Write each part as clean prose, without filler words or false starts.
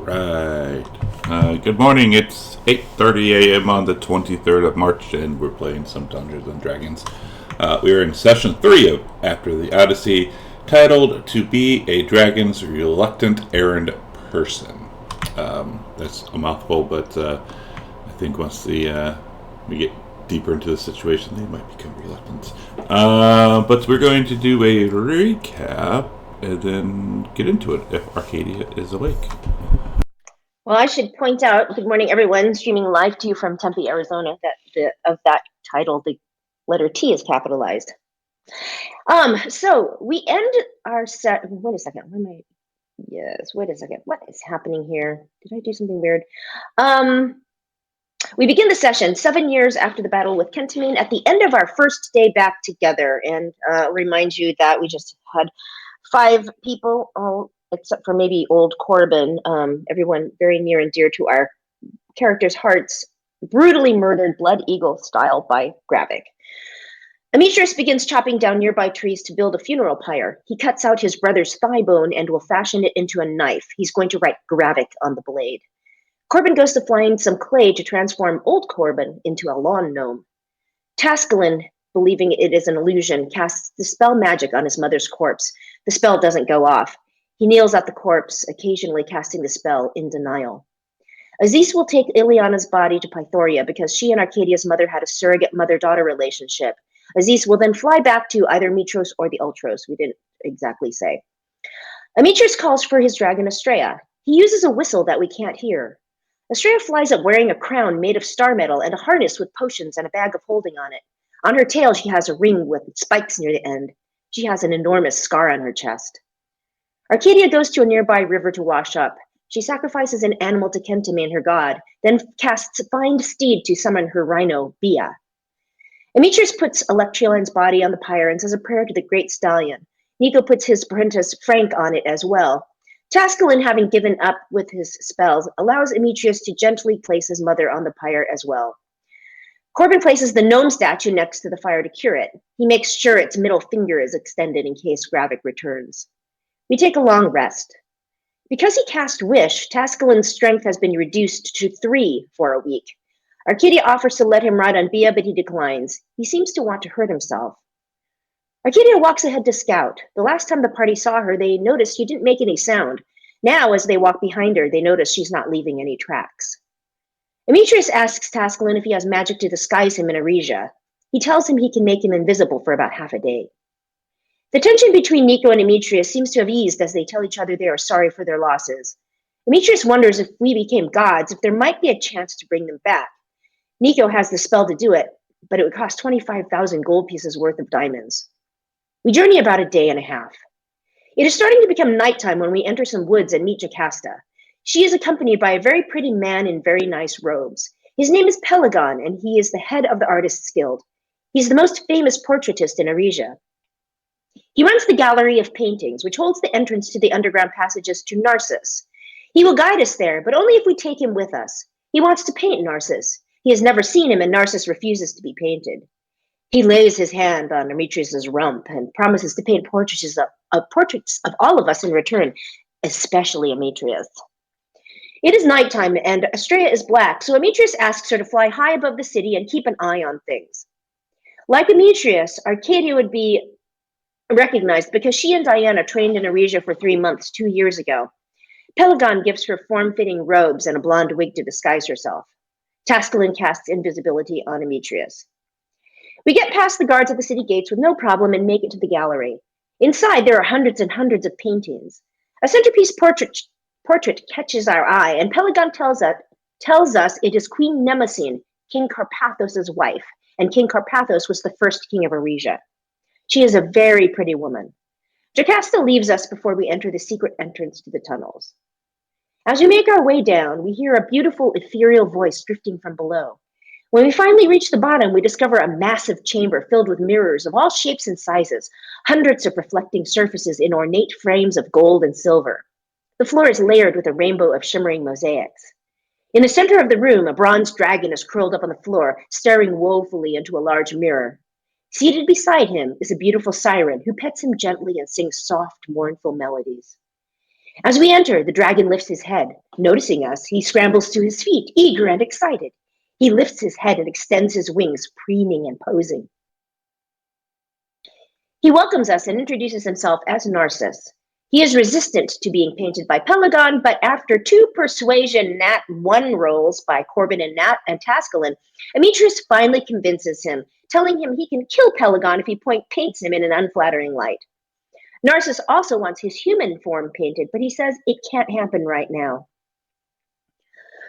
Right. Good morning. It's 8:30 a.m. on the 23rd of March, and we're playing some Dungeons and Dragons. We are in session 3 of After the Odyssey, titled "To Be a Dragon's Reluctant Errand Person." That's a mouthful, but I think once we get deeper into the situation, they might become reluctant. But we're going to do a recap and then get into it if Arcadia is awake. Well, I should point out, good morning, everyone, streaming live to you from Tempe, Arizona, of that title, the letter T is capitalized. So we end our set. Wait a second. Wait a second. What is happening here? Did I do something weird? We begin the session 7 years after the battle with Kentamine at the end of our first day back together. And remind you that we just had 5 people, except for maybe old Corbin, everyone very near and dear to our characters' hearts, brutally murdered Blood Eagle style by Gravik. Amitrius begins chopping down nearby trees to build a funeral pyre. He cuts out his brother's thigh bone and will fashion it into a knife. He's going to write Gravik on the blade. Corbin goes to find some clay to transform old Corbin into a lawn gnome. Tascalin, believing it is an illusion, casts dispel magic on his mother's corpse. The spell doesn't go off. He kneels at the corpse, occasionally casting the spell in denial. Aziz will take Ileana's body to Pythoria because she and Arcadia's mother had a surrogate mother-daughter relationship. Aziz will then fly back to either Mitros or the Ultros. We didn't exactly say. Amitrius calls for his dragon Estrella. He uses a whistle that we can't hear. Estrella flies up wearing a crown made of star metal and a harness with potions and a bag of holding on it. On her tail, she has a ring with spikes near the end. She has an enormous scar on her chest. Arcadia goes to a nearby river to wash up. She sacrifices an animal to Kentamine, her god, then casts Find Steed to summon her rhino, Bia. Amitrius puts Electriolan's body on the pyre and says a prayer to the great stallion. Nico puts his apprentice Frank on it as well. Tascalin, having given up with his spells, allows Amitrius to gently place his mother on the pyre as well. Corbin places the gnome statue next to the fire to cure it. He makes sure its middle finger is extended in case Gravik returns. We take a long rest. Because he cast Wish, Tascalin's strength has been reduced to 3 for a week. Arcadia offers to let him ride on Bia, but he declines. He seems to want to hurt himself. Arcadia walks ahead to scout. The last time the party saw her, they noticed she didn't make any sound. Now, as they walk behind her, they notice she's not leaving any tracks. Amitrius asks Tascalin if he has magic to disguise him in Aresia. He tells him he can make him invisible for about half a day. The tension between Nico and Amitrius seems to have eased as they tell each other they are sorry for their losses. Amitrius wonders if we became gods, if there might be a chance to bring them back. Nico has the spell to do it, but it would cost 25,000 gold pieces worth of diamonds. We journey about a day and a half. It is starting to become nighttime when we enter some woods and meet Jocasta. She is accompanied by a very pretty man in very nice robes. His name is Pelagon, and he is the head of the Artists' Guild. He's the most famous portraitist in Aresia. He runs the gallery of paintings, which holds the entrance to the underground passages to Narcissus. He will guide us there, but only if we take him with us. He wants to paint Narcissus. He has never seen him, and Narcissus refuses to be painted. He lays his hand on Demetrius's rump and promises to paint portraits of all of us in return, especially Demetrius. It is nighttime, and Estrella is black, so Demetrius asks her to fly high above the city and keep an eye on things. Like Demetrius, Arcadia would be recognized because she and Diana trained in Aresia for 3 months 2 years ago. Pelagon gives her form-fitting robes and a blonde wig to disguise herself. Tascalin casts invisibility on Demetrius. We get past the guards at the city gates with no problem and make it to the gallery. Inside, there are hundreds and hundreds of paintings. A centerpiece portrait catches our eye, and Pelagon tells us it is Queen Nemesine, King Carpathos' wife, and King Carpathos was the first king of Aresia. She is a very pretty woman. Jocasta leaves us before we enter the secret entrance to the tunnels. As we make our way down, we hear a beautiful ethereal voice drifting from below. When we finally reach the bottom, we discover a massive chamber filled with mirrors of all shapes and sizes, hundreds of reflecting surfaces in ornate frames of gold and silver. The floor is layered with a rainbow of shimmering mosaics. In the center of the room, a bronze dragon is curled up on the floor, staring woefully into a large mirror. Seated beside him is a beautiful siren who pets him gently and sings soft, mournful melodies. As we enter, the dragon lifts his head. Noticing us, he scrambles to his feet, eager and excited. He lifts his head and extends his wings, preening and posing. He welcomes us and introduces himself as Narcissus. He is resistant to being painted by Pelagon, but after 2 persuasion Nat 1 rolls by Corbin and Tascalin, Amitrus finally convinces him, telling him he can kill Pelagon if he paints him in an unflattering light. Narcissus also wants his human form painted, but he says it can't happen right now.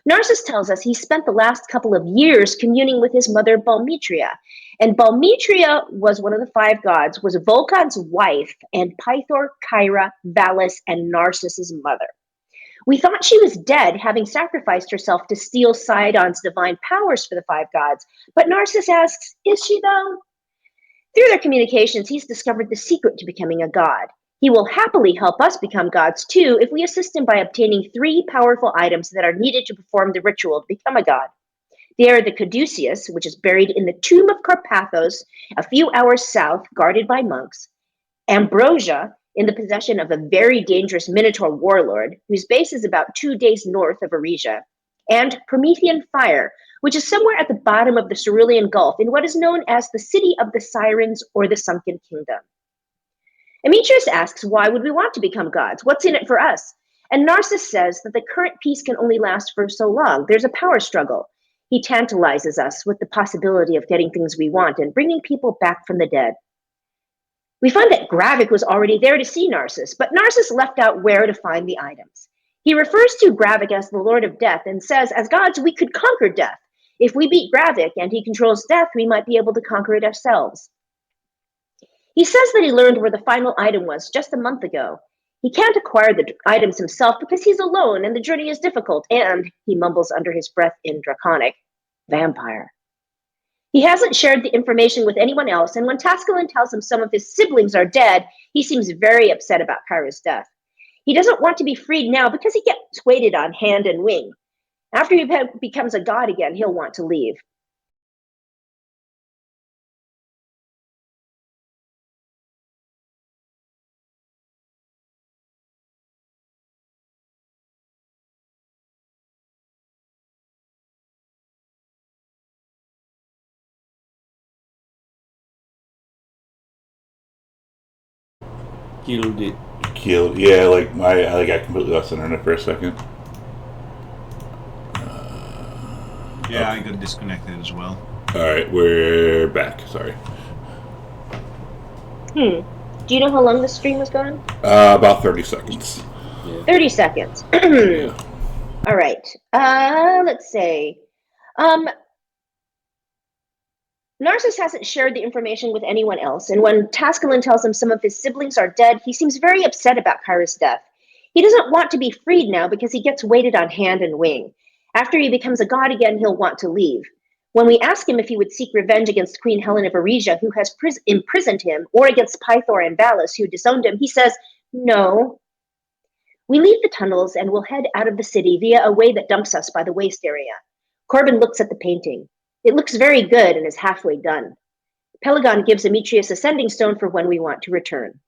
Narcissus tells us he spent the last couple of years communing with his mother Balmetria, and Balmetria was one of the 5 gods, was Vulcan's wife, and Pythor, Kyra, Valis, and Narcissus' mother. We thought she was dead, having sacrificed herself to steal Sidon's divine powers for the 5 gods, but Narcissus asks, is she though? Through their communications, he's discovered the secret to becoming a god. He will happily help us become gods too if we assist him by obtaining 3 powerful items that are needed to perform the ritual to become a god. They are the caduceus, which is buried in the tomb of Carpathos, a few hours south, guarded by monks; Ambrosia, in the possession of a very dangerous Minotaur warlord, whose base is about 2 days north of Aresia; and Promethean fire, which is somewhere at the bottom of the Cerulean Gulf in what is known as the City of the Sirens or the Sunken Kingdom. Amitrus asks, why would we want to become gods? What's in it for us? And Narcissus says that the current peace can only last for so long. There's a power struggle. He tantalizes us with the possibility of getting things we want and bringing people back from the dead. We find that Gravik was already there to see Narcissus, but Narcissus left out where to find the items. He refers to Gravik as the Lord of Death and says, as gods, we could conquer death. If we beat Gravik and he controls death, we might be able to conquer it ourselves. He says that he learned where the final item was just a month ago. He can't acquire the items himself because he's alone and the journey is difficult, and, he mumbles under his breath in Draconic, vampire. He hasn't shared the information with anyone else, and when Tascalin tells him some of his siblings are dead, he seems very upset about Kyra's death. He doesn't want to be freed now because he gets waited on hand and wing. After he becomes a god again, he'll want to leave. Killed it. Killed. Yeah, like I got completely lost internet for a second. Yeah, I got disconnected as well. All right, we're back. Sorry. Do you know how long the stream was going? About 30 seconds. 30 seconds. Yeah. All right. Let's say. Narcissus hasn't shared the information with anyone else, and when Tascalin tells him some of his siblings are dead, he seems very upset about Kyra's death. He doesn't want to be freed now because he gets waited on hand and wing. After he becomes a god again, he'll want to leave. When we ask him if he would seek revenge against Queen Helen of Aresia, who has imprisoned him, or against Pythor and Valis, who disowned him, he says, no. We leave the tunnels and will head out of the city via a way that dumps us by the waste area. Corbin looks at the painting. It looks very good and is halfway done. Pelagon gives Amitrius a sending stone for when we want to return.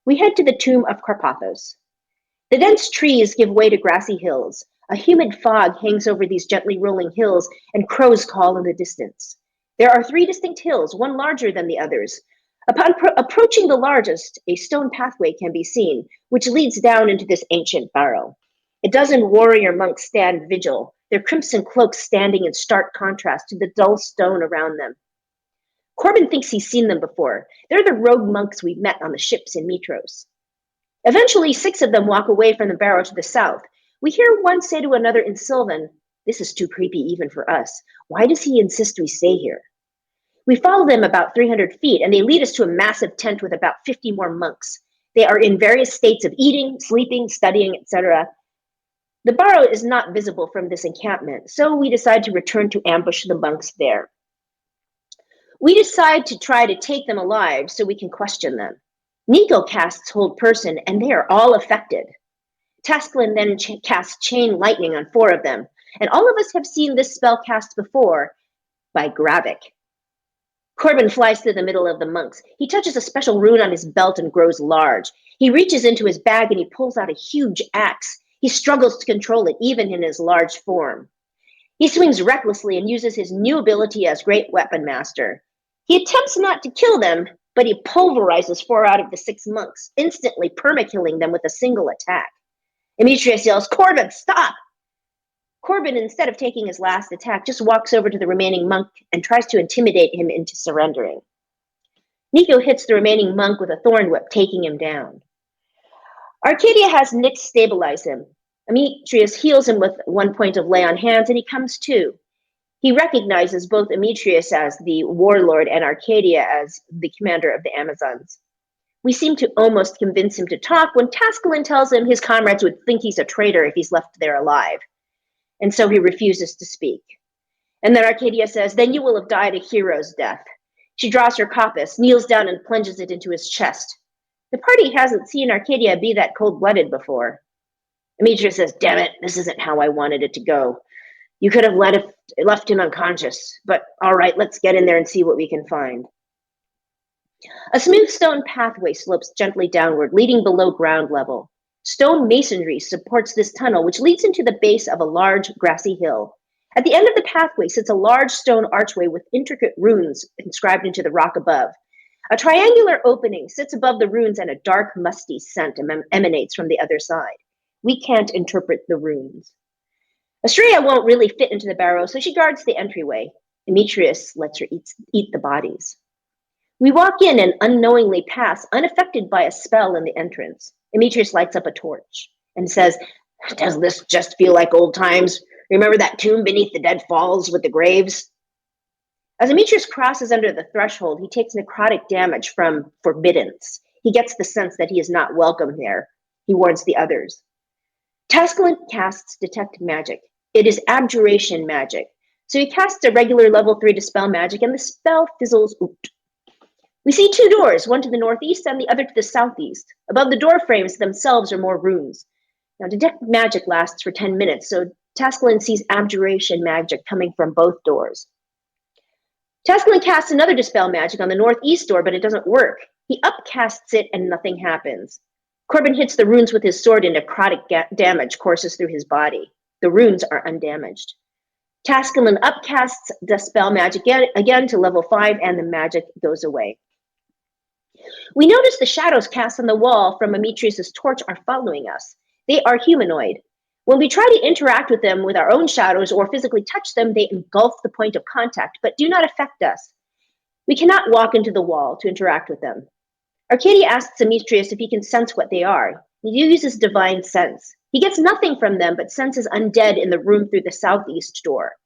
We head to the tomb of Carpathos. The dense trees give way to grassy hills. A humid fog hangs over these gently rolling hills, and crows call in the distance. There are 3 distinct hills, one larger than the others. Upon approaching the largest, a stone pathway can be seen, which leads down into this ancient barrow. A dozen warrior monks stand vigil, their crimson cloaks standing in stark contrast to the dull stone around them. Corbin thinks he's seen them before. They're the rogue monks we met on the ships in Mitros. Eventually, 6 of them walk away from the barrow to the south. We hear one say to another in Sylvan, this is too creepy even for us. Why does he insist we stay here? We follow them about 300 feet, and they lead us to a massive tent with about 50 more monks. They are in various states of eating, sleeping, studying, etc. The barrow is not visible from this encampment, so we decide to return to ambush the monks there. We decide to try to take them alive so we can question them. Nico casts Hold Person, and they are all affected. Tascalin then casts Chain Lightning on 4 of them, and all of us have seen this spell cast before by Gravik. Corbin flies through the middle of the monks. He touches a special rune on his belt and grows large. He reaches into his bag and he pulls out a huge axe. He struggles to control it, even in his large form. He swings recklessly and uses his new ability as Great Weapon Master. He attempts not to kill them, but he pulverizes 4 out of the 6 monks, instantly perma-killing them with a single attack. Demetrius yells, "Corbin, stop!" Corbin, instead of taking his last attack, just walks over to the remaining monk and tries to intimidate him into surrendering. Nico hits the remaining monk with a thorn whip, taking him down. Arcadia has Nyx stabilize him. Demetrius heals him with 1 point of lay on hands, and he comes to. He recognizes both Demetrius as the warlord and Arcadia as the commander of the Amazons. We seem to almost convince him to talk when Tascalin tells him his comrades would think he's a traitor if he's left there alive. And so he refuses to speak. And then Arcadia says, "Then you will have died a hero's death." She draws her coppice, kneels down, and plunges it into his chest. The party hasn't seen Arcadia be that cold-blooded before. Demetrius says, "Damn it, this isn't how I wanted it to go. You could have left him unconscious, but all right, let's get in there and see what we can find." A smooth stone pathway slopes gently downward, leading below ground level. Stone masonry supports this tunnel, which leads into the base of a large grassy hill. At the end of the pathway sits a large stone archway with intricate runes inscribed into the rock above. A triangular opening sits above the runes, and a dark, musty scent emanates from the other side. We can't interpret the runes. Estrella won't really fit into the barrow, so she guards the entryway. Demetrius lets her eat the bodies. We walk in and unknowingly pass, unaffected by a spell in the entrance. Demetrius lights up a torch and says, "Does this just feel like old times? Remember that tomb beneath the dead falls with the graves?" As Demetrius crosses under the threshold, he takes necrotic damage from forbiddance. He gets the sense that he is not welcome there. He warns the others. Tascalin casts Detect Magic. It is abjuration magic. So he casts a regular level 3 Dispel Magic, and the spell fizzles out. We see 2 doors, one to the northeast and the other to the southeast. Above the door frames themselves are more runes. Now, Detect Magic lasts for 10 minutes, so Tascalin sees abjuration magic coming from both doors. Tascalin casts another Dispel Magic on the northeast door, but it doesn't work. He upcasts it and nothing happens. Corbin hits the runes with his sword and necrotic damage courses through his body. The runes are undamaged. Tascalin upcasts Dispel Magic again to level 5, and the magic goes away. We notice the shadows cast on the wall from Demetrius' torch are following us. They are humanoid. When we try to interact with them with our own shadows or physically touch them, they engulf the point of contact, but do not affect us. We cannot walk into the wall to interact with them. Arcadia asks Demetrius if he can sense what they are. He uses divine sense. He gets nothing from them, but senses undead in the room through the southeast door.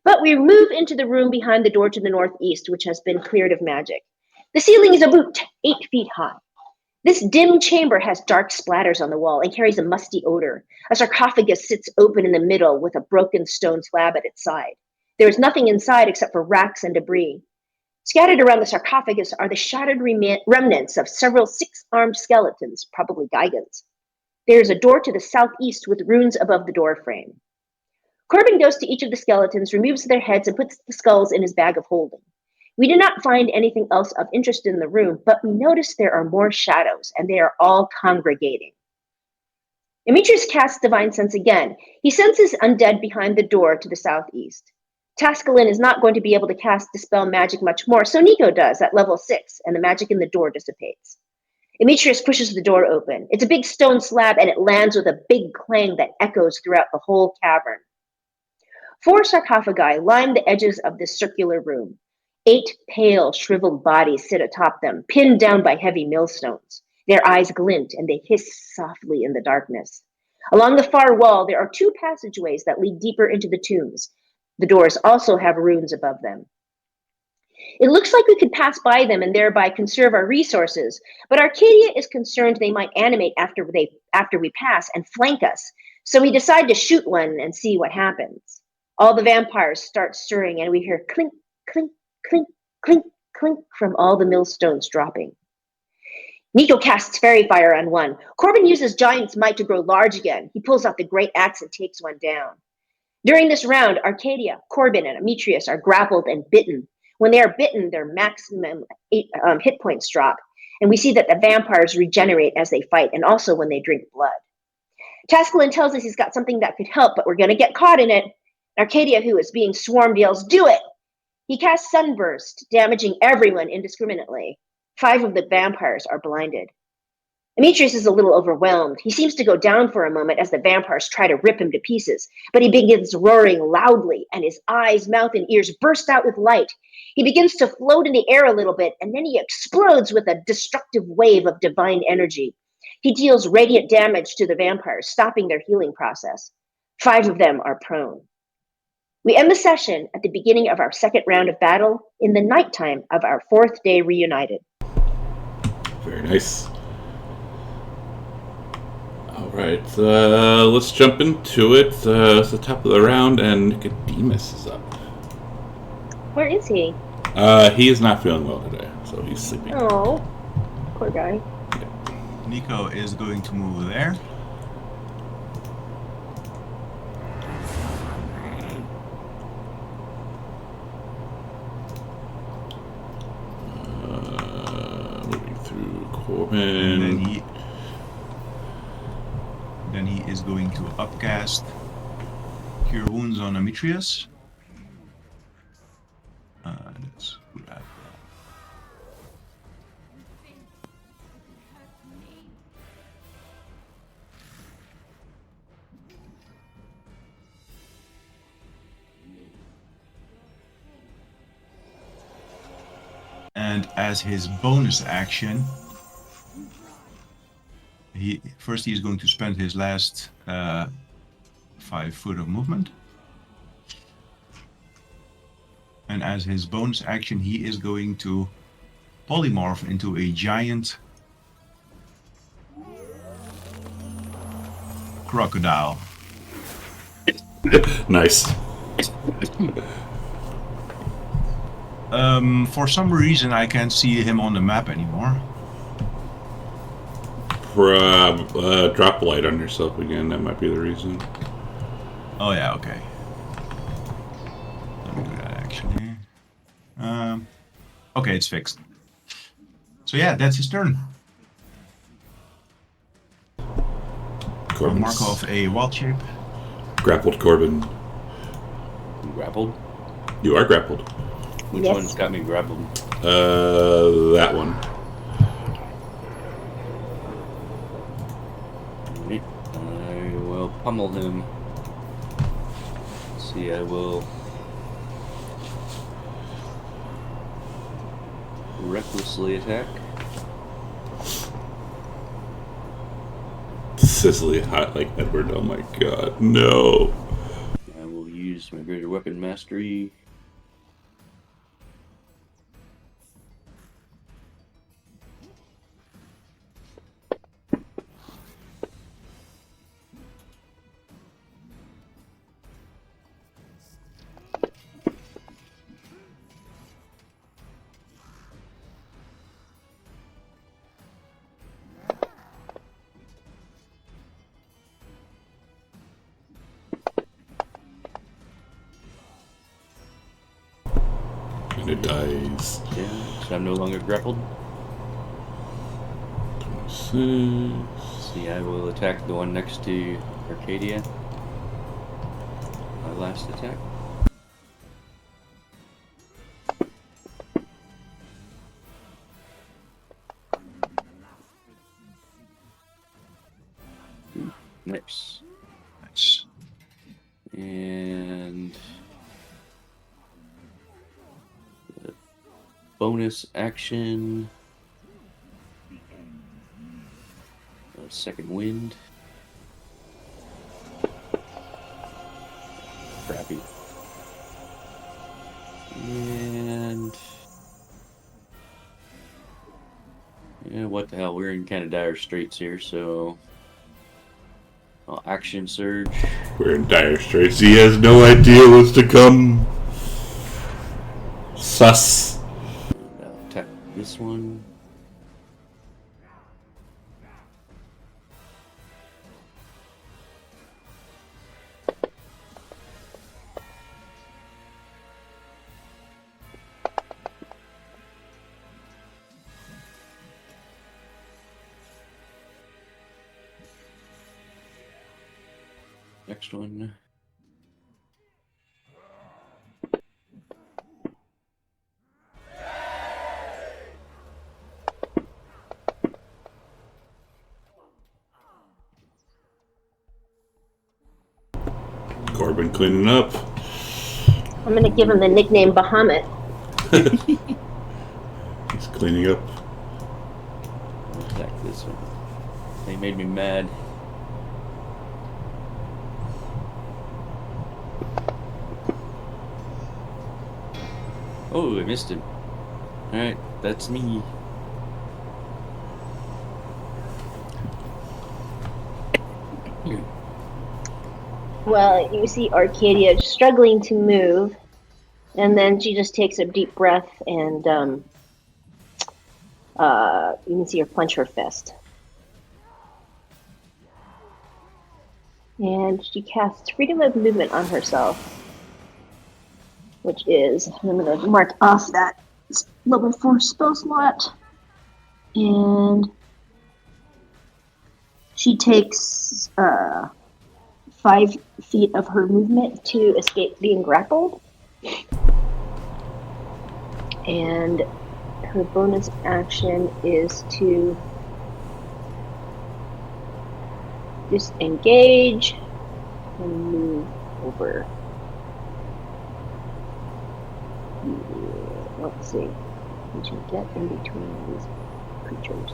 But we move into the room behind the door to the northeast, which has been cleared of magic. The ceiling is about 8 feet high. This dim chamber has dark splatters on the wall and carries a musty odor. A sarcophagus sits open in the middle with a broken stone slab at its side. There is nothing inside except for racks and debris. Scattered around the sarcophagus are the shattered remnants of several 6-armed skeletons, probably Gigans. There is a door to the southeast with runes above the door frame. Corbin goes to each of the skeletons, removes their heads, and puts the skulls in his bag of holding. We do not find anything else of interest in the room, but we notice there are more shadows, and they are all congregating. Demetrius casts Divine Sense again. He senses undead behind the door to the southeast. Tascalin is not going to be able to cast Dispel Magic much more, so Nico does at level 6, and the magic in the door dissipates. Demetrius pushes the door open. It's a big stone slab, and it lands with a big clang that echoes throughout the whole cavern. 4 sarcophagi line the edges of this circular room. 8 pale, shriveled bodies sit atop them, pinned down by heavy millstones. Their eyes glint, and they hiss softly in the darkness. Along the far wall, there are 2 passageways that lead deeper into the tombs. The doors also have runes above them. It looks like we could pass by them and thereby conserve our resources, but Arcadia is concerned they might animate after we pass and flank us, so we decide to shoot one and see what happens. All the vampires start stirring, and we hear clink, clink, clink, clink, clink from all the millstones dropping. Nico casts Fairy Fire on one. Corbin uses Giant's Might to grow large again. He pulls out the great axe and takes one down. During this round, Arcadia, Corbin, and Demetrius are grappled and bitten. When they are bitten, their maximum hit points drop, and we see that the vampires regenerate as they fight, and also when they drink blood. Tascalin tells us he's got something that could help, but we're going to get caught in it. Arcadia, who is being swarmed, yells, "Do it!" He casts Sunburst, damaging everyone indiscriminately. 5 of the vampires are blinded. Demetrius is a little overwhelmed. He seems to go down for a moment as the vampires try to rip him to pieces, but he begins roaring loudly, and his eyes, mouth, and ears burst out with light. He begins to float in the air a little bit, and then he explodes with a destructive wave of divine energy. He deals radiant damage to the vampires, stopping their healing process. 5 of them are prone. We end the session at the beginning of our second round of battle in the nighttime of our 4th day reunited. Very nice. All right, let's jump into it. It's the top of the round, and Nicodemus is up. Where is he? He is not feeling well today, so he's sleeping. Oh, poor guy. Nico is going to move there. Moving through Corbin. And then he is going to upcast Cure Wounds on Demetrius. Let's grab that. And as his bonus action, he's going to spend his last 5 foot of movement. And as his bonus action, he is going to polymorph into a giant crocodile. Nice. For some reason, I can't see him on the map anymore. Drop light on yourself again. That might be the reason. Oh yeah, okay. Let me do that actually. Okay, it's fixed. So yeah, that's his turn. I'll mark off a wild shape. Grappled Corbin. You grappled? You are grappled. Which Yes. one's got me grappled? That one. Alright, I will pummel him. Let's see, I will recklessly attack. Sizzly hot like Edward. Oh my god. No. I will use my greater weapon mastery. And it dies. Yeah, so I'm no longer grappled. 6. See, I will attack the one next to Arcadia. My last attack. Nice. Nice. And bonus action. Second wind. Crappy. And yeah, what the hell? We're in kind of dire straits here, so I'll action surge. We're in dire straits. He has no idea what's to come. Sus. And I'll attack this one. Next one. Corbin cleaning up. I'm gonna give him the nickname Bahamut. He's cleaning up. I'll attack this one. They made me mad. Oh, I missed him. Alright, that's me. Well, you see Arcadia struggling to move, and then she just takes a deep breath, and you can see her clench her fist. And she casts Freedom of Movement on herself, which is, I'm going to mark off that level 4 spell slot, and she takes 5 feet of her movement to escape being grappled. And her bonus action is to disengage and move over. Let's see. Did you get in between these creatures?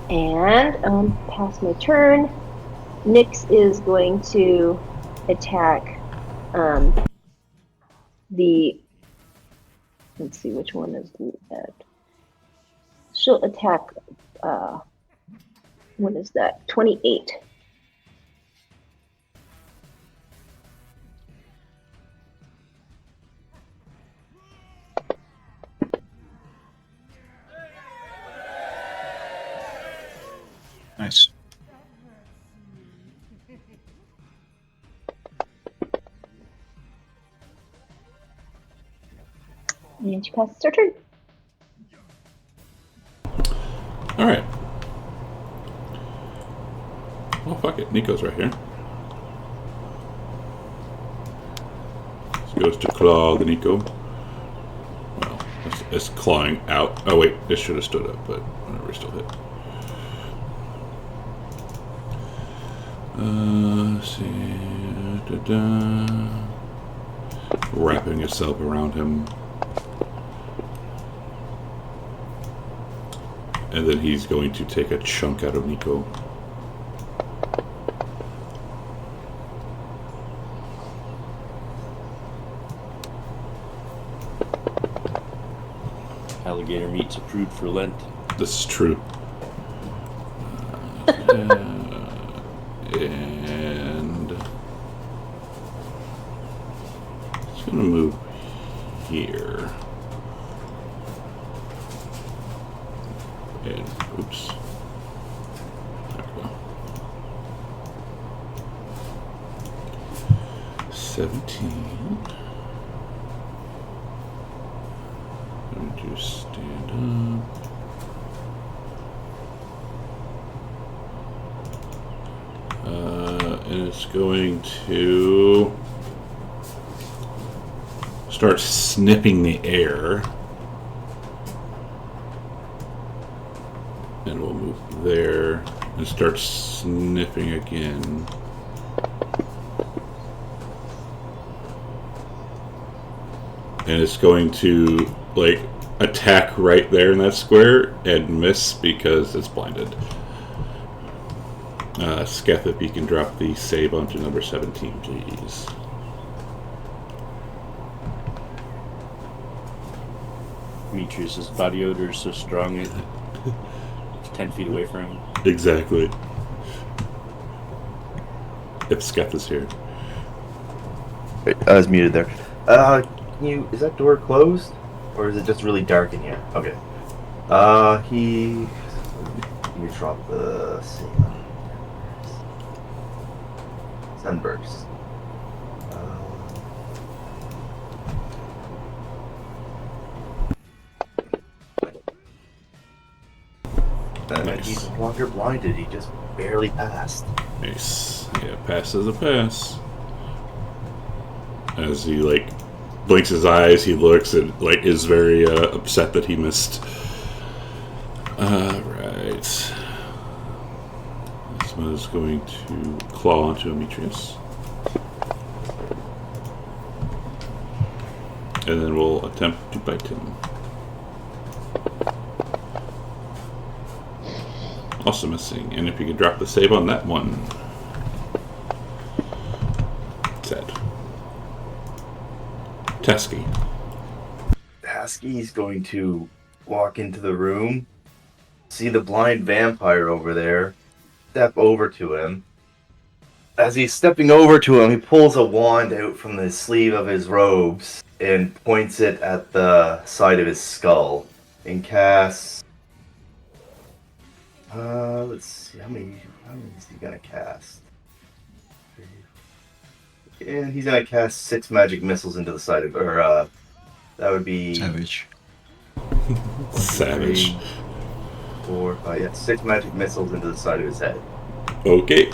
And past my turn, Nyx is going to attack the. Let's see, which one is that? She'll attack. What is that? 28. Nice. And she passes her turn. Alright. Oh, fuck it. Nico's right here. This goes to claw the Nico. Well, it's clawing out. Oh, wait. This should have stood up, but whatever, still hit. Let's see. Wrapping itself around him. And then he's going to take a chunk out of Nico. Alligator meat's approved for Lent. This is true. And it's gonna move here. And oops. There we go. 17. Going to stand up. And it's going to start sniffing the air. And we'll move there and start sniffing again. And it's going to, like, attack right there in that square and miss because it's blinded. Sketh, if you can drop the save onto number 17, please. Demetrius's body odor is so strong it's 10 feet away from him. Exactly. If Sketh is here. Wait, I was muted there. Is that door closed? Or is it just really dark in here? Okay. You drop the Sunburst. He's no longer blinded. He just barely passed. Nice. Yeah, pass is a pass. As he blinks his eyes, he looks and is very upset that he missed. Right. This one is going to claw onto Demetrius. And then we'll attempt to bite him. Also missing. And if you could drop the save on that one. Sad. Tesky. Husky's going to walk into the room, see the blind vampire over there, step over to him. As he's stepping over to him, he pulls a wand out from the sleeve of his robes and points it at the side of his skull and casts. Let's see, how many is he gonna cast? And he's gonna cast 6 magic missiles into the side of, that would be Savage. Savage. 4, 5, yeah, 6 magic missiles into the side of his head. Okay.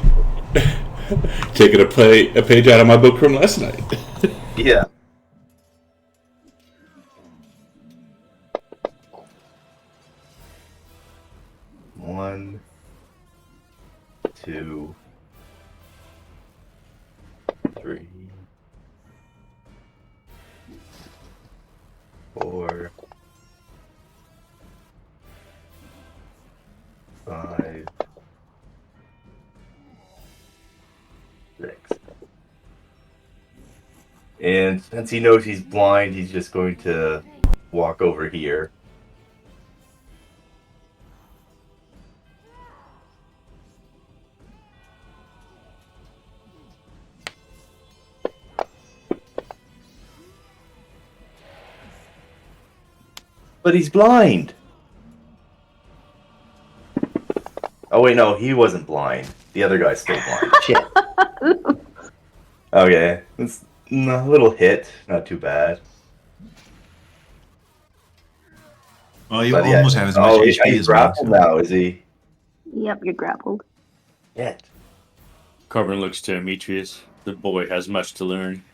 Taking a page out of my book from last night. Yeah. One, 2, 3, 4, 5, 6. And since he knows he's blind, he's just going to walk over here. But he's blind. Oh wait, no, he wasn't blind. The other guy's still blind. Shit. Okay, it's a little hit, not too bad. Well, you But almost have as much HP he's as me. grappled now, is he? Yep, you're grappled. Yeah. Corbin looks to Demetrius. The boy has much to learn.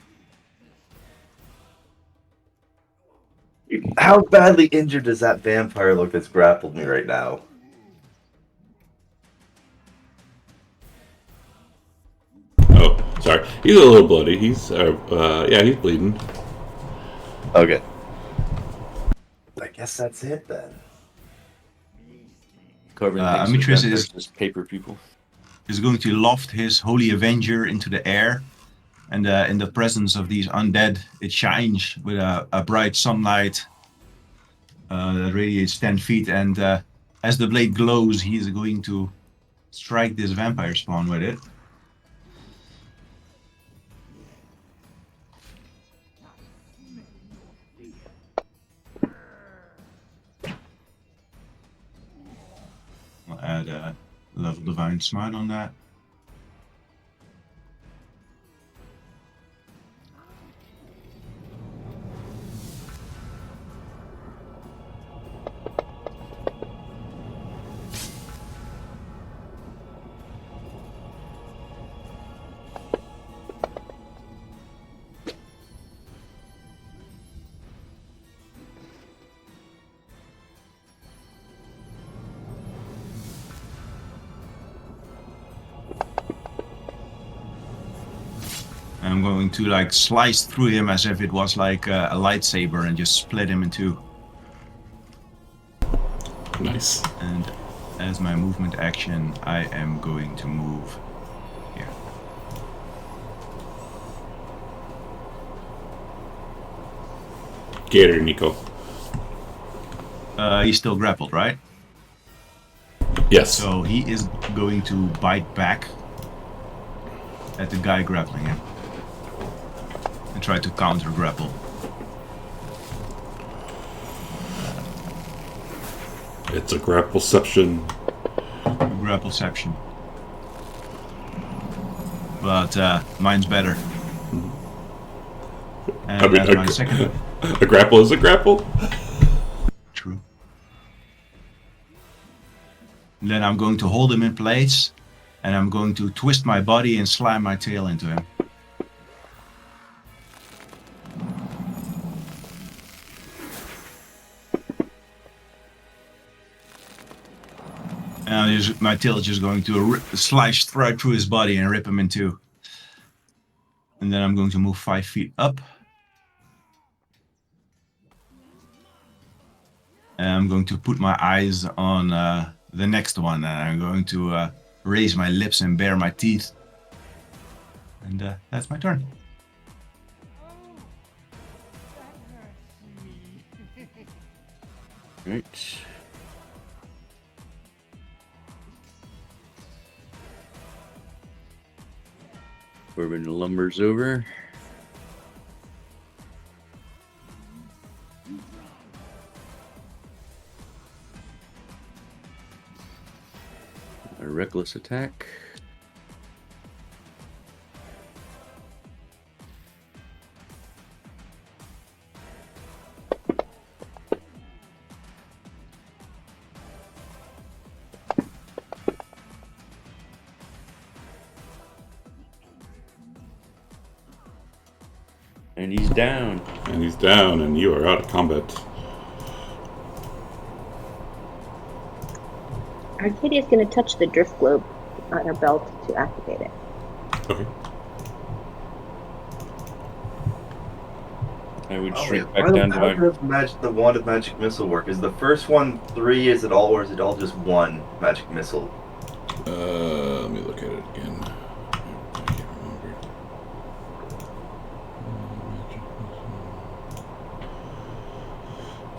How badly injured does that vampire look that's grappled me right now? Oh, sorry. He's a little bloody. He's he's bleeding. Okay. I guess that's it then. Corbin Demetrius is paper people. going to loft his Holy Avenger into the air. And in the presence of these undead, it shines with a bright sunlight that radiates 10 feet. And as the blade glows, he is going to strike this vampire spawn with it. I'll add a level Divine Smite on that. I'm going to slice through him as if it was like a lightsaber and just split him in two. Nice. And as my movement action, I am going to move here. Gator, Nico. He's still grappled, right? Yes. So he is going to bite back at the guy grappling him. And try to counter grapple. It's a grappleception. Grappleception. But mine's better. And I mean, as my second. a grapple is a grapple. True. Then I'm going to hold him in place, and I'm going to twist my body and slam my tail into him. And my tail is just going to slice right through his body and rip him in two. And then I'm going to move 5 feet up. And I'm going to put my eyes on the next one. And I'm going to raise my lips and bare my teeth. And that's my turn. Right. Corbin lumbers over. A reckless attack. And he's down. And he's down, and you are out of combat. Arcadia's going to touch the drift globe on her belt to activate it. Okay. I would Oh, shrink wait, back how down how to does the wand of magic missile work? Is the first one 3? Is it all, or is it all just one magic missile? Let me look at it again. I can't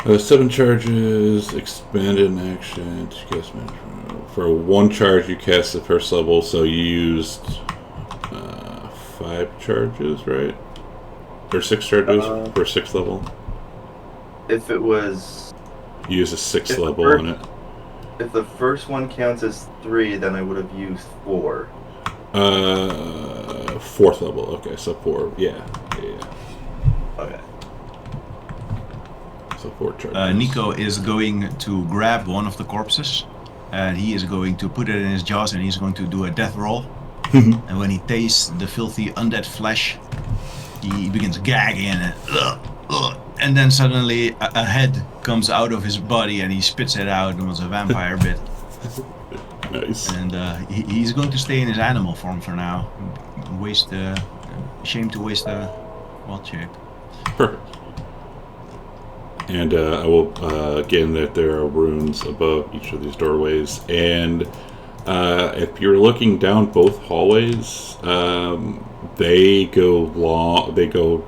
remember. 7 charges, expanded in action. Cast for 1 charge, you cast the first level, so you used 5 charges, right? Or 6 charges for 6th level. If it was... You use a 6th If the level first- on it. If the first one counts as 3, then I would have used 4. 4th level. Okay, so 4. Yeah. Okay. So 4 charges. Nico is going to grab one of the corpses. And he is going to put it in his jaws, and he's going to do a death roll. And when he tastes the filthy undead flesh, he begins gagging and then suddenly a head comes out of his body and he spits it out, and was a vampire bit. Nice. And he's going to stay in his animal form for now. Shame to waste a wild shape. Perfect. And I will, again, that there are runes above each of these doorways. And if you're looking down both hallways, they go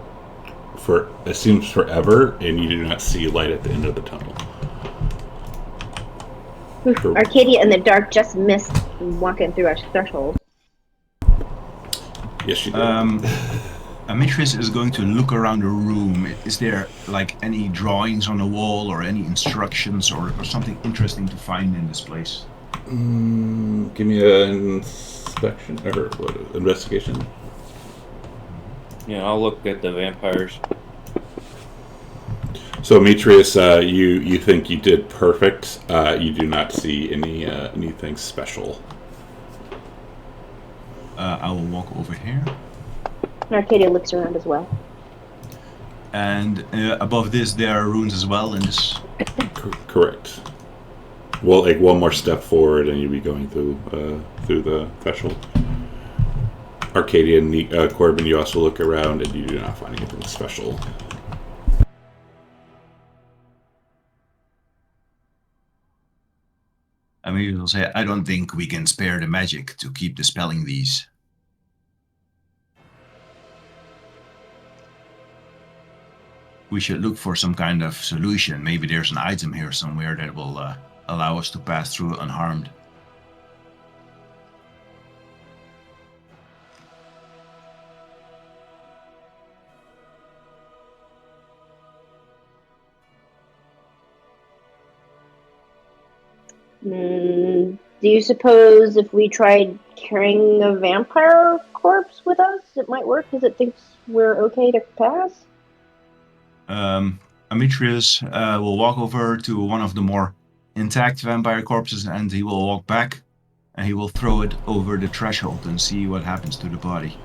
for, it seems forever, and you do not see light at the end of the tunnel. Arcadia in the dark just missed walking through our threshold. Yes, you do. Amitris is going to look around the room. Is there like any drawings on the wall or any instructions or something interesting to find in this place? Give me an inspection or investigation. Yeah, I'll look at the vampires. So, Demetrius, you think you did perfect. You do not see anything special. I will walk over here. Arcadia looks around as well. And above this, there are runes as well in this. Correct. Well, like one more step forward, and you'll be going through the threshold. Arcadia and Corbin, you also look around, and you do not find anything special. I mean, will say, I don't think we can spare the magic to keep dispelling these. We should look for some kind of solution. Maybe there's an item here somewhere that will allow us to pass through unharmed. Do you suppose if we tried carrying a vampire corpse with us, it might work because it thinks we're okay to pass? Amitris will walk over to one of the more intact vampire corpses, and he will walk back and he will throw it over the threshold and see what happens to the body.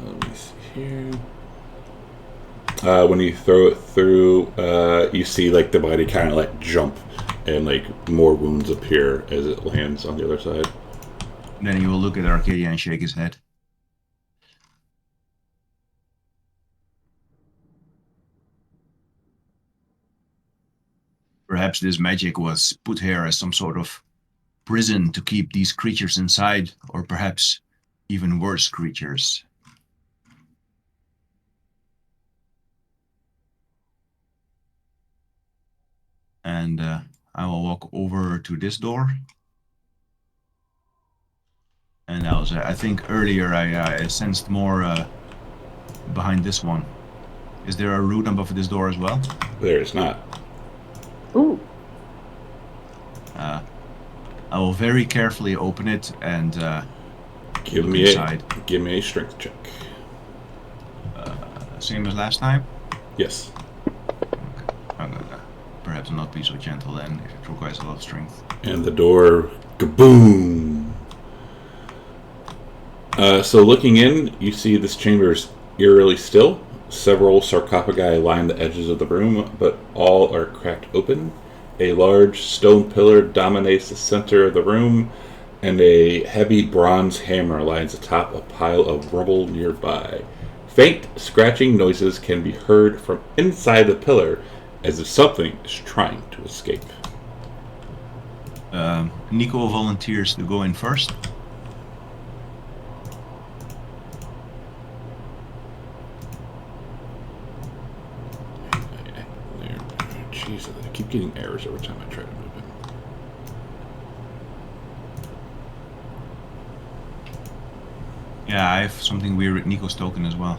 Let me see here. When you throw it through, you see like the body kind of like jump, and like more wounds appear as it lands on the other side. Then he will look at Arcadia and shake his head. Perhaps this magic was put here as some sort of prison to keep these creatures inside, or perhaps even worse creatures. And I will walk over to this door. And I think earlier I sensed more behind this one. Is there a root above this door as well? There is not. Ooh. I will very carefully open it and Give look me inside. give me a strength check. Same as last time? Yes. I'm gonna perhaps not be so gentle then, if it requires a lot of strength. And the door, kaboom! So looking in, you see this chamber is eerily still. Several sarcophagi line the edges of the room, but all are cracked open. A large stone pillar dominates the center of the room, and a heavy bronze hammer lines atop a pile of rubble nearby. Faint scratching noises can be heard from inside the pillar, as if something is trying to escape. Nico volunteers to go in first. Jesus, I keep getting errors every time I try to move it. Yeah, I have something weird with Nico's token as well.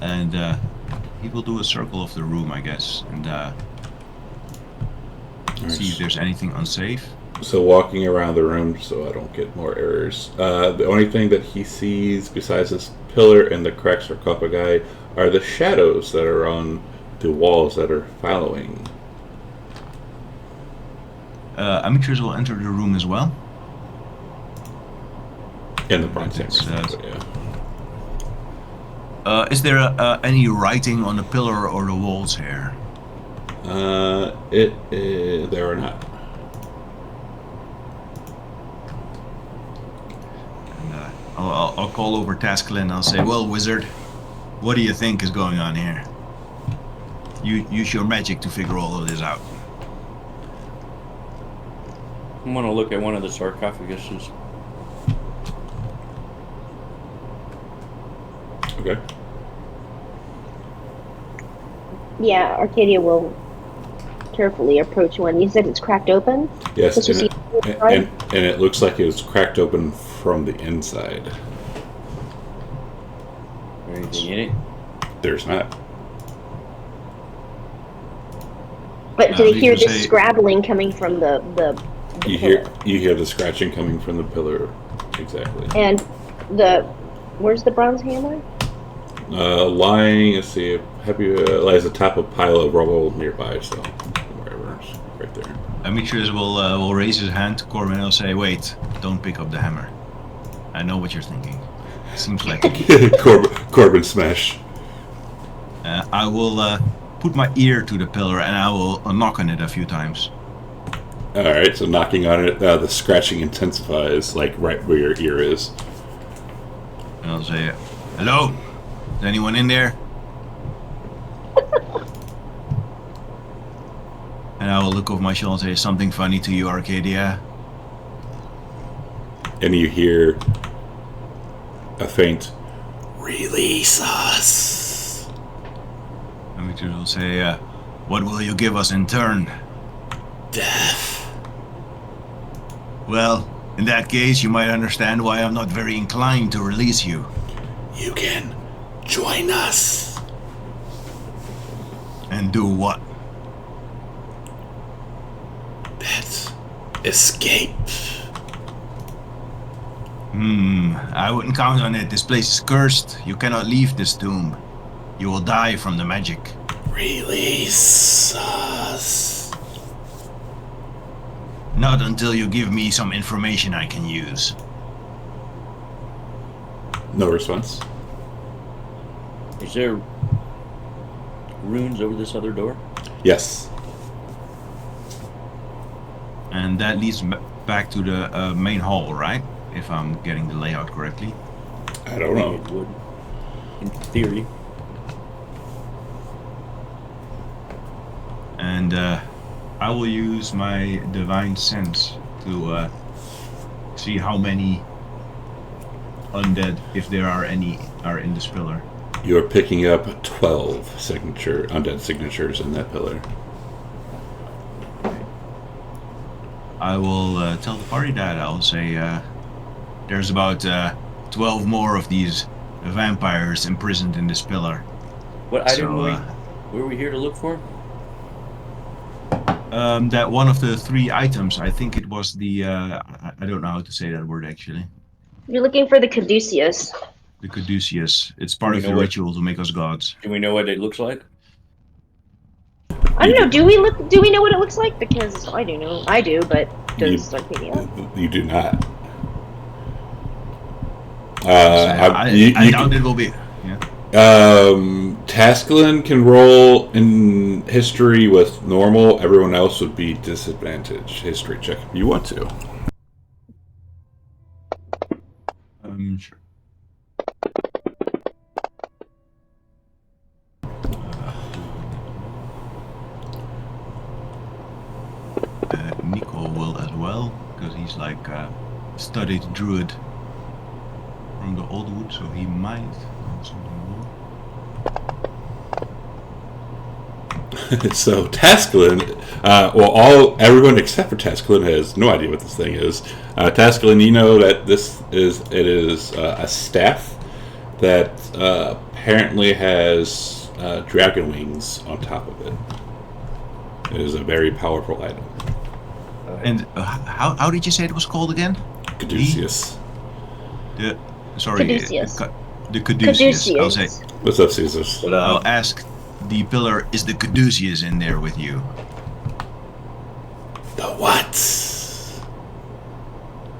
And he will do a circle of the room, I guess, and see if there's anything unsafe. So walking around the room so I don't get more errors. The only thing that he sees besides this pillar and the cracked sarcophagi are the shadows that are on the walls that are following. Amateurs will enter the room as well. And the bronze hammer. That's, Yeah. Is there any writing on the pillar or the walls here? There are not. And, I'll call over Tasklin and I'll say, well, wizard, what do you think is going on here? You use your magic to figure all of this out. I'm gonna look at one of the sarcophaguses. Okay. Yeah, Arcadia will carefully approach one. You said it's cracked open? Yes, Let's just and it looks like it was cracked open from the inside. Anything in it? There's not. But do they hear these are this say- scrabbling coming from the You hear the scratching coming from the pillar. Exactly. And where's the bronze hammer? Lying, let's see, heavy lies atop a pile of rubble nearby, so wherever, it's right there. Demetrius will raise his hand to Corbin and he'll say, wait, don't pick up the hammer. I know what you're thinking. Seems like Corbin smash. I will put my ear to the pillar and I will knock on it a few times. Alright, so knocking on it, the scratching intensifies, like right where your ear is. And I'll say, hello? Is anyone in there? And I will look over my shoulder and say, something funny to you, Arcadia? And you hear a faint, release us. Demetrius will say, what will you give us in turn? Death. Well, in that case, you might understand why I'm not very inclined to release you. You can join us. And do what? Let's escape. I wouldn't count on it. This place is cursed. You cannot leave this tomb. You will die from the magic. Release us. Not until you give me some information I can use. No response. Is there runes over this other door? Yes. And that leads back to the main hall, right? If I'm getting the layout correctly. I don't know. It would, in theory. And I will use my divine sense to see how many undead, if there are any, are in this pillar. You're picking up 12 undead signatures in that pillar. I will tell the party that. I'll say there's about 12 more of these vampires imprisoned in this pillar. What item were we here to look for? That one of the 3 items, I think it was the, I don't know how to say that word actually. You're looking for the caduceus. The caduceus. It's part of the ritual to make us gods. Do we know what it looks like? I don't know. Do we know what it looks like? Because I do know. I do, but does Arcadia? You do not. I doubt it will be. Yeah. Tasklin can roll in history with normal. Everyone else would be disadvantage. History check if you want to. Sure. Nico will as well, because he's like a studied druid from the old wood, so he might know something more. So Tasklin, everyone except for Tasklin has no idea what this thing is. Tasklin, you know that it is a staff that apparently has dragon wings on top of it. It is a very powerful item. And how did you say it was called again? Caduceus. Caduceus. The Caduceus. I'll say. What's up, Caesars? I'll ask the pillar, is the Caduceus in there with you? The what?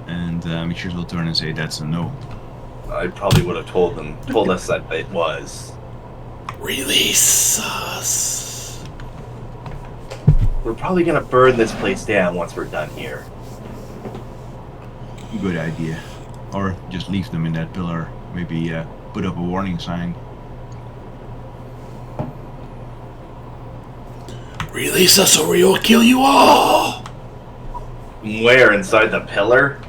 And Michels will turn and say that's a no. I probably would have told us that it was. Release us. We're probably gonna burn this place down once we're done here. Good idea. Or just leave them in that pillar. Maybe put up a warning sign. Release us or we will kill you all. Where, inside the pillar?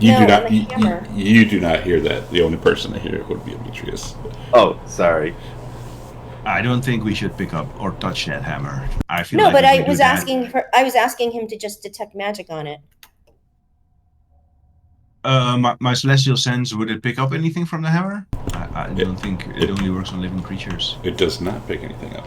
You do not. on the hammer. You do not hear that. The only person to hear it would be Demetrius. Oh, sorry. I don't think we should pick up or touch that hammer. I feel No, like but if I we do was that- asking her. I was asking him to just detect magic on it. My celestial sense, would it pick up anything from the hammer? I don't think it only works on living creatures. It does not pick anything up.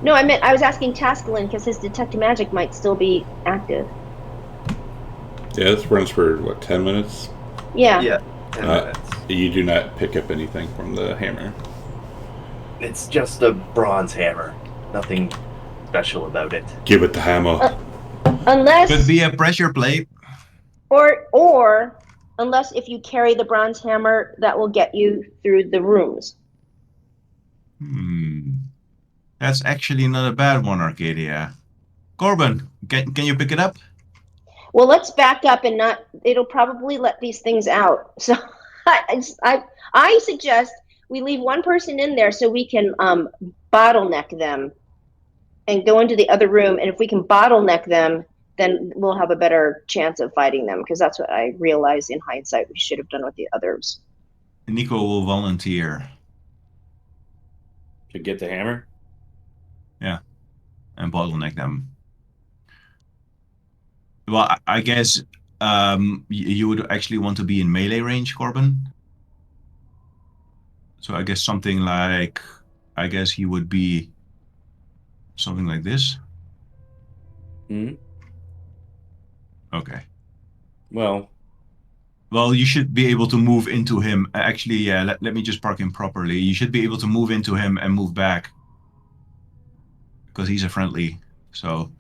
No, I was asking Tasklin because his detect magic might still be active. Yeah, this runs for 10 minutes. Yeah. Yeah, 10 minutes. You do not pick up anything from the hammer. It's just a bronze hammer. Nothing special about it. Give it the hammer. Unless Could be a pressure plate. or unless if you carry the bronze hammer, that will get you through the rooms. That's actually not a bad one, Arcadia. Corbin, can you pick it up? Well, let's back up and not. It'll probably let these things out. So I suggest we leave one person in there so we can bottleneck them and go into the other room. And if we can bottleneck them, then we'll have a better chance of fighting them, because that's what I realized in hindsight we should have done with the others. Nico will volunteer. To get the hammer? Yeah, and bottleneck them. Well, I guess you would actually want to be in melee range, Corbin. So I guess something like, I guess he would be something like this. Hmm. Okay. Well, Well, you should be able to move into him. Actually, yeah, let me just park him properly. You should be able to move into him and move back. Because he's a friendly. So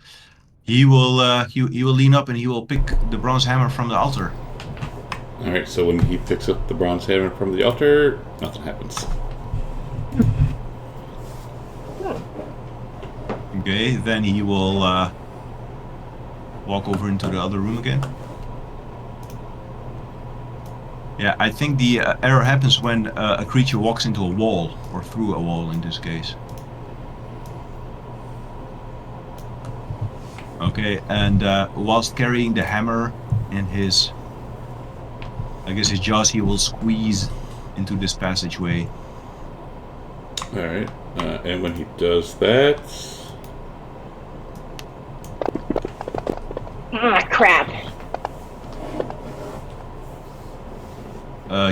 he will he will lean up and he will pick the bronze hammer from the altar. Alright, so when he picks up the bronze hammer from the altar, nothing happens. Okay, then he will walk over into the other room again. Yeah, I think the error happens when a creature walks into a wall, or through a wall in this case. Okay, and whilst carrying the hammer in his, I guess his jaws, he will squeeze into this passageway. Alright, and when he does that... Ah, crap.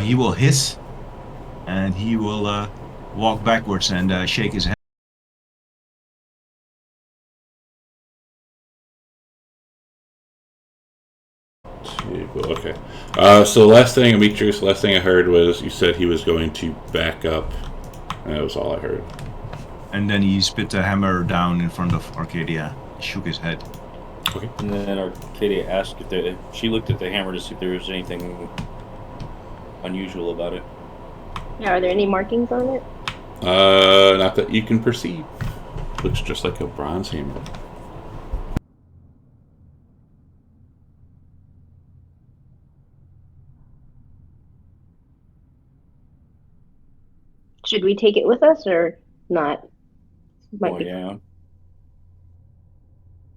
He will hiss, and he will walk backwards and shake his head. Okay. So last thing, Demetrius, last thing I heard was you said he was going to back up. And that was all I heard. And then he spit the hammer down in front of Arcadia. Shook his head. Okay. And then Arcadia asked if she looked at the hammer to see if there was anything unusual about it. Yeah, are there any markings on it? Not that you can perceive. Looks just like a bronze hammer. Should we take it with us or not? Might Well, be. yeah.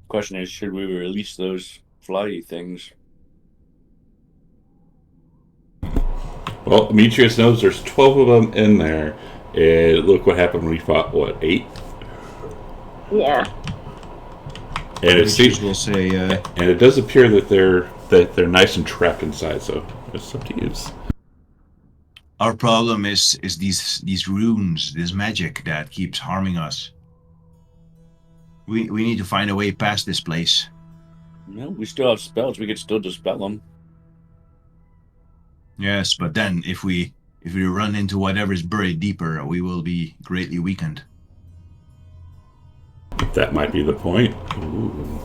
Question is, should we release those flyy things? Well, Demetrius knows there's 12 of them in there. And look what happened when we fought, what, 8? Yeah. And it seems, will say, and it does appear that they're nice and trapped inside, so it's up to you. our problem is these runes, this magic that keeps harming us. We need to find a way past this place. No, we still have spells. We could still dispel them. Yes, but then if we run into whatever is buried deeper, we will be greatly weakened. That might be the point. Ooh.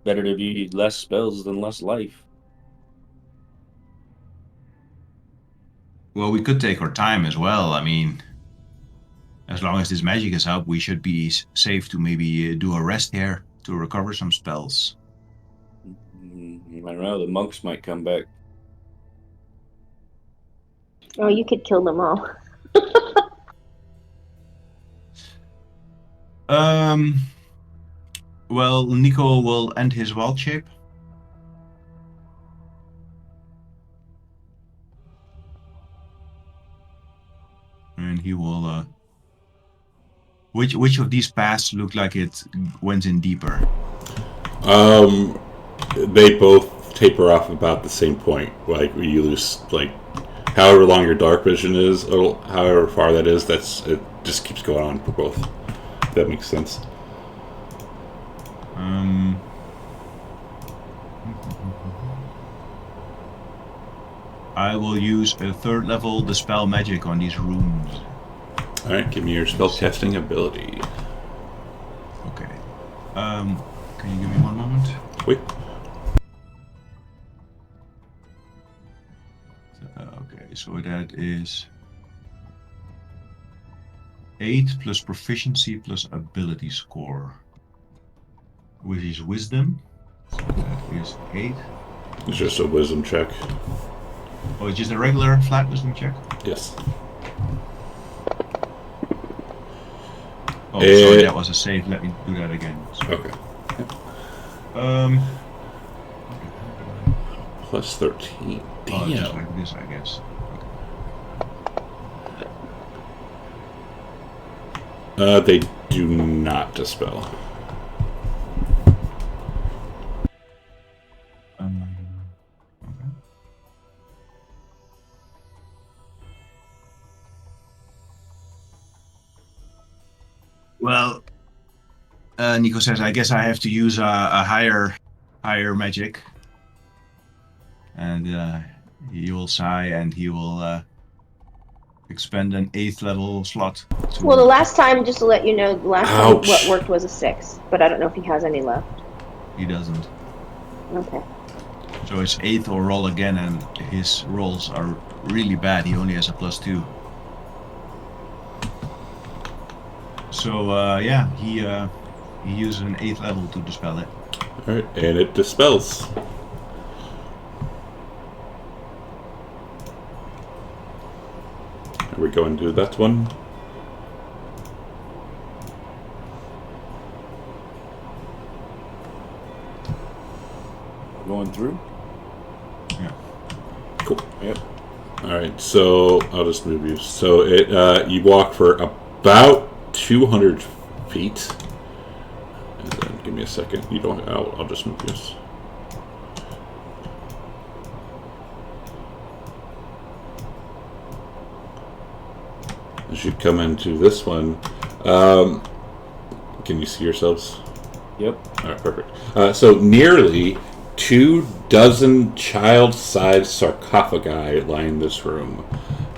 Better to be less spells than less life. Well, we could take our time as well. I mean, as long as this magic is up, we should be safe to maybe do a rest here to recover some spells. I don't know. The monks might come back. Oh, you could kill them all. Well, Nico will end his wild shape. And he will, which of these paths look like it went in deeper? They both taper off about the same point. Like, you lose, like, however long your dark vision is, or however far that is, it just keeps going on for both. If that makes sense. I will use a 3rd level dispel magic on these runes. Alright, give me your spellcasting ability. Okay. Can you give me one moment? Wait. Okay, so that is 8 plus proficiency plus ability score, which is wisdom. So that is 8. It's just a wisdom check. Oh, it's just a regular flat wisdom check? Yes. Oh, sorry, that was a save. Let me do that again. So, Okay. Plus 13. oh, just Damn. like this, I guess. They do not dispel. Okay. Well, Nico says, I guess I have to use a higher magic. and he will sigh and he will expend an 8th level slot. Well, the last time, just to let you know, the last time Ouch. what worked was a 6, but I don't know if he has any left. He doesn't. Okay. So his 8th will roll again, and his rolls are really bad. He only has a +2. So yeah, he uses an 8th level to dispel it. All right, and it dispels. Are we going to that one? Going through? Yeah. Cool. Yep. All right, so I'll just move you. So it you walk for about 200 feet, and then give me a second. You don't. I'll just move you. As you come into this one, can you see yourselves? Yep. All right, perfect. So nearly 24 child-sized sarcophagi line this room.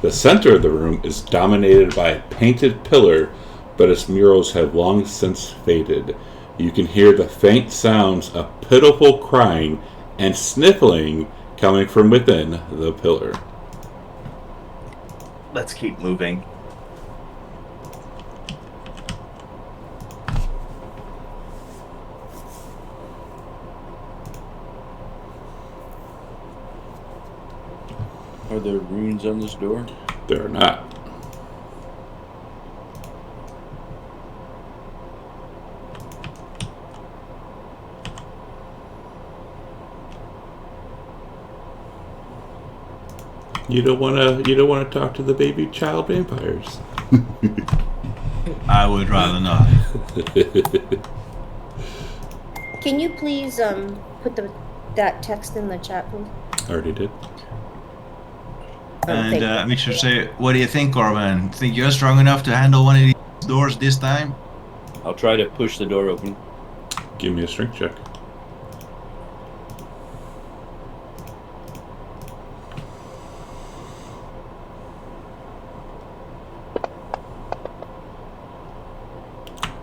The center of the room is dominated by a painted pillar, but its murals have long since faded. You can hear the faint sounds of pitiful crying and sniffling coming from within the pillar. Let's keep moving. Are there runes on this door? They're not. You don't wanna talk to the baby child vampires. I would rather not. Can you please put that text in the chat, please? Already did. And make sure to say, what do you think, Corbin? Think you're strong enough to handle one of these doors this time? I'll try to push the door open. Give me a strength check.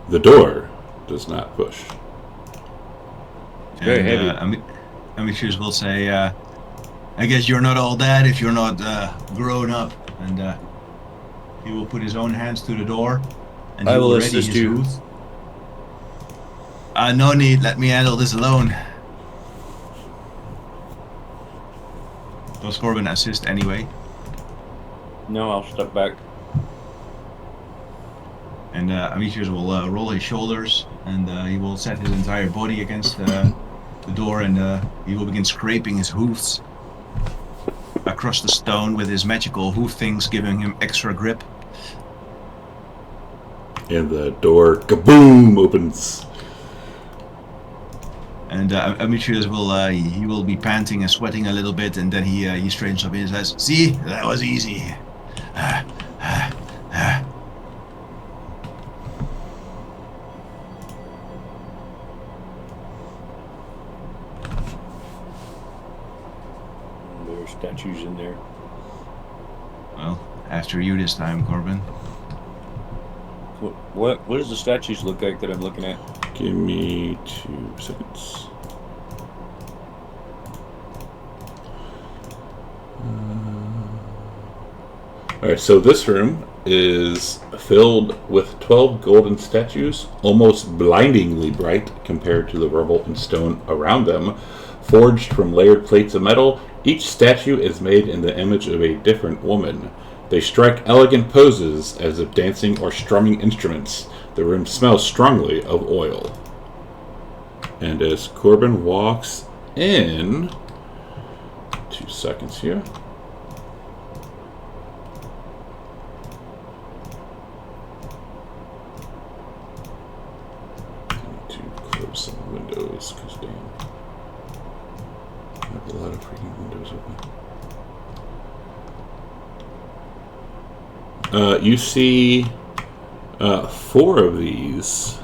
The door does not push. It's very heavy. Amateurs will say, I guess you're not all that if you're not grown up. And he will put his own hands to the door. And I he will ready assist his you. booth. No need, let me handle this alone. Does Corbin assist anyway? No, I'll step back. And Amethius will roll his shoulders, and he will set his entire body against the door, and he will begin scraping his hoofs across the stone with his magical hoof things, giving him extra grip. And the door, kaboom, opens. And Amethius will be panting and sweating a little bit, and then he straightens up and says, "See, that was easy." There are statues in there. Well, after you this time, Corbin. What does the statues look like that I'm looking at? Give me 2 seconds. Alright, so this room is filled with 12 golden statues, almost blindingly bright compared to the rubble and stone around them. Forged from layered plates of metal, each statue is made in the image of a different woman. They strike elegant poses as if dancing or strumming instruments. The room smells strongly of oil. And as Corbin walks in, 2 seconds here. I need to close some windows because damn, I have a lot of freaking windows open. You see 4 of these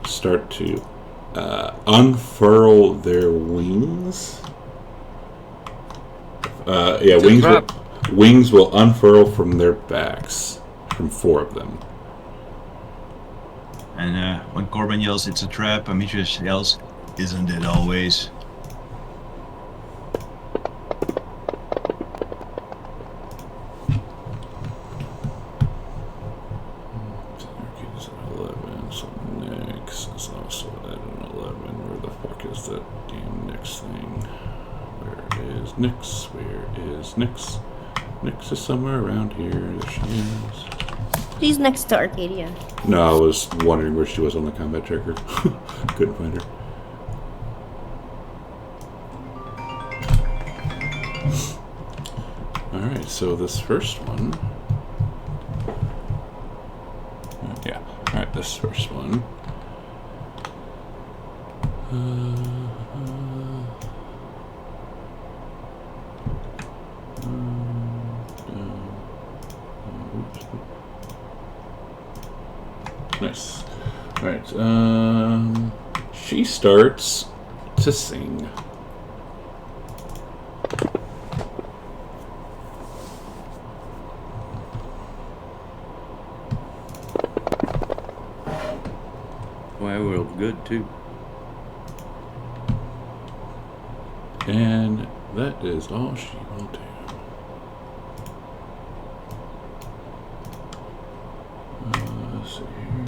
start to unfurl their wings Yeah, It's a trap. wings will unfurl from their backs, from 4 of them. And when Corbin yells, "It's a trap," Amitrius yells, "Isn't it always?" Is at 11, so Nyx is also at an 11. Where the fuck is that damn Nyx thing? Where is Nyx? Where is Nyx? Nyx is somewhere around here. There she is. She's next to Arcadia. No, I was wondering where she was on the combat tracker. Couldn't find her. Alright, so this first one. Yeah, alright, this first one. Nice. Alright, she starts to sing. My world good too. And that is all she will do. Let's see here.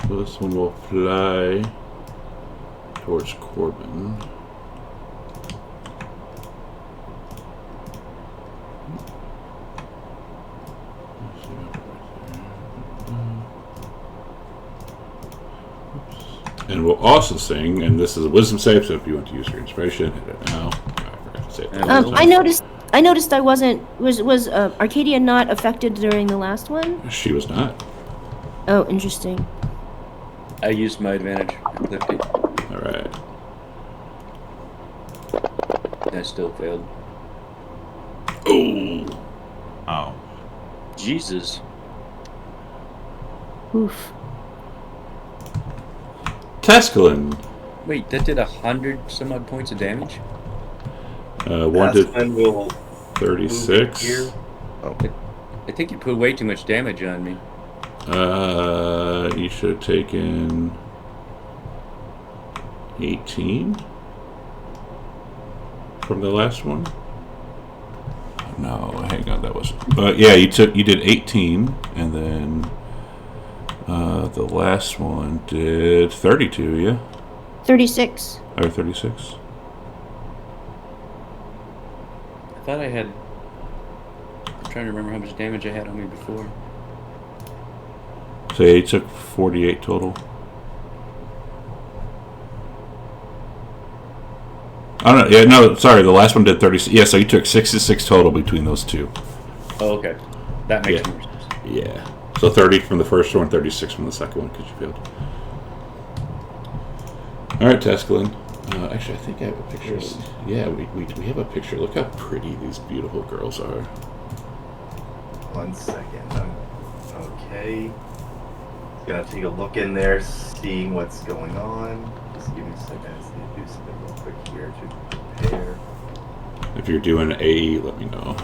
So this one will fly towards Corbin. And we'll also sing, and this is a wisdom save, so if you want to use your inspiration, hit it now. I forgot to say it the last time. I noticed I wasn't. Was Arcadia not affected during the last one? She was not. Oh, interesting. I used my advantage. I clipped it. Alright. And I still failed. Oh! Oh. Jesus. Oof. Tascalin. Wait, that did 100 some odd points of damage? One to Aspen will 36. here. I think you put way too much damage on me. You should have taken 18 from the last one. No, hang on, that wasn't. Yeah, you did 18, and then the last one did 32. Yeah, 36. or 36. I thought I had... I'm trying to remember how much damage I had on me before. So yeah, you took 48 total. Oh no, yeah, no, sorry, the last one did 30. Yeah, so you took 66 total between those two. Oh, okay. That makes Yeah. more sense. Yeah. So 30 from the first one, 36 from the second one, because you failed. Alright, Tascalin. Actually, I think I have a picture. Yeah, we have a picture. Look how pretty these beautiful girls are. 1 second. Okay. Gonna take a look in there, seeing what's going on. Just give me a second. I just need to do something real quick here to prepare. If you're doing A, let me know.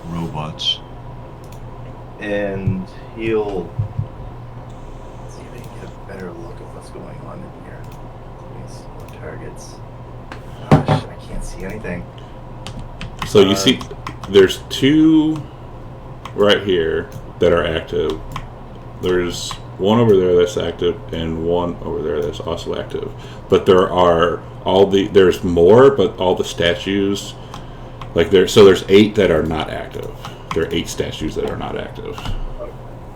Robots. And he'll see if he can get a better look at what's going on in here. These targets. Gosh, I can't see anything. So you see, there's 2 right here that are active. There's one over there that's active, and one over there that's also active. But there are there's more, but all the statues, like there's 8 that are not active. There are 8 statues that are not active.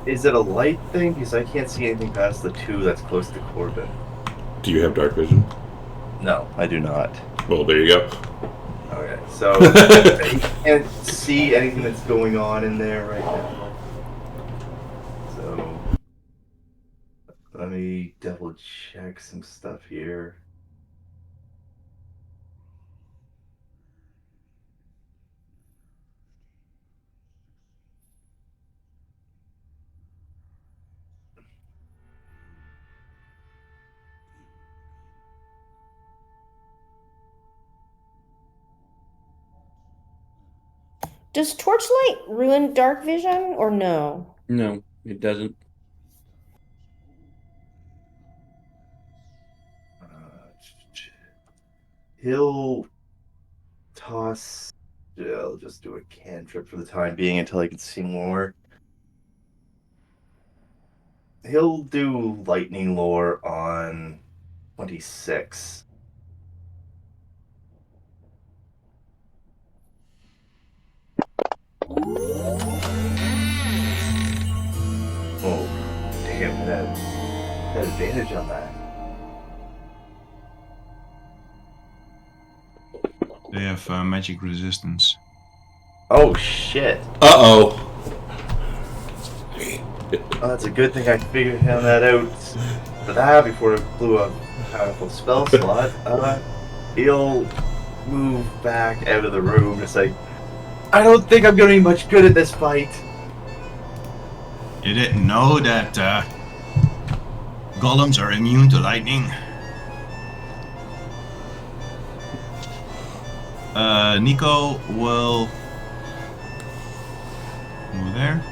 Is it a light thing? Because I can't see anything past the 2 that's close to Corbin. Do you have dark vision? No, I do not. Well, there you go. Okay, so I can't see anything that's going on in there right now. So let me double check some stuff here. Does torchlight ruin dark vision or no? No, it doesn't. He'll toss. Yeah, I'll just do a cantrip for the time being until I can see more. He'll do lightning lore on 26. Oh, damn, that advantage on that. They have magic resistance. Oh shit. Uh-oh. Oh, that's a good thing I figured that out for that before it blew a powerful spell slot. He'll move back out of the room. It's like, I don't think I'm going to be much good at this fight. You didn't know that golems are immune to lightning. Nico will move there.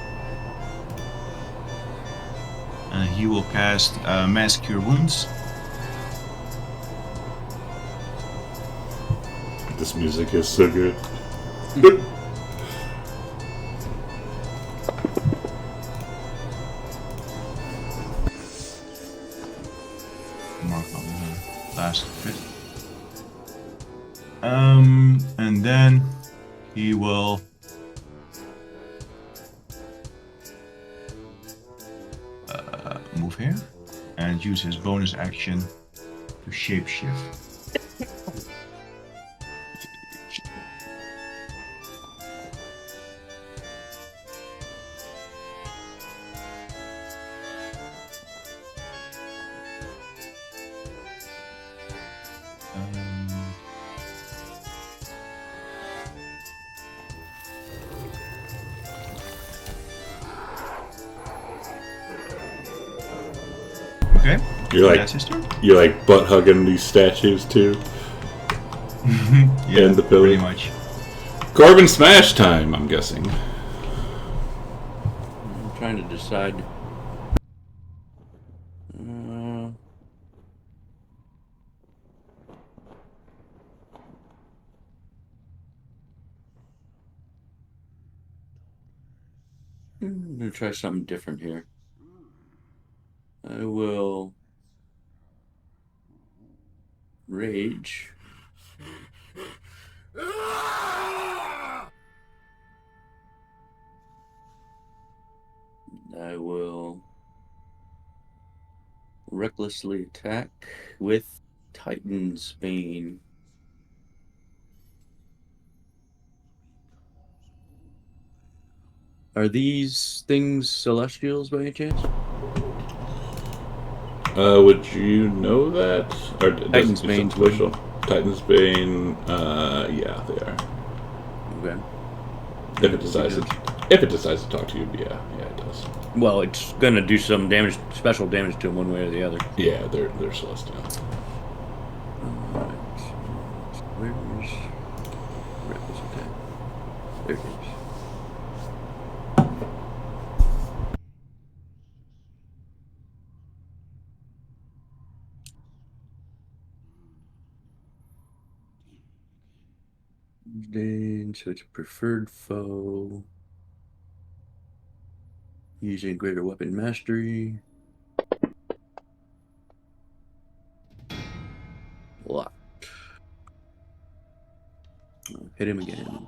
And he will cast Mass Cure Wounds. This music is so good. Mark on the last bit. And then he will move here and use his bonus action to shapeshift. Okay. That's his turn. You're like butt hugging these statues too. Yeah, in the pillar. pretty much. Corbin smash time, I'm guessing. I'm trying to decide. I'm gonna try something different here. I will rage. I will recklessly attack with Titan's Bane. Are these things celestials by any chance? Would you know that? Or Titan's Bane's official. Titan's Bane, yeah, they are. Okay. If it decides to talk to you, yeah, it does. Well, it's gonna do some damage, special damage to him one way or the other. Yeah, they're celestial. Where's reckless attack? There it is. Then, so it's a preferred foe. Using greater weapon mastery. Locked. I'll hit him again.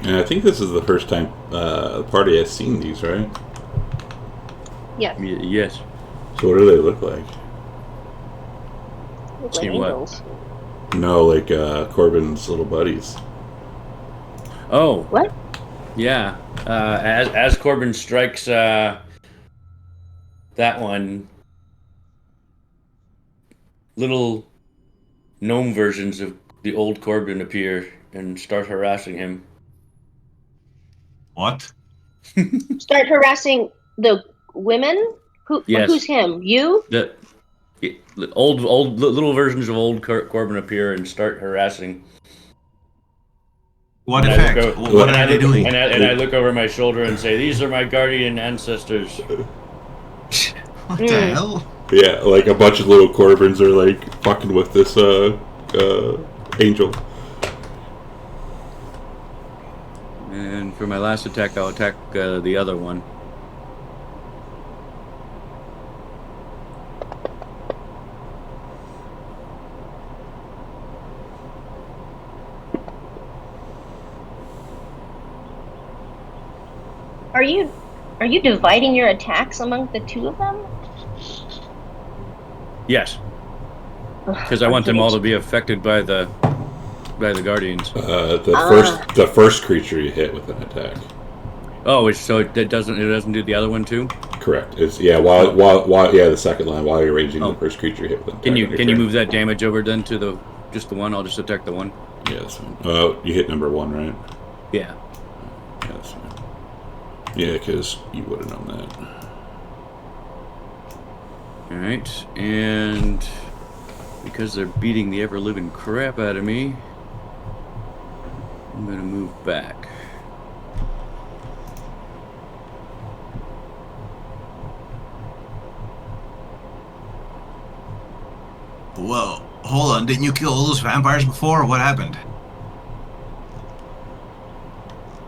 And I think this is the first time the party has seen these, right? Yes. Yes. So what do they look like? Look like See what? angels. No, like Corbin's little buddies. Oh. What? Yeah. As Corbin strikes that one, little gnome versions of the old Corbin appear and start harassing him. What? Start harassing the women? Yes. Who's him? You? The old little versions of old Corbin appear and start harassing. What And effect? What and are they doing? And I look over my shoulder and say, "These are my guardian ancestors." What the hell? Yeah, like a bunch of little Corbins are like fucking with this angel. And for my last attack, I'll attack the other one. Are you dividing your attacks among the two of them? Yes, because I want them all to be affected by the guardians. The first creature you hit with an attack. Oh, so it doesn't do the other one too? Correct. It's the second line while you're raging the first creature you hit with an attack. Can you move that damage over then to just the one? I'll just attack the one. Yeah, that's fine. You hit number 1, right? Yeah. Yeah, that's fine. Yeah, because you would have known that. Alright, and because they're beating the ever-living crap out of me, I'm gonna move back. Well, hold on. Didn't you kill all those vampires before? What happened?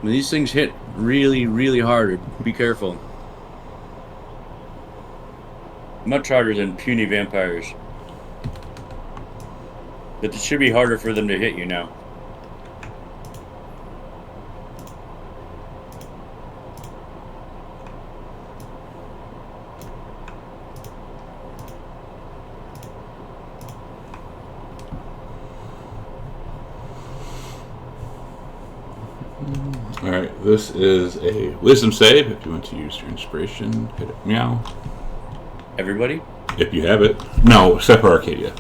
When these things hit really, really hard, be careful. Much harder than puny vampires. But it should be harder for them to hit you now. Alright, this is a wisdom save. If you want to use your inspiration, hit it. Meow. Everybody? If you have it. No, except for Arcadia.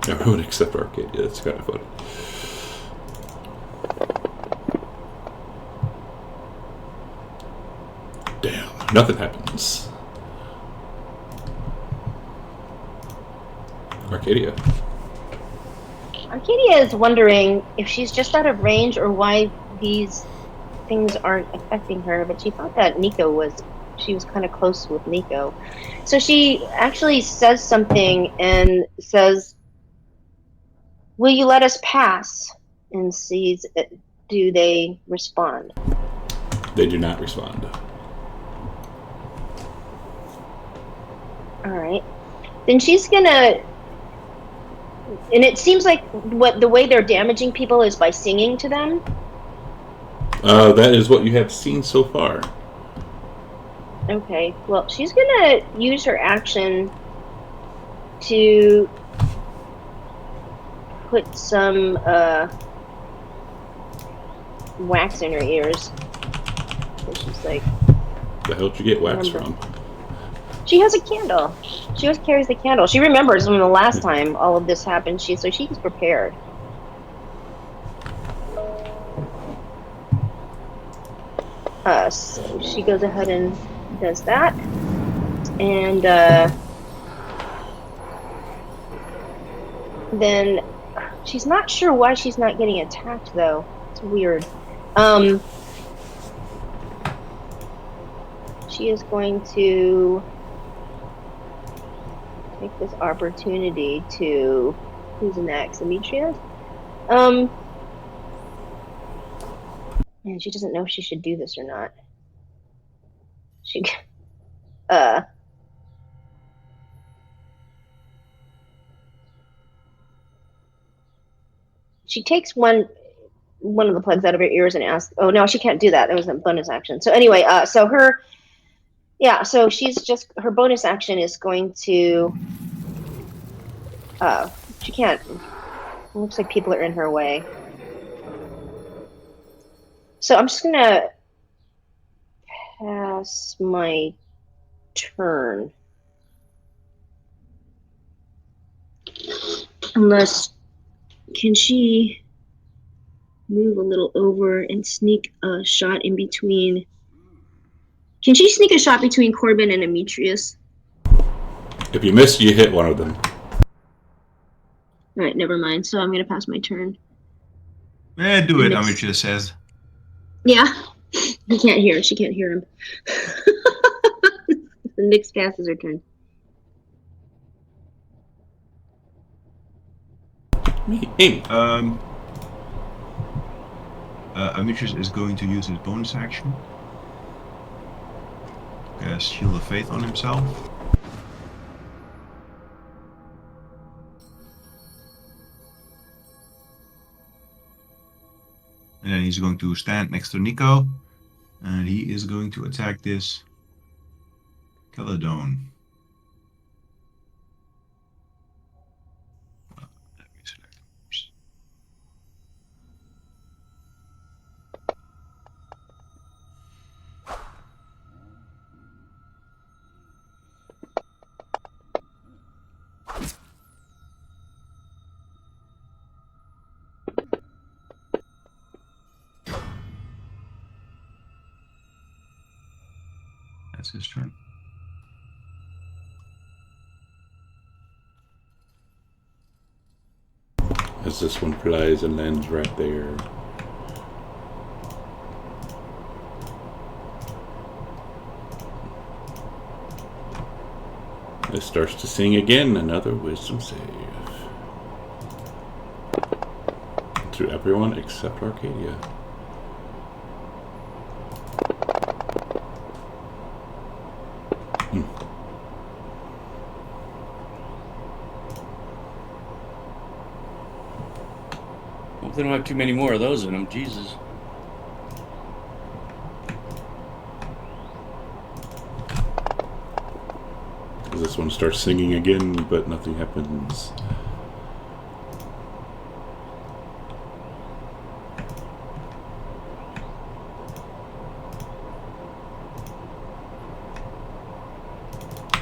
Everyone except for Arcadia. That's kind of funny. Damn, nothing happens. Arcadia. Arcadia is wondering if she's just out of range or why these things aren't affecting her, but she thought that she was kind of close with Nico. So she actually says something and says, "Will you let us pass?" And sees, do they respond? They do not respond. Alright. Then she's gonna... And it seems like the way they're damaging people is by singing to them. That is what you have seen so far. Okay, well, she's gonna use her action to put some wax in her ears. So she's like, The hell did you get wax from? she has a candle. She always carries the candle. She remembers when the last time all of this happened. She's prepared. So she goes ahead and does that, and then she's not sure why she's not getting attacked though. It's weird. She is going to take this opportunity to... Who's next? Demetrius? And she doesn't know if she should do this or not. She takes one of the plugs out of her ears and asks, oh no, she can't do that. That was a bonus action. So anyway, so she's just, her bonus action is going to, she can't, it looks like people are in her way. So I'm just gonna pass my turn. Unless, can she... move a little over and sneak a shot in between. Can she sneak a shot between Corbin and Demetrius? If you miss, you hit one of them. All right, never mind. So I'm gonna pass my turn. Yeah, do And it, Nick's- Amateur says. Yeah, he can't hear. She can't hear him. Nyx passes her turn. Me, Amy. Demetrius is going to use his bonus action. Cast Shield of Faith on himself. And then he's going to stand next to Nico. And he is going to attack this Caledon. Let me select him first. That's his turn. As this one flies and lands right there. It starts to sing again, another wisdom save. To everyone except Arcadia. Hope they don't have too many more of those in them. Jesus. This one starts singing again, but nothing happens.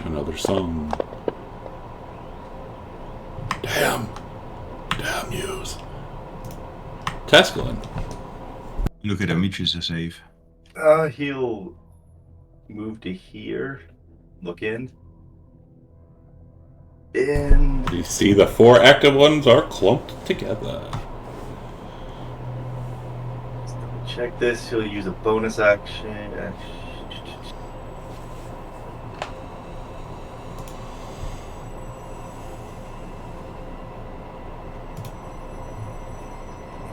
Another song. Damn yous. Tascalin. Look at Demetrius' save. He'll move to here, look in. And You see the 4 active ones are clumped together. check this, he'll use a bonus action.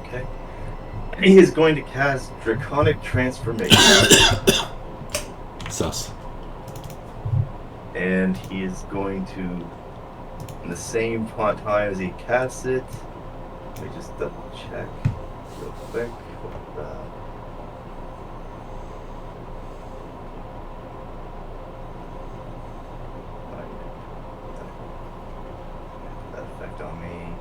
Okay. He is going to cast Draconic Transformation. Sus. And he is going to, in the same time as he casts it, let me just double check real quick. That effect on me.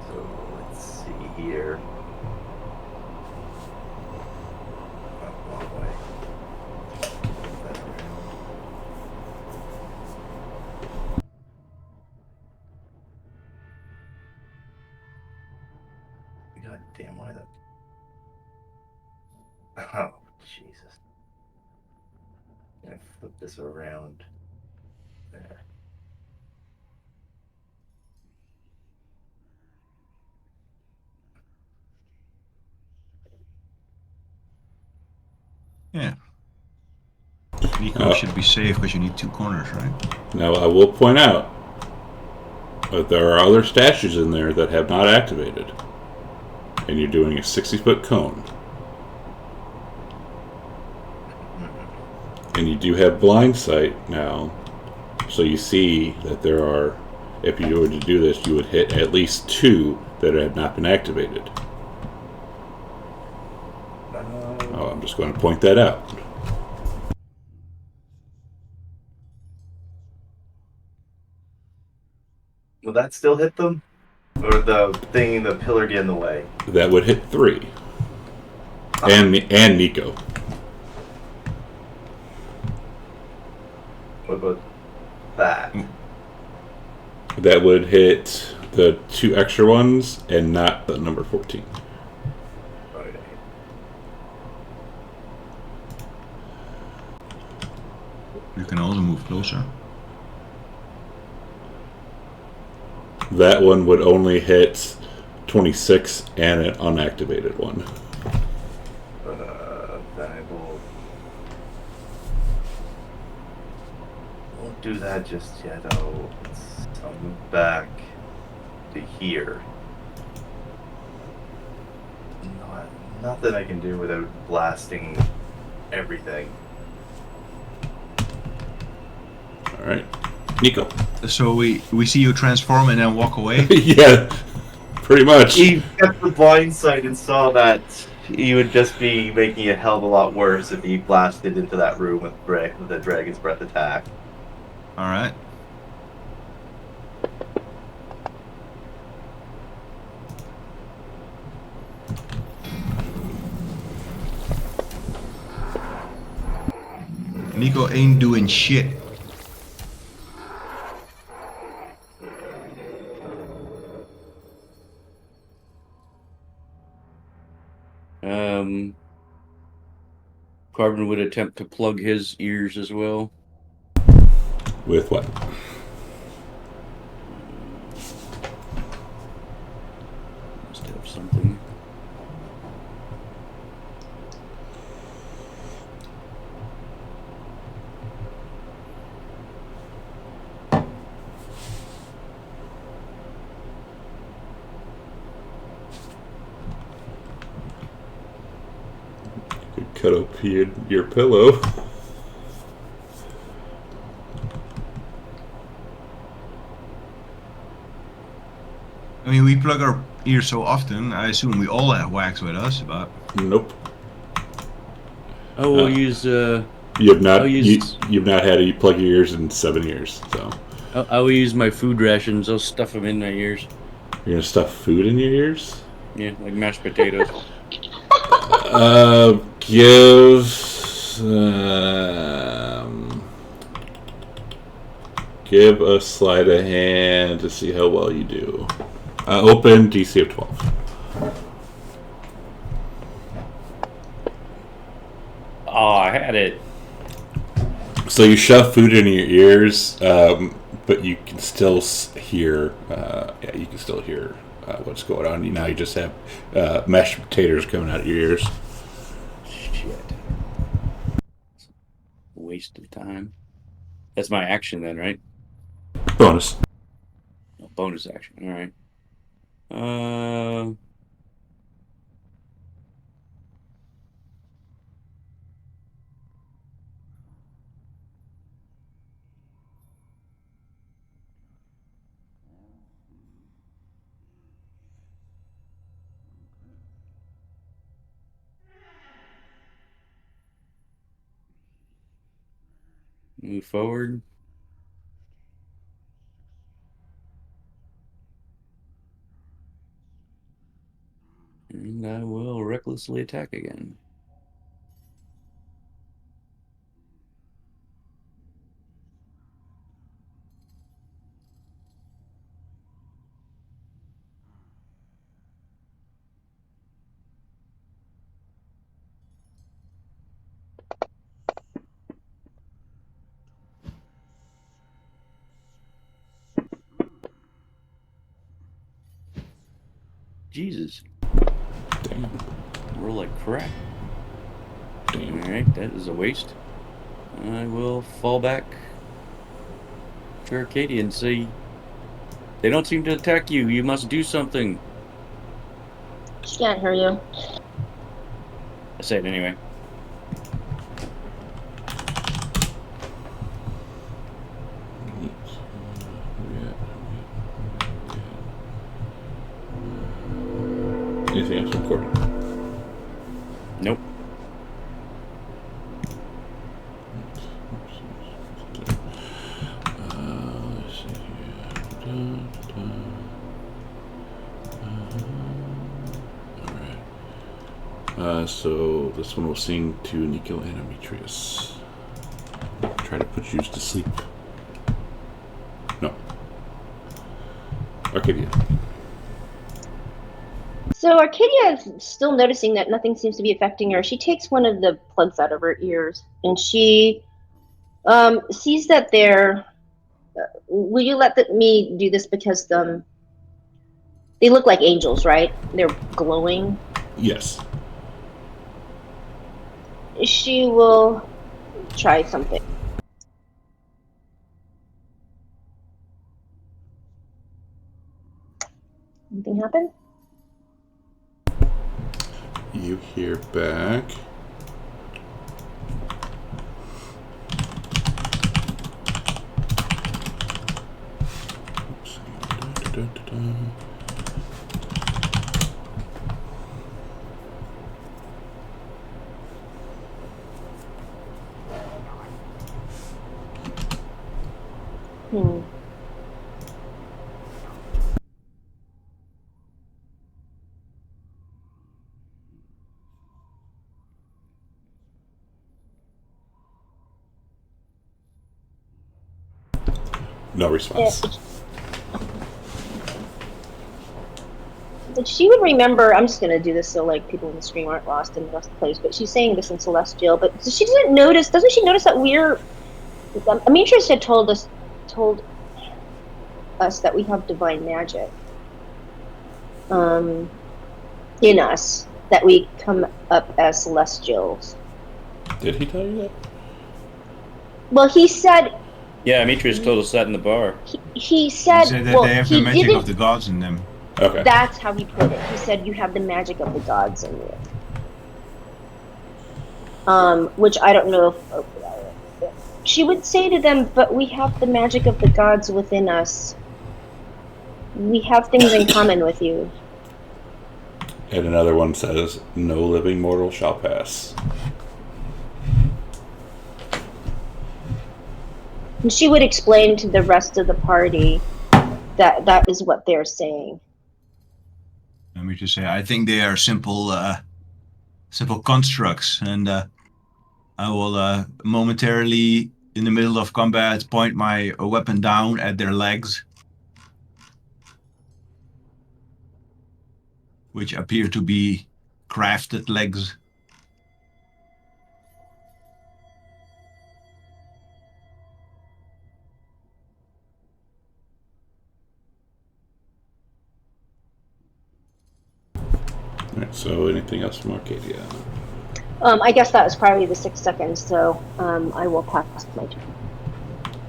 So let's see here. Oh, wrong way. That around. God damn, why the... Oh, Jesus. I'm gonna flip this around. There. Yeah. Nico should be safe because you need 2 corners, right? Now I will point out that there are other stashes in there that have not activated. And you're doing a 60-foot cone. And you do have blind sight now. So you see that there are, if you were to do this, you would hit at least 2 that have not been activated. Oh, I'm just going to point that out. Will that still hit them? Or the thing, the pillar get in the way? That would hit 3. And Nico. What about that? That would hit the 2 extra ones and not the number 14. Okay. You can also move closer. That one would only hit 26 and an unactivated one. I won't do that just yet. I'll move back to here. Nothing I can do without blasting everything. All right, Nico. So we see you transform and then walk away. Yeah, pretty much. He kept the blind sight and saw that he would just be making it a hell of a lot worse if he blasted into that room with the Dragon's Breath attack. All right. Nico ain't doing shit. Carbon would attempt to plug his ears as well. With what? Must have something. Cut up your pillow. I mean, we plug our ears so often. I assume we all have wax with us, but Nope. Oh, we'll use. You've not I'll use- you've not had to plug your ears in 7 years. So I will use my food rations. I'll stuff them in my ears. you're gonna stuff food in your ears. Yeah, like mashed potatoes. Give a sleight of hand to see how well you do. Open DC of 12. Oh, I had it. So you shove food in your ears, but you can still hear. Yeah, you can still hear what's going on. Now you just have mashed potatoes coming out of your ears. Shit. Waste of time. That's my action then, right? Bonus. Oh, bonus action. All right. Move forward. And I will recklessly attack again. Jesus. Damn. Roll like crap. Damn. Alright, that is a waste. I will fall back to Arcadia and say, they don't seem to attack you. You must do something. Can't hear you. I say it anyway. Anything else important? Nope. Let's see here. Alright. So this one will sing to Nico and Demetrius. Try to put you to sleep. No. Arcadia. So Arcadia is still noticing that nothing seems to be affecting her. She takes one of the plugs out of her ears, and she sees that they're. Will you let me do this because they look like angels, right? They're glowing. Yes. She will try something. Anything happen? You hear back. Oops. Hmm. No response. But she would remember. I'm just gonna do this so like people in the stream aren't lost in the rest of the place. But she's saying this in Celestial. But she doesn't notice. Doesn't she notice that we're? Amitrus had told us that we have divine magic. In us, that we come up as Celestials. Did he tell you that? Well, he said. Yeah, Demetrius told us that in the bar. He said. He said that well, they have he the magic didn't. of the gods in them. Okay. That's how he put it. He said you have the magic of the gods in you. Which I don't know if she would say to them, but we have the magic of the gods within us. We have things in common with you. And another one says, "No living mortal shall pass." And she would explain to the rest of the party that that is what they're saying. Let me just say, I think they are simple constructs, and I will momentarily, in the middle of combat, point my weapon down at their legs, which appear to be crafted legs. Alright, so anything else from Arcadia? I guess that was probably the 6 seconds, so I will pass my turn.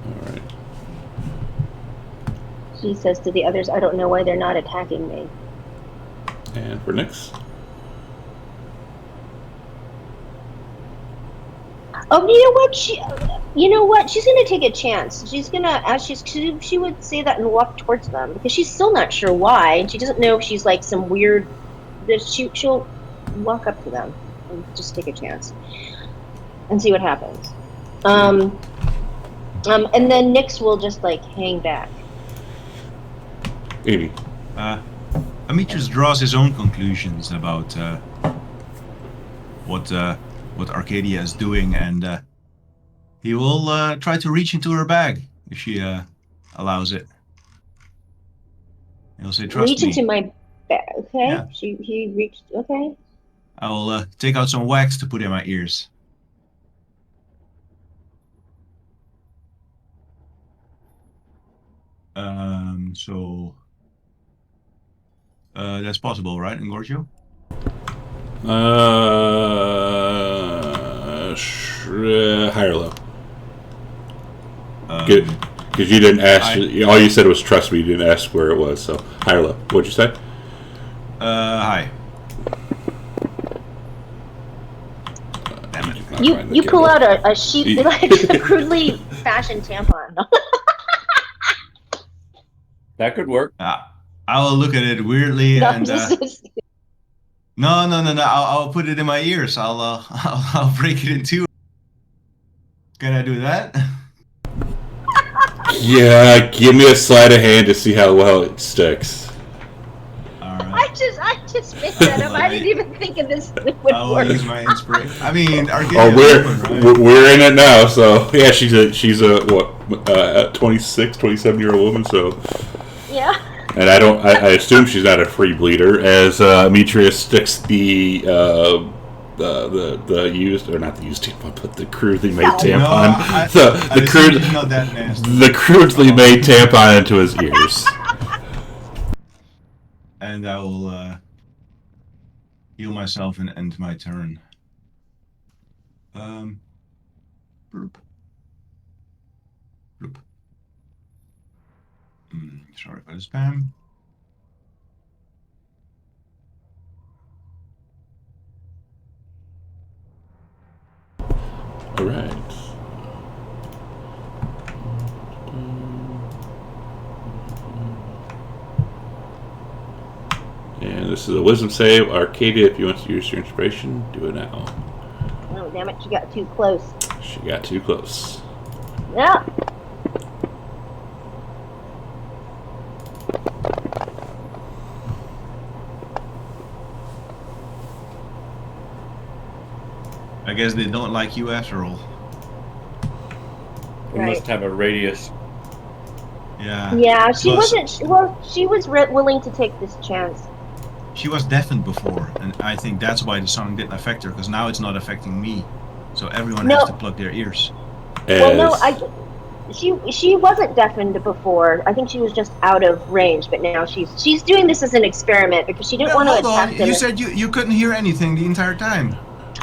Alright. She says to the others, I don't know why they're not attacking me. And for Nyx? Oh, you know what? She's gonna take a chance. She's gonna, as she would say that and walk towards them because she's still not sure why, and she doesn't know if she's like some weird. She'll walk up to them and just take a chance and see what happens. And then Nyx will just like hang back. Amy. Demetrius draws his own conclusions about what Arcadia is doing, and he will try to reach into her bag if she allows it. He'll say, "Trust Reach me." into my bag. Okay. Yeah. He reached. Okay. I will take out some wax to put in my ears. So that's possible, right, Engorgio? High or low? Good, because you didn't ask. All you said was trust me. You didn't ask where it was. So high or low? What'd you say? High. Damn it! You pull out a sheet like a crudely fashioned tampon. That could work. I will look at it weirdly No, and no. I'll put it in my ears. I'll break it in two. Can I do that? Yeah, give me a sleight of hand to see how well it sticks. All right. I just made that up. I didn't even think of this would I will work. use my inspiration. I mean, Oh, Arcadia, we're in it now. So yeah, she's a what, 26, 27-year-old woman. So Yeah. And I assume she's not a free bleeder, as Demetrius sticks the used, or not the used tampon, but the crudely made tampon. She's not that nasty. The crudely made tampon into his ears. And I will heal myself and end my turn. Bloop. Bloop. Sorry for the spam. All right. And this is a wisdom save. Arcadia, if you want to use your inspiration, do it now. Oh, damn it, she got too close. She got too close. Yeah. I guess they don't like you after all. We Right. must have a radius. Yeah. Yeah, she Plus- wasn't. Well, she was willing to take this chance. She was deafened before, and I think that's why the song didn't affect her, because now it's not affecting me. So everyone has to plug their ears. Well, no, she wasn't deafened before. I think she was just out of range, but now she's doing this as an experiment because she didn't want to Hold on, attack them. you said you couldn't hear anything the entire time.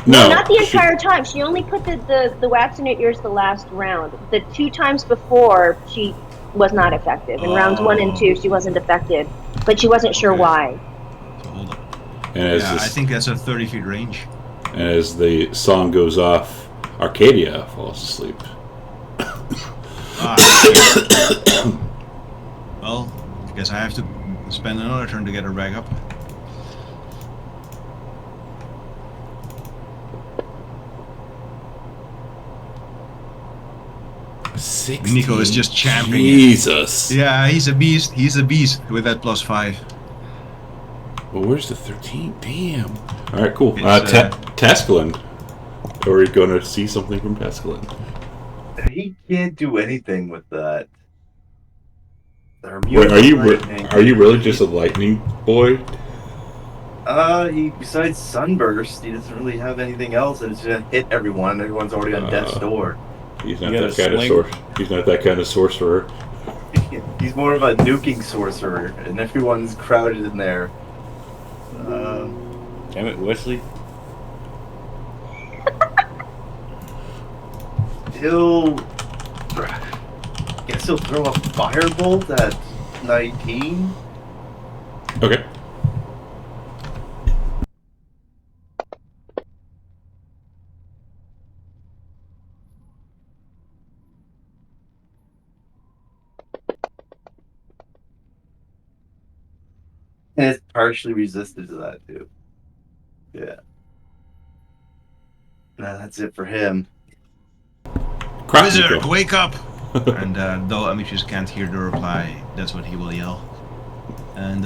No, not the entire time. She only put the wax in her ears the last round. The 2 times before, she was not effective. In rounds 1 and 2, she wasn't affected, but she wasn't sure why. So hold up. And I think that's a 30 feet range. And as the song goes off, Arcadia falls asleep. Well, I guess I have to spend another turn to get her back up. Nico is just champing. Jesus. Yeah, he's a beast. He's a beast with that +5. Well, where's the 13? Damn. All right, cool. It's, Tascalin. Are we going to see something from Tascalin? He can't do anything with that. Wait, are you really just a lightning boy? Besides Sunburst, he doesn't really have anything else, and it's gonna hit everyone. Everyone's already on death's door. He's not that kind of He's not that kind of sorcerer. He's more of a nuking sorcerer, and everyone's crowded in there. Damn it, Wesley. Guess he'll throw a firebolt at 19. Okay. And it's partially resistant to that, too. Yeah. That's it for him. Wizard, wake up! And though Amitrus can't hear the reply, that's what he will yell. And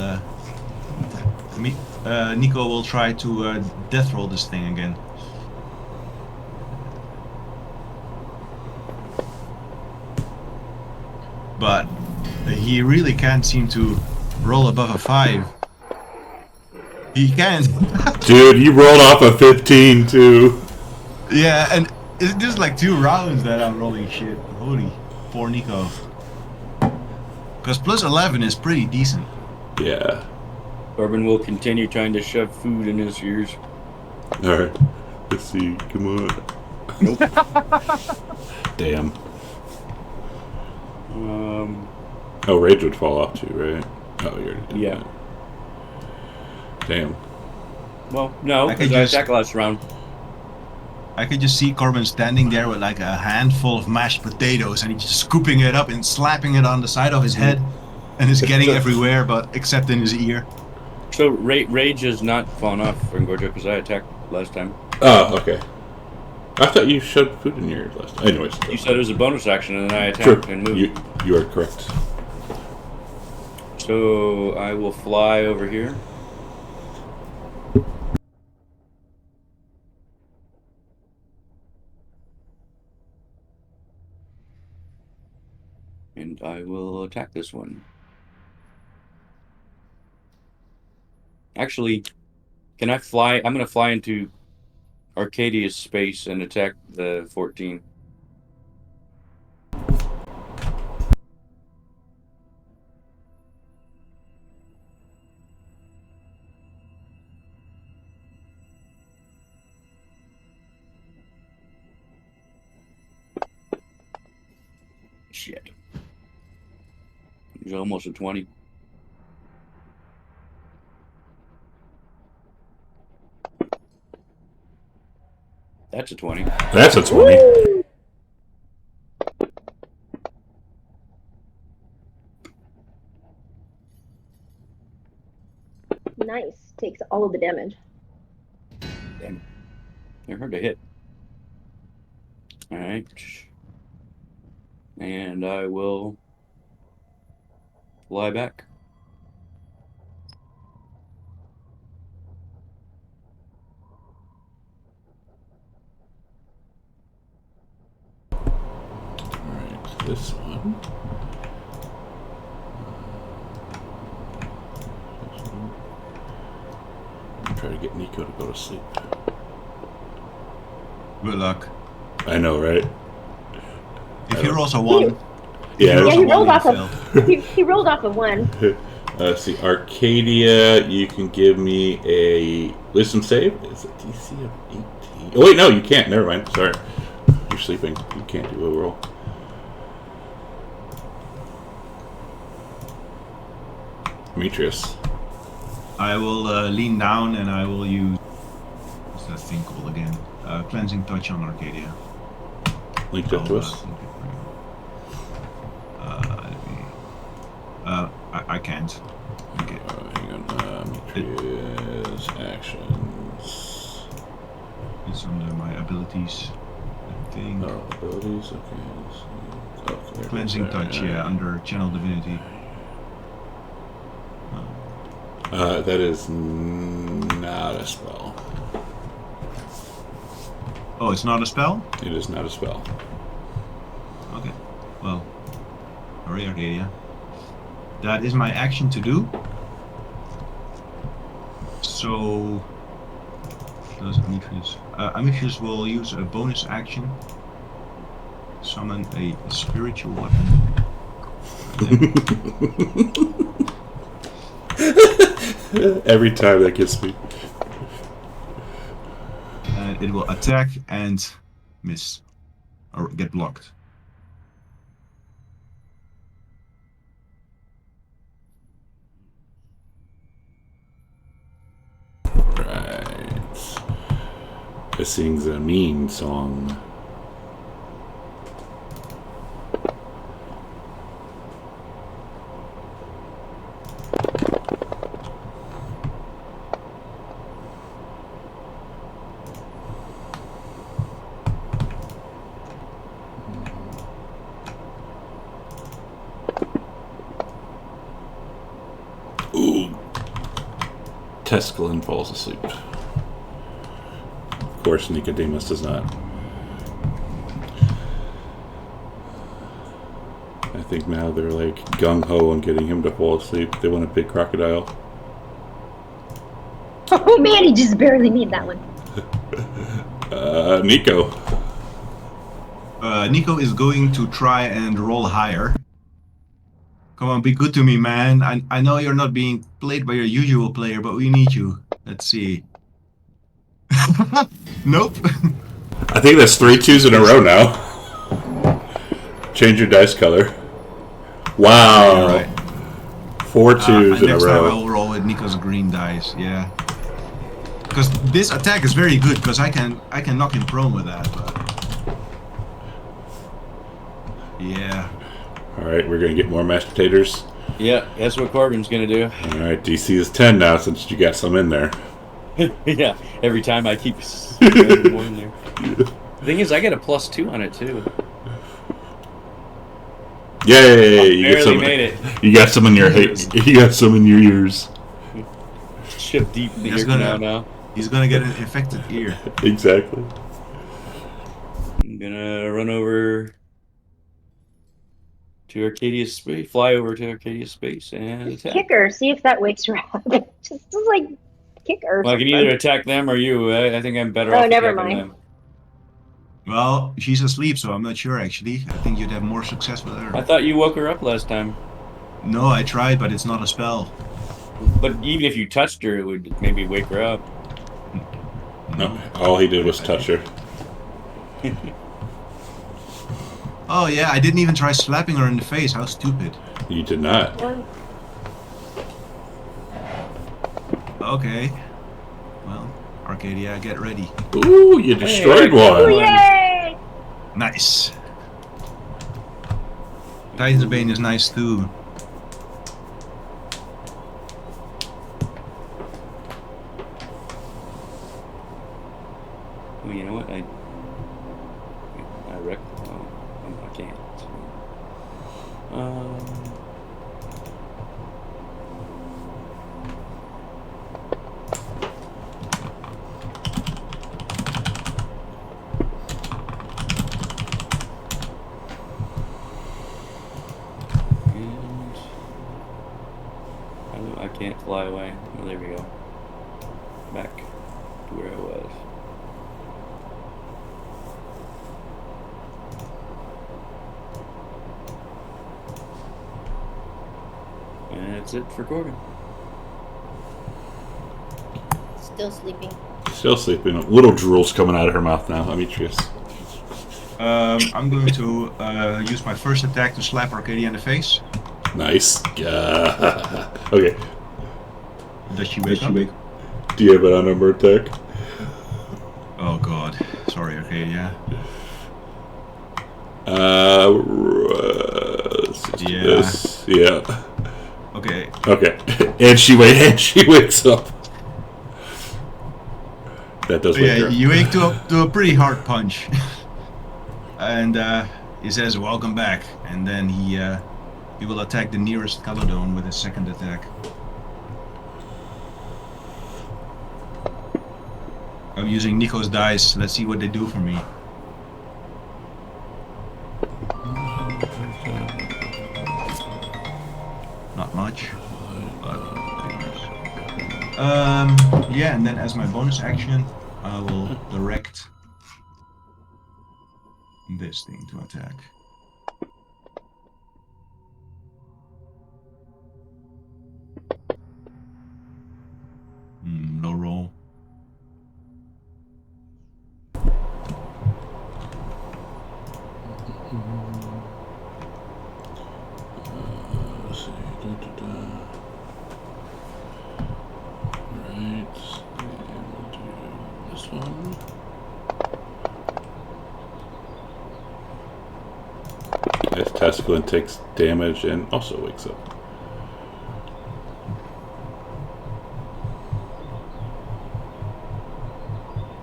Nico will try to death roll this thing again. But he really can't seem to roll above a 5. He can't. Dude, you rolled off a 15 too. Yeah, and it's just like 2 rounds that I'm rolling shit. Holy, poor Nico. Because +11 is pretty decent. Yeah. Corbin will continue trying to shove food in his ears. Alright. Let's see. Come on. Nope. Damn. Oh, Rage would fall off too, right? Oh, you already did yeah. that. Damn. Well, no, I could because I just- attack last round. I could just see Corbin standing there with like a handful of mashed potatoes and he's just scooping it up and slapping it on the side of his head. And it's getting everywhere, but except in his ear. So Rage has not fallen off from Gorjo because I attacked last time. Oh, okay. I thought you shoved food in your ears last time. Anyways. You said it was a bonus action and then I Sure. attacked and moved. You are correct. So I will fly over here. And I will attack this one. Actually, can I fly? I'm going to fly into Arcadia's space and attack the 14. Shit. It's almost a 20. That's a 20. That's a 20. Woo! Nice. Takes all of the damage. Damn it. They're hard to hit. Alright. And I will fly back. Alright, this one. Try to get Nico to go to sleep. Good luck. I know, right? If you also won. Yeah, Yeah, he rolled off Phil. he rolled off of 1. see, Arcadia, you can give me a wisdom save. Is it DC of 18? Oh, wait, no, you can't. Never mind. Sorry. You're sleeping. You can't do a roll. Demetrius. I will lean down and I will use. What's that thing called again? Cleansing touch on Arcadia. Link that to us. link it for you. I can't. Okay. Hang on. Demetrius actions. It's under my abilities. I think. Oh, abilities. Okay. Oh, there it Cleansing is. touch, yeah, under channel divinity. That is not a spell. Oh, it's not a spell? It is not a spell. Okay. Well, hurry, Arcadia. That is my action to do. So, does Amitrius? Amitrius will use a bonus action. Summon a spiritual weapon. Every time that gets me. And it will attack and miss. Or get blocked. Right. It sings a mean song. Ooh. Tescalin falls asleep. Of course, Nicodemus does not. I think now they're like gung-ho on getting him to fall asleep. They want a big crocodile. Oh man, he just barely made that one. Nico. Nico is going to try and roll higher. Come on, be good to me, man. I know you're not being played by your usual player, but we need you. Let's see. Nope. I think that's 3 2s in a row now. Change your dice color. Wow. Yeah, right. 4 2s in a Next time I row. will roll with Nico's green dice. Yeah. Because this attack is very good. Because I can knock him prone with that. But... yeah. Alright, we're going to get more mashed potatoes. Yeah, that's what Corbin's gonna do. Alright, DC is 10 now since you got some in there. Yeah, every time I keep adding more in there. The thing is, I get a +2 on it too. Yay! You Barely made it. You got some in your you got some in your ears. Chip deep in the He's ear gonna- canal now. He's gonna get an infected ear. Exactly. I'm gonna run over to Arcadia's space, fly over to Arcadia's space, and attack. Kick her, see if that wakes her up. just like kick Earth. Well, I can either attack them or you. I think I'm better Oh, off never attacking mind. them. Well, she's asleep, so I'm not sure actually. I think you'd have more success with I her. thought you woke her up last time. No, I tried, but it's not a spell. But even if you touched her, it would maybe wake her up. No. All he did was touch her. Oh yeah, I didn't even try slapping her in the face. How stupid. You did not. Okay. Well, Arcadia, get ready. Ooh, you destroyed Hey, Oh, one. yay! Nice. Titan's Bane is nice too. Well, you know what? I wrecked. Oh, I can't. And I can't fly away. Oh, there we go. Back to where I was. And that's it for Corbin. Still sleeping. Still sleeping. Little drool's coming out of her mouth now. Demetrius. I'm going to use my first attack to slap Arcadia in the face. Nice. Okay. Does she wake up? Do you have an unarmored attack? Oh god. Sorry, Arcadia. Yeah. This. Yeah. Okay. Okay. And she wakes up. That does wake her Yeah, up. you wake to a pretty hard punch. And he says, "Welcome back." And then he will attack the nearest Caledon with his second attack. I'm using Nico's dice. Let's see what they do for me. Not much. But yeah, and then as my bonus action, I will direct this thing to attack. Low roll. Let's see. Right. And we'll do this one. As Tascalin takes damage and also wakes up.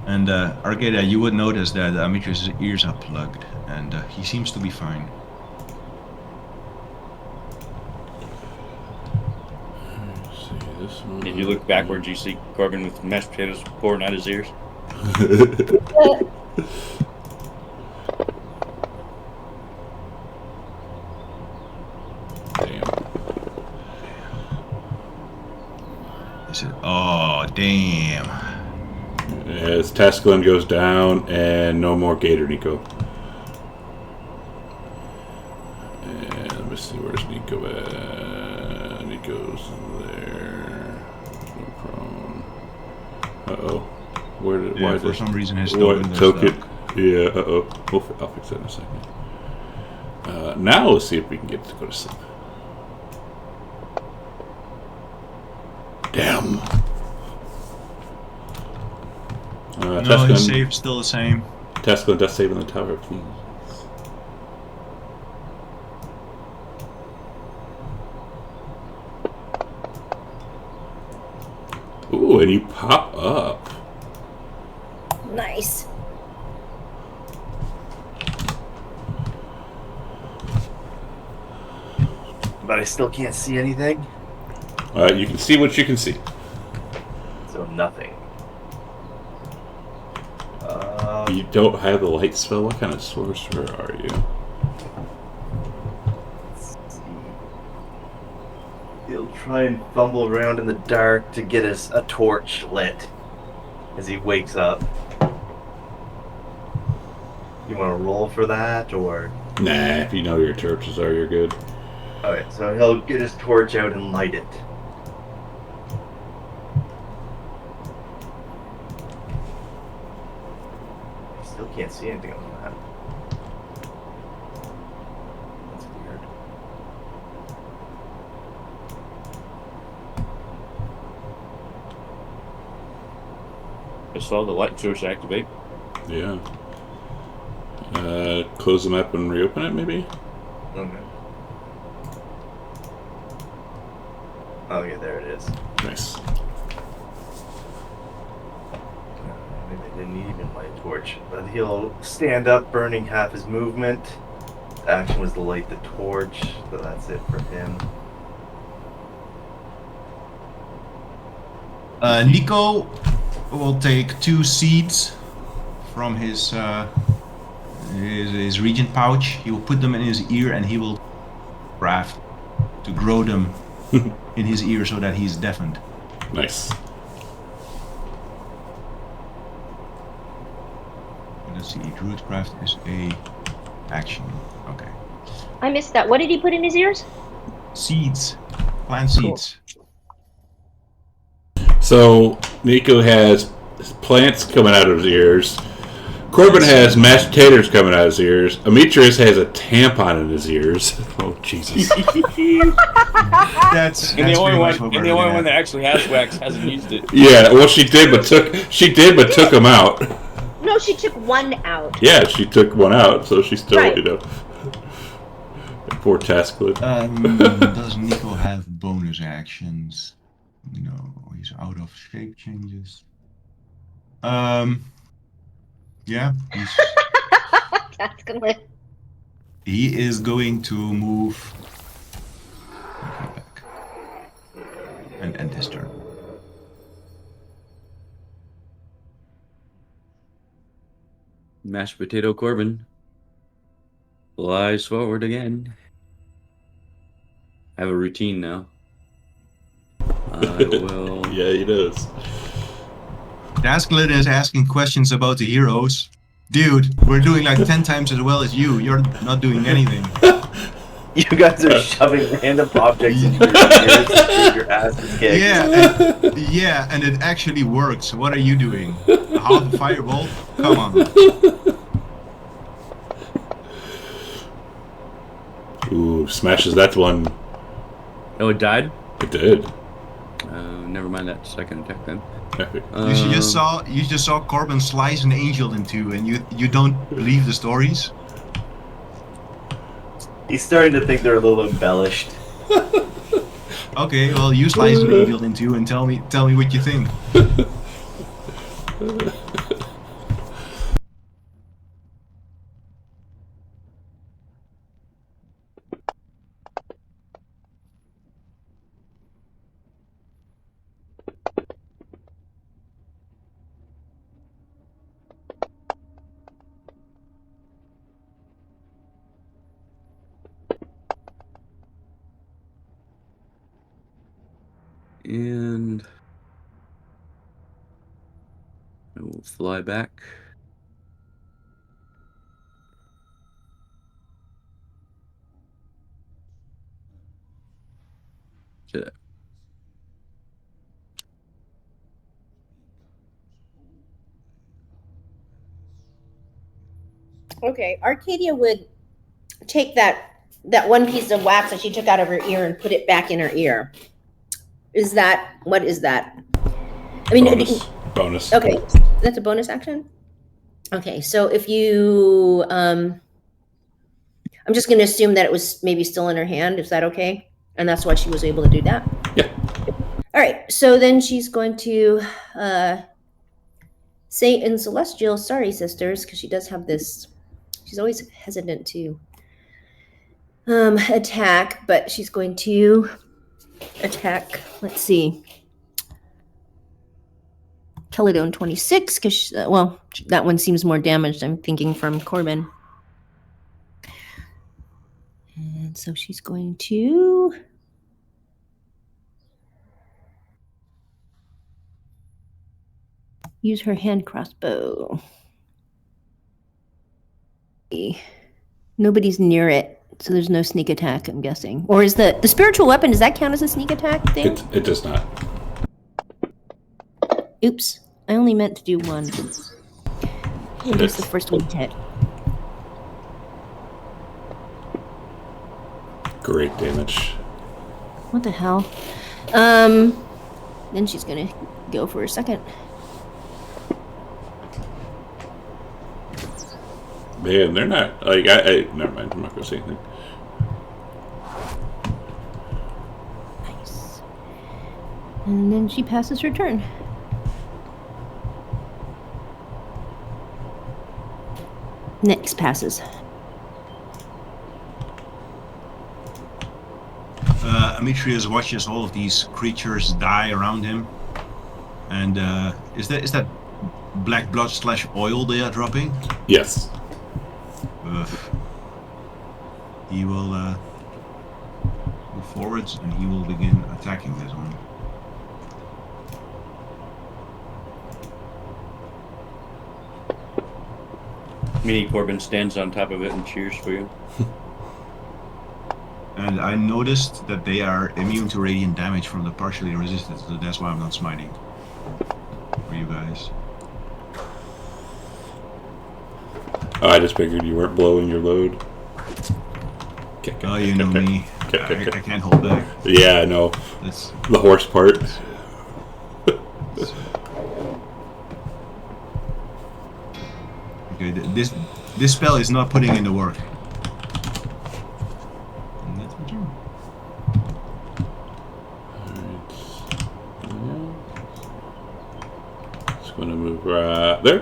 And Arcadia, you would notice that Demetrius' ears are plugged, and he seems to be fine. Let's see this one. If you look backwards, you see Corbin with mashed potatoes pouring out his ears. Damn. He said, "Oh, damn." As Tascalin goes down, and no more Gator Nico. And let me see, where's Nico at? Nico's there. No prone. Uh-oh. Where did, Yeah, why for did, some reason his what token token? Yeah, uh-oh. I'll fix that in a second. Now let's see if we can get to go to sleep. Damn. No, Tascalin, his save still the same. Tascalin, death save in the tower, please. Ooh, and you pop up. Nice. But I still can't see anything. You can see what you can see. So nothing. You don't have the light spell? What kind of sorcerer are you? Let's see. try and fumble around in the dark to get us a torch lit as he wakes up. You want to roll for that, or? Nah, if you know your torches are, you're good. Alright, so he'll get his torch out and light it. I still can't see anything on the map. That's weird. I saw the light source activate. Yeah. Close the map and reopen it, maybe? Okay. Oh yeah, there it is. Nice. Maybe I didn't need even light torch. But he'll stand up, burning half his movement. The action was to light the torch, so that's it for him. Nico will take 2 seeds from his regent pouch. He will put them in his ear and he will craft to grow them in his ear so that he's deafened. Nice. Let's see, Druidcraft is a action. Okay. I missed that. What did he put in his ears? Seeds. Plant Cool. seeds. So, Nico has plants coming out of his ears. Corbin has mashed potatoes coming out of his ears. Demetrius has a tampon in his ears. Oh, Jesus. That's And the only pretty one, much what and we're the only looking one at. that actually has wax hasn't used it. Yeah, well, she did, but took him out. No, she took one out. Yeah, she took one out, so she's still, Right. you know. Poor Tasklid. Does Nico have bonus actions? No, he's out of shape changes. Yeah, That's gonna. he is going to move back and end his turn. Mashed potato Corbin flies forward again. I have a routine now. I will. Yeah, he does. Dasklid is asking questions about the heroes. Dude, we're doing like 10 times as well as you. You're not doing anything. You guys are shoving random objects into your ears to your ass is kicked. Yeah, and it actually works. What are you doing? Half a fireball? Come on. Ooh, smashes that one. Oh, it died? It did. Never mind that second attack then. You just saw Corbin slice an angel in two, and you don't believe the stories? He's starting to think they're a little embellished. Okay, well you slice an angel in two and tell me what you think. And I will fly back. To that. Okay, Arcadia would take that one piece of wax that she took out of her ear and put it back in her ear. What is that? I mean, Bonus. okay, that's a bonus action? Okay, so if you, I'm just going to assume that it was maybe still in her hand. Is that okay? And that's why she was able to do that? Yeah. All right, so then she's going to say in Celestial, sorry, sisters, because she does have this, she's always hesitant to attack, but she's going to attack, let's see, Caledon 26, because, well, that one seems more damaged, I'm thinking, from Corbin. And so she's going to use her hand crossbow. Nobody's near it, so there's no sneak attack, I'm guessing. Or is the spiritual weapon, does that count as a sneak attack thing? It does not. Oops, I only meant to do one. And it's the first one to hit. Great damage. What the hell? Then she's gonna go for a second. Man, they're not like I never mind. I'm not gonna say anything. Nice. And then she passes her turn. Nyx passes. Amitrius watches all of these creatures die around him. And is that black blood / oil they are dropping? Yes. He will move forwards and he will begin attacking this one. Mini Corbin stands on top of it and cheers for you. And I noticed that they are immune to radiant damage from the partially resisted, so that's why I'm not smiting. For you guys. Oh, I just figured you weren't blowing your load. Oh, you know me. I can't hold back. Yeah, I know. That's The horse part. okay. This spell is not putting in the work. And that's my turn. Just gonna move right there.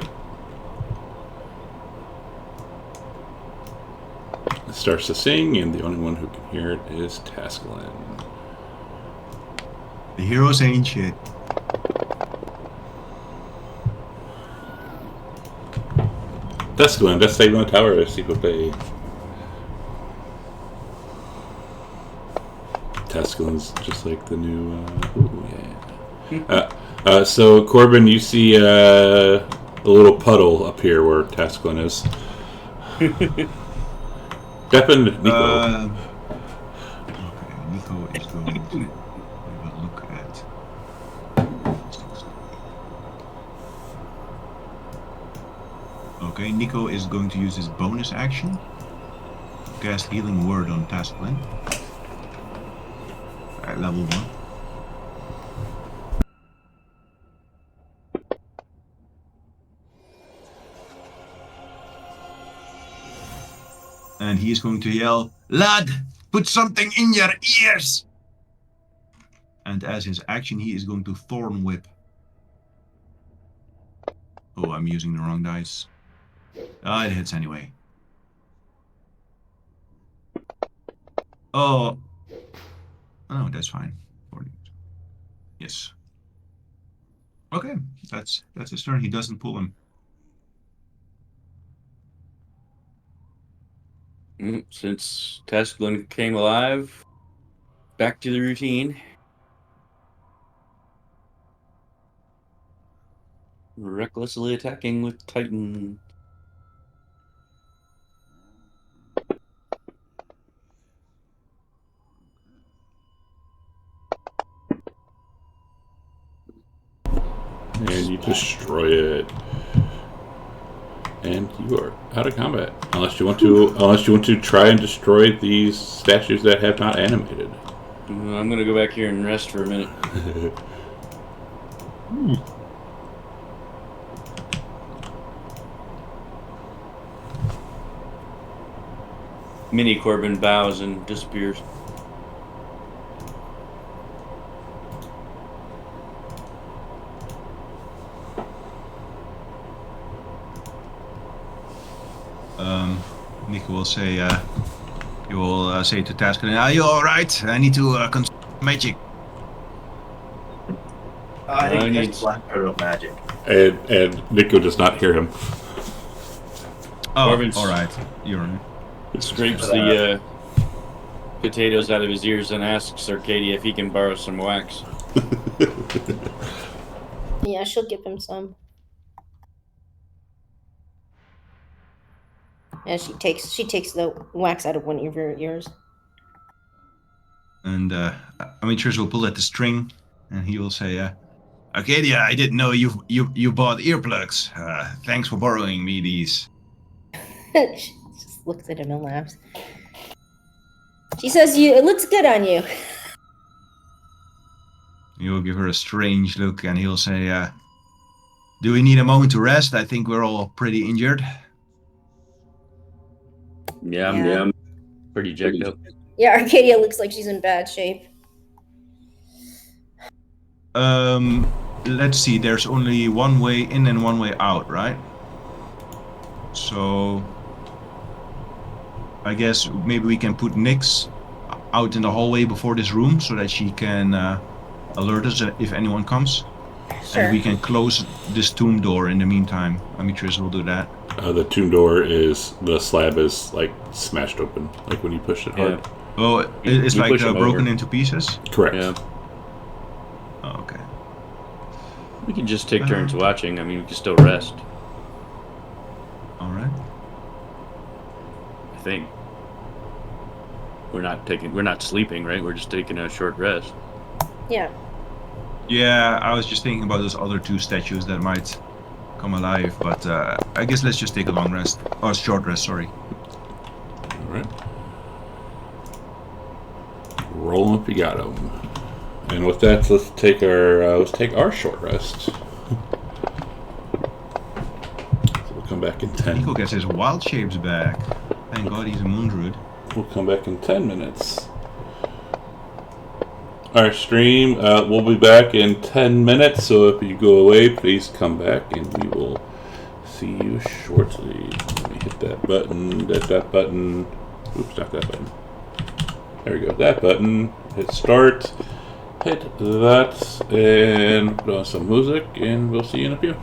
It starts to sing, and the only one who can hear it is Tasklin. The heroes ain't shit. Tasklin, that's saving the tower, s'il vous plaît. Tasklin's just like the new. Ooh, yeah. So Corbin, you see a little puddle up here where Tasklin is. Step in, Nico. Okay, Nico is going to have a look at. Okay, Nico is going to use his bonus action. Cast Healing Word on Tasklin. At level 1. And he is going to yell, "Lad, put something in your ears!" And as his action, he is going to Thorn Whip. Oh, I'm using the wrong dice. Ah, it hits anyway. Oh. Oh, that's fine. 40. Yes. Okay, that's his turn. He doesn't pull him. Since Tasklin came alive, back to the routine. Recklessly attacking with Titan. And you destroy it. And you are out of combat. Unless you want to try and destroy these statues that have not animated. I'm gonna go back here and rest for a minute. Mini Corbin bows and disappears. Nico will say, you will say to Tasklin, "Are you alright? I need to consult magic." I I think need- that's black turtle magic. And Nico does not hear him. Oh, Corbin's- alright. You're right. Scrapes the potatoes out of his ears and asks Arcadia if he can borrow some wax. Yeah, she'll give him some. And she takes the wax out of one of your ears. And Amitrus will pull at the string, and he will say, Arcadia, I didn't know you bought earplugs. Thanks for borrowing me these. She just looks at him and laughs. She says, it looks good on you. He will give her a strange look, and he'll say, do we need a moment to rest? I think we're all pretty injured. Yeah, Yeah. I'm pretty jacked up. Yeah, Arcadia looks like she's in bad shape. Let's see, there's only one way in and one way out, right? So I guess maybe we can put Nyx out in the hallway before this room so that she can alert us if anyone comes. Sure. And we can close this tomb door in the meantime. Amitrus will do that. The tomb door the slab is like smashed open, like when you push it hard. Yeah. Oh, it's You like push 'em broken over. into pieces? Correct. Yeah. Oh, okay. We can just take turns watching. I mean, we can still rest. All right. I think. We're not sleeping, right? We're just taking a short rest. Yeah. Yeah, I was just thinking about those other two statues that might come alive, but I guess let's just take a long rest. Or short rest, sorry. All right. Roll 'em if you got 'em. And with that, let's take our short rest. So we'll come back in 10. Nico gets his wild shapes back. Thank God he's a moon druid. We'll come back in 10 minutes. Our stream will be back in 10 minutes, so if you go away, please come back and we will see you shortly. Let me hit that button, that button. Oops, not that button. There we go, that button. Hit start, hit that, and put on some music, and we'll see you in a few.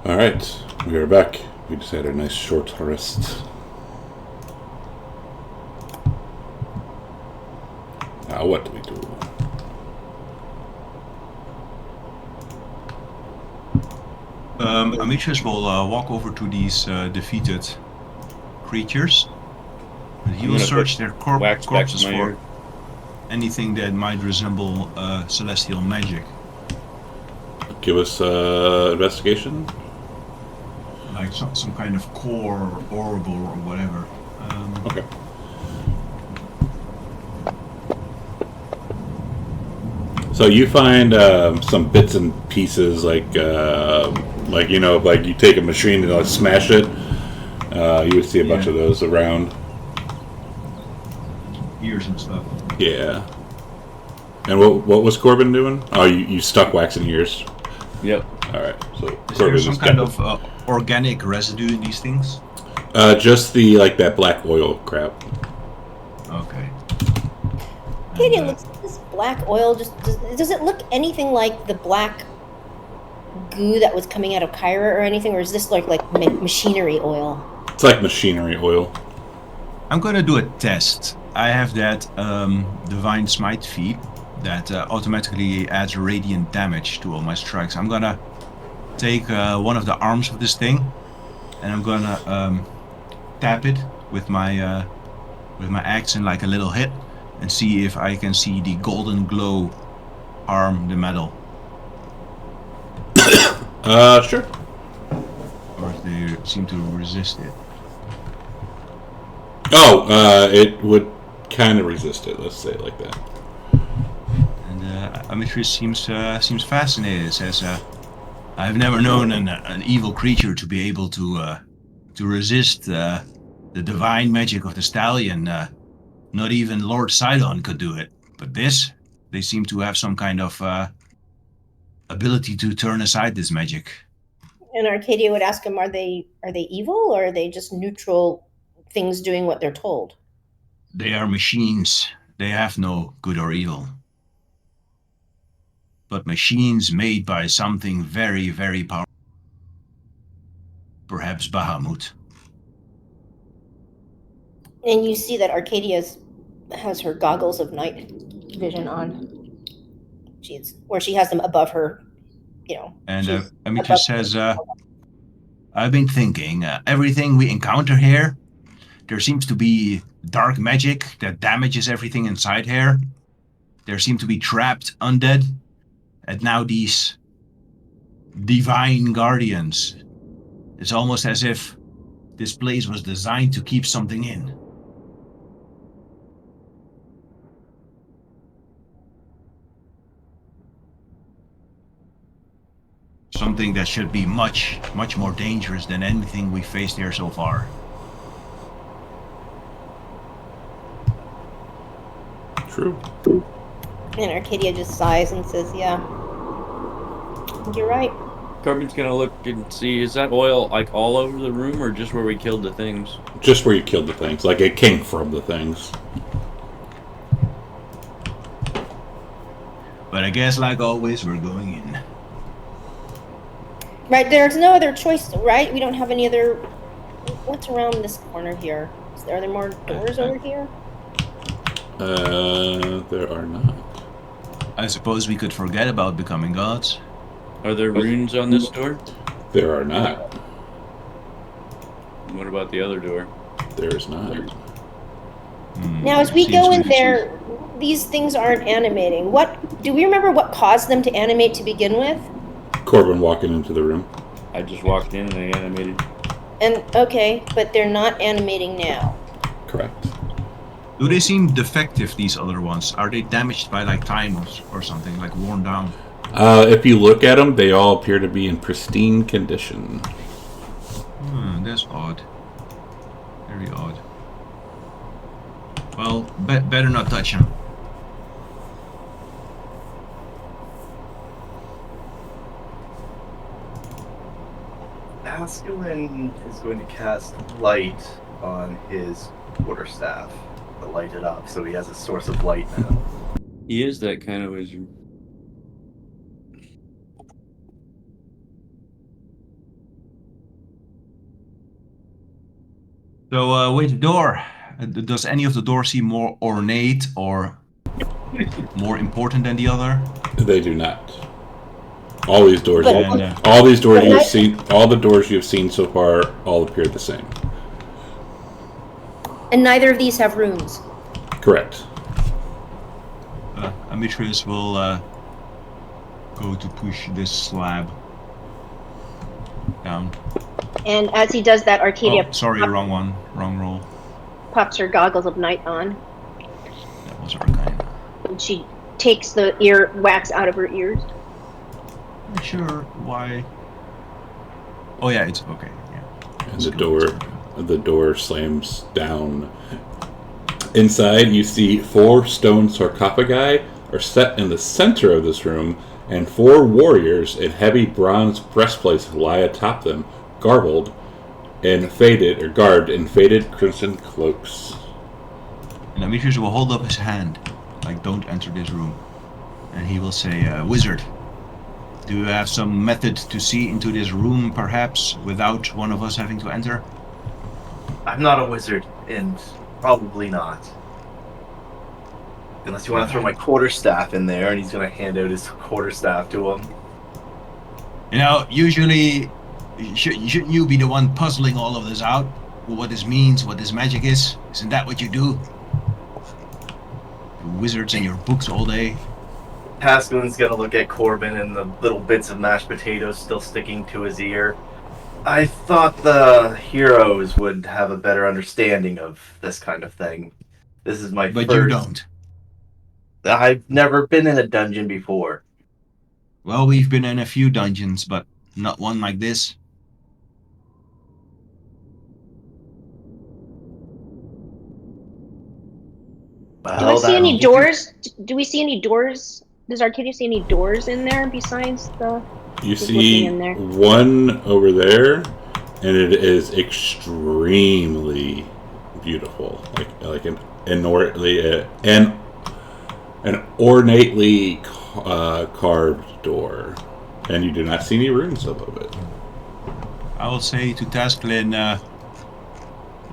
All right, we are back. We just had a nice short rest. Now what do we do? Amitrus will walk over to these defeated creatures. And he I'm will gonna search put their wax back corpses in my for ear. anything that might resemble celestial magic. Give us investigation. Like some kind of core or orbital or whatever. Okay. So you find some bits and pieces, like you know, like you take a machine and smash it. You would see a bunch of those around. Ears and stuff. Yeah. And what was Corbin doing? Oh, you stuck wax in ears. Yep. All right. So Is there Corbin some is kind of organic residue in these things? just the that black oil crap. Okay. Katie, And, looks this black oil does it look anything like the black goo that was coming out of Kyra or anything, or is this like machinery oil? It's like machinery oil. I'm gonna do a test. I have that divine smite feat that automatically adds radiant damage to all my strikes. I'm gonna take one of the arms of this thing, and I'm gonna tap it with my axe in like a little hit, and see if I can see the golden glow harm the metal, Sure. or if they seem to resist it. Oh, it would kind of resist it. Let's say it like that. And Amitrus seems fascinated. It says, "I've never known an evil creature to be able to resist the divine magic of the stallion. Not even Lord Sidon could do it. But this, they seem to have some kind of ability to turn aside this magic." And Arcadia would ask him, are they evil, or are they just neutral things doing what they're told? They are machines. They have no good or evil. But machines made by something very, very powerful. Perhaps Bahamut. And you see that Arcadia has her goggles of night vision on. Where she has them above her, you know. And she's Amitrus above- says, I've been thinking, everything we encounter here, there seems to be dark magic that damages everything inside here. There seem to be trapped undead and now these divine guardians. It's almost as if this place was designed to keep something in. Something that should be much, much more dangerous than anything we faced here so far. True. And Arcadia just sighs and says, yeah, you're right. Corbin's gonna look and see, is that oil like all over the room or just where we killed the things? Just where you killed the things. Like it came from the things. But I guess, like always, we're going in. Right, there's no other choice, right? We don't have any other... What's around this corner here? Are there more doors over here? There are not. I suppose we could forget about becoming gods. Are there runes on this door? There are not. What about the other door? There is not. Now, as we Seems go in fishy. there, these things aren't animating. Do we remember what caused them to animate to begin with? Corbin walking into the room. I just walked in and they animated. And, okay, but they're not animating now. Correct. Do they seem defective, these other ones? Are they damaged by like time or something, like worn down? If you look at them, they all appear to be in pristine condition. That's odd. Very odd. Well, better not touch them. Askelin is going to cast light on his quarterstaff to light it up, so he has a source of light now. He is that kind of wizard. So, with the door, does any of the doors seem more ornate or more important than the other? They do not. All these doors, But- all these doors you've seen, all the doors you've seen so far, all appear the same. And neither of these have runes. Correct. Amitrius will go to push this slab down. And as he does that, Arcadia Oh, sorry, wrong one. Wrong roll. pops her goggles of night on, That was Arcane. and she takes the ear wax out of her ears. Not sure why. Oh yeah, it's okay. Yeah. And the door slams down. Inside, you see 4 stone sarcophagi are set in the center of this room, and 4 warriors in heavy bronze breastplates lie atop them, garbed in faded crimson cloaks. And Amitrius will hold up his hand, like, don't enter this room. And he will say, Wizard, do you have some method to see into this room, perhaps, without one of us having to enter? I'm not a wizard, and probably not. Unless you want to throw my quarterstaff in there, and he's going to hand out his quarterstaff to him. You know, usually, shouldn't you be the one puzzling all of this out? What this means, what this magic is? Isn't that what you do? Wizards in your books all day? Pascalin's going to look at Corbin and the little bits of mashed potatoes still sticking to his ear. I thought the heroes would have a better understanding of this kind of thing. This is my But first... you don't. I've never been in a dungeon before. Well, we've been in a few dungeons, but not one like this. Do I see any doors? Do we see any doors? Does Arcadia see any doors in there besides the... You Just see looking in there. one over there, and it is extremely beautiful, like an ornately carved door, and you do not see any runes above it. I will say to Tasklin,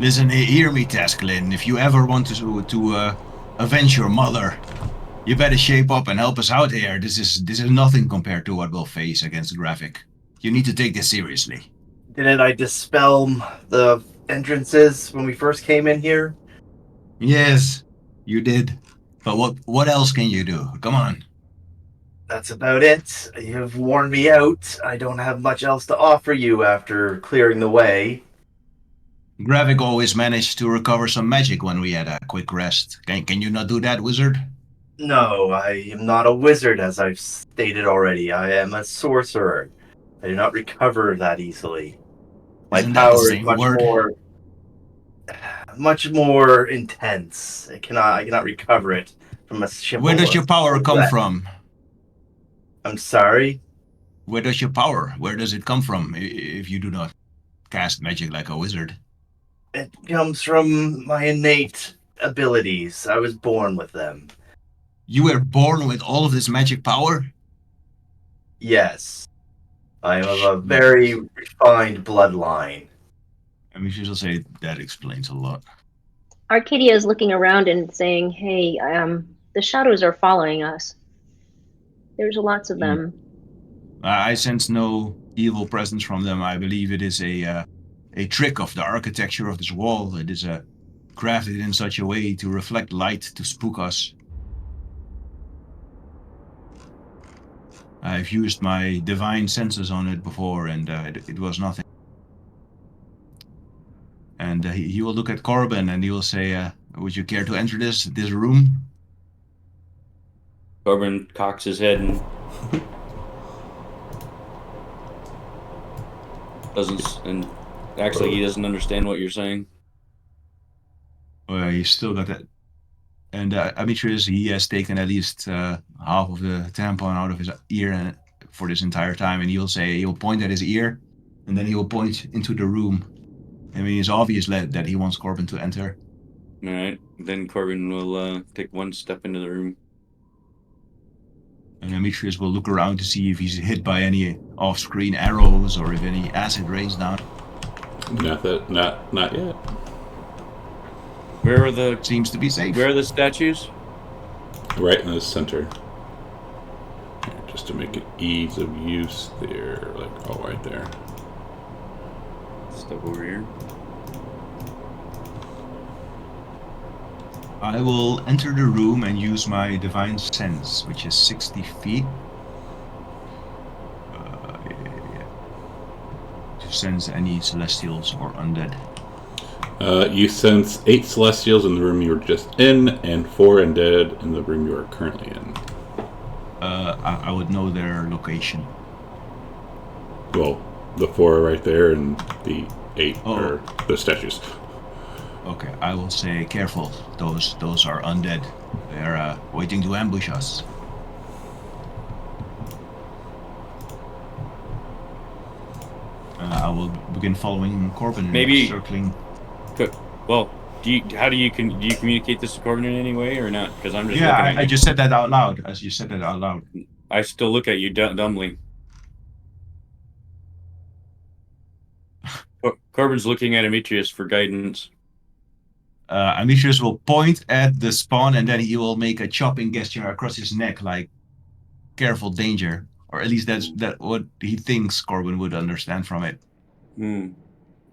listen, hear me, Tasklin. If you ever want to avenge your mother, you better shape up and help us out here. This is nothing compared to what we'll face against Graphic. You need to take this seriously. Didn't I dispel the entrances when we first came in here? Yes, you did. But what else can you do? Come on. That's about it. You've worn me out. I don't have much else to offer you after clearing the way. Gravik always managed to recover some magic when we had a quick rest. Can you not do that, wizard? No, I am not a wizard, as I've stated already. I am a sorcerer. I do not recover that easily. My Isn't that the power is same word? much more intense. I cannot recover it from a simple. Where does your power come rest. from? I'm sorry. Where does your power? Where does it come from if you do not cast magic like a wizard? It comes from my innate abilities. I was born with them. You were born with all of this magic power? Yes. I am of a very refined bloodline. I mean, she'll say that explains a lot. Arcadia is looking around and saying, "Hey, the shadows are following us. There's lots of them." I sense no evil presence from them. I believe it is a trick of the architecture of this wall. It is crafted in such a way to reflect light to spook us. I've used my divine senses on it before, and it was nothing. And he will look at Corbin and he will say, "Would you care to enter this room?" Corbin cocks his head and he doesn't understand what you're saying. Well, he's still got that. And Amitrius, he has taken at least half of the tampon out of his ear for this entire time, and he'll point at his ear, and then he will point into the room. I mean, it's obvious that he wants Corbin to enter. All right, then Corbin will take one step into the room. And Amitrius will look around to see if he's hit by any off-screen arrows or if any acid rains down. Not yet. Where are the? Seems to be safe. Where are the statues? Right in the center. Just to make it ease of use there, like all right there. Step over here. I will enter the room and use my divine sense, which is 60 feet. To sense any celestials or undead. You sense 8 celestials in the room you were just in, and 4 undead in the room you are currently in. I would know their location. Well, the 4 are right there, and the 8 are the statues. Okay, I will say, careful. Those are undead. They're waiting to ambush us. I will begin following Corbin. Maybe circling. Well, do you communicate this to Corbin in any way or not? Because I'm just looking at you. I just said that out loud. As you said that out loud. I still look at you dumbly. Corbin's looking at Amitrius for guidance. Amitrius will point at the spawn and then he will make a chopping gesture across his neck, like careful, danger. Or at least that's what he thinks Corbin would understand from it.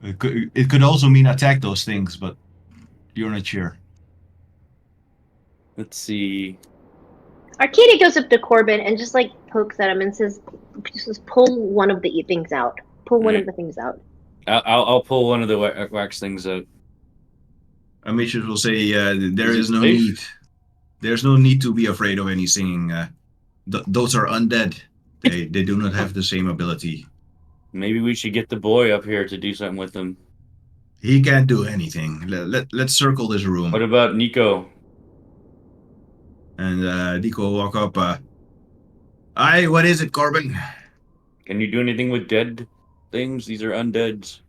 It could also mean attack those things, but you're not sure. Let's see. Arcadia goes up to Corbin and just like pokes at him and says, "Just pull one of the things out. Pull one of the things out." I'll pull one of the wax things out. Amitrius will say, "There is no need. There's no need to be afraid of any singing. Those are undead. They do not have the same ability." Maybe we should get the boy up here to do something with them. He can't do anything. Let's circle this room. What about Nico? And Nico will walk up. Aye, what is it, Corbin? Can you do anything with dead things? These are undeads.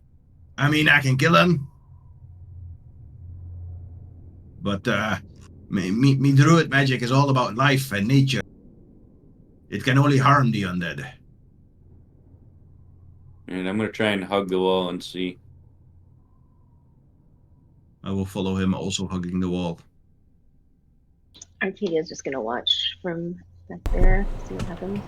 I mean, I can kill them. But me druid magic is all about life and nature. It can only harm the undead. And I'm going to try and hug the wall and see. I will follow him, also hugging the wall. Arcadia's just gonna watch from back there, see what happens.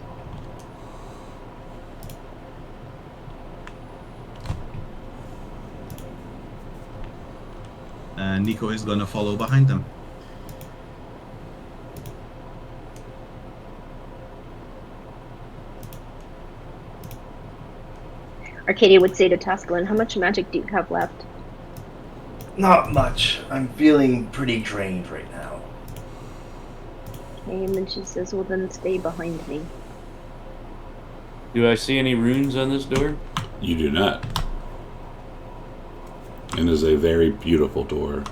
And Nico is gonna follow behind them. Arcadia would say to Tascalin, how much magic do you have left? Not much. I'm feeling pretty drained right now. Okay, and then she says, well, then stay behind me. Do I see any runes on this door? You do not. It is a very beautiful door.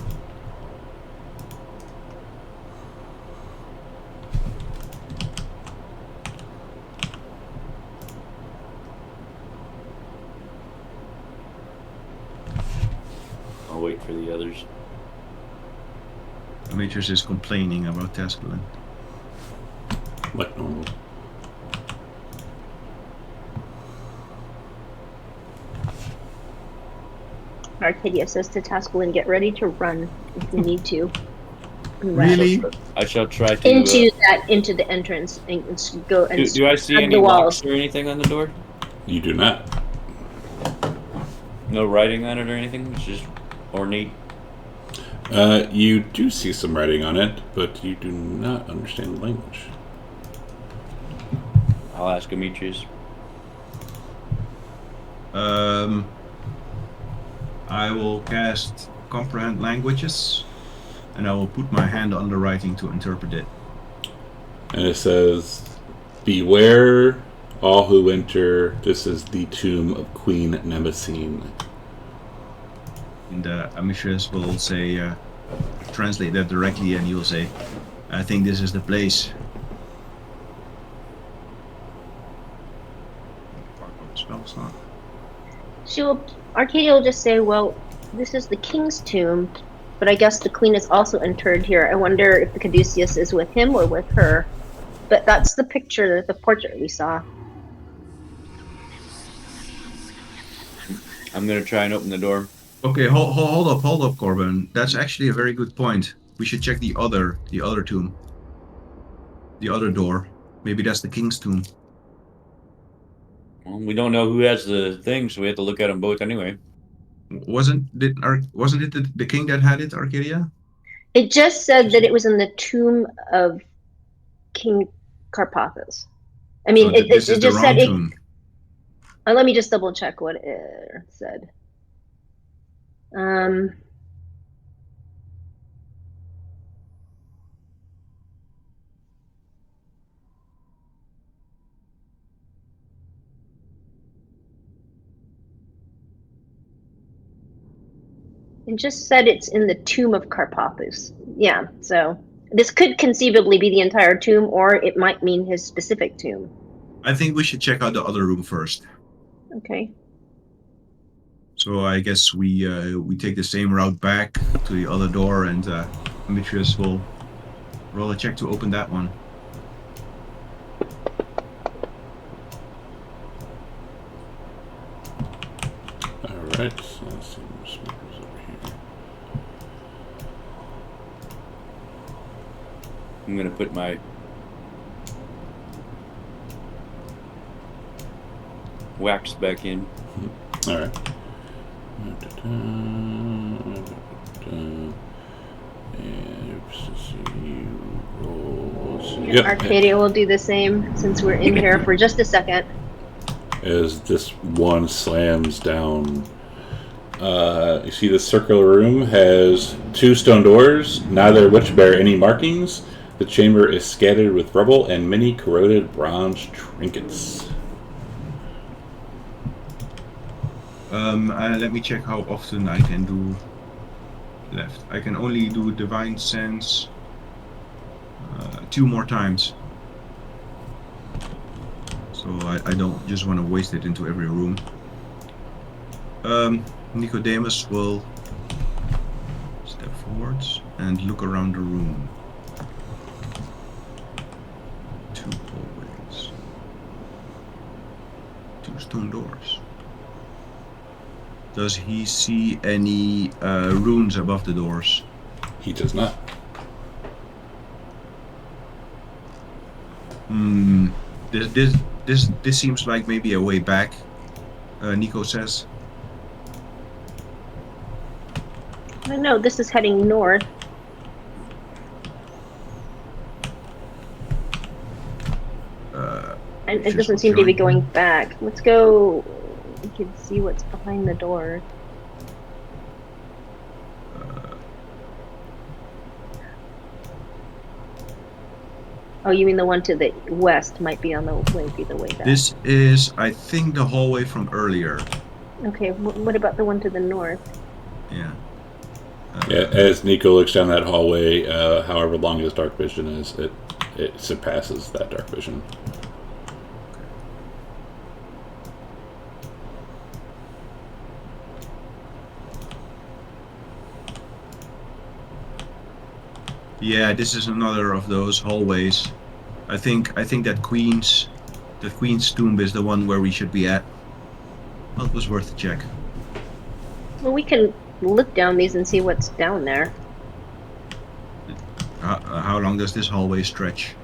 I'll wait for the others. Demetrius is complaining about Tascalin. Like normal. Arcadia says to Tascalin, get ready to run if we need to. Really? I shall try to... into the entrance and go and do I see hug any the locks walls. or anything on the door? You do not. No writing on it or anything? It's just ornate. You do see some writing on it, but you do not understand the language. I'll ask Demetrius. I will cast Comprehend Languages, and I will put my hand on the writing to interpret it. And it says, beware all who enter. This is the tomb of Queen Nemesis. And Amistress will say, translate that directly, and he'll say, I think this is the place. Spell's not. Arcadia will just say, well, this is the king's tomb, but I guess the queen is also interred here. I wonder if the caduceus is with him or with her. But that's the picture, the portrait we saw. I'm going to try and open the door. Okay, hold up, Corbin. That's actually a very good point. We should check the other tomb. The other door. Maybe that's the king's tomb. Well, we don't know who has the thing, so we have to look at them both anyway. Wasn't it the king that had it, Arcadia? It just said that it was in the tomb of King Carpathos. I mean, So this is it the just wrong said tomb. let me just double check what it said. It just said it's in the tomb of Carpathos. Yeah, so this could conceivably be the entire tomb, or it might mean his specific tomb. I think we should check out the other room first. Okay. So I guess we take the same route back to the other door, and Demetrius will roll a check to open that one. Alright, so let's see what speakers over here. I'm going to put my wax back in. Alright. Yep. Arcadia will do the same since we're in here for just a second. As this one slams down, you see the circular room has 2 stone doors, neither of which bear any markings. The chamber is scattered with rubble and many corroded bronze trinkets. Let me check how often I can do left. I can only do Divine Sense 2 more times. So I don't just want to waste it into every room. Nicodemus will step forwards and look around the room. 2 hallways. 2 stone doors. Does he see any runes above the doors? He does not. This seems like maybe a way back. Nico says. I don't know, this is heading north. And it doesn't seem to be going back. Let's go we can see what's behind the door. Oh, you mean the one to the west might be on the way back. This is, I think, the hallway from earlier. Okay, what about the one to the north? Yeah. Yeah, as Nico looks down that hallway, however long his dark vision is, it surpasses that dark vision. Yeah, this is another of those hallways. I think that Queen's tomb is the one where we should be at. Well, it was worth a check. Well, we can look down these and see what's down there. How long does this hallway stretch?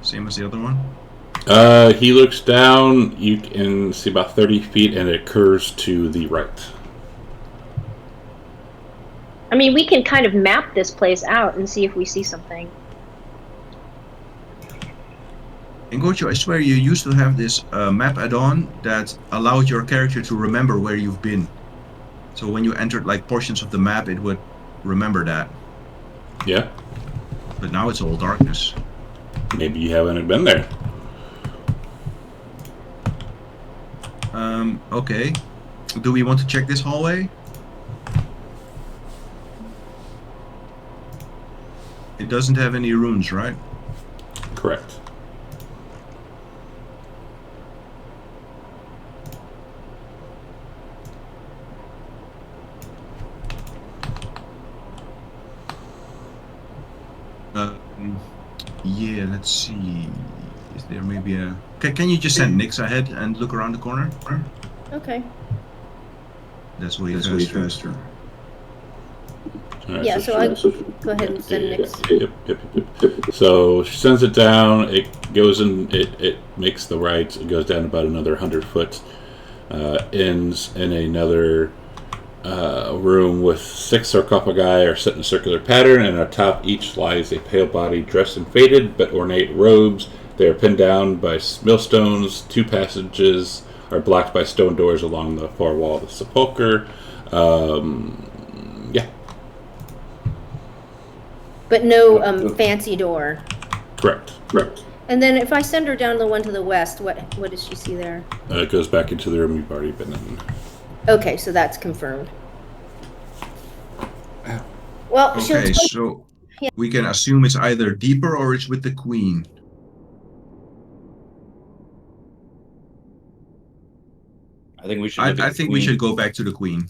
Same as the other one? He looks down, you can see about 30 feet, and it curves to the right. I mean, we can kind of map this place out and see if we see something. In Gocho, I swear you used to have this map add-on that allowed your character to remember where you've been. So when you entered like portions of the map, it would remember that. Yeah. But now it's all darkness. Maybe you haven't been there. Okay. Do we want to check this hallway? It doesn't have any runes, right? Correct. Yeah, let's see. Is there maybe a... Can you just send Nix ahead and look around the corner? Okay. That's way faster. Right, Yeah, so I go ahead and send Nix. Yep. So she sends it down. It goes in. It makes the right. It goes down about another 100 foot. Ends in another room with 6 sarcophagi are set in a circular pattern, and atop each lies a pale body dressed in faded but ornate robes. They are pinned down by millstones. 2 passages are blocked by stone doors along the far wall of the sepulcher. Yeah. But no fancy door. Correct. And then if I send her down the one to the west, what does she see there? It goes back into the room you've already been in. Okay, so that's confirmed. Well, Okay, so Yeah. we can assume it's either deeper or it's with the Queen. I think we should. I think we should go back to the Queen.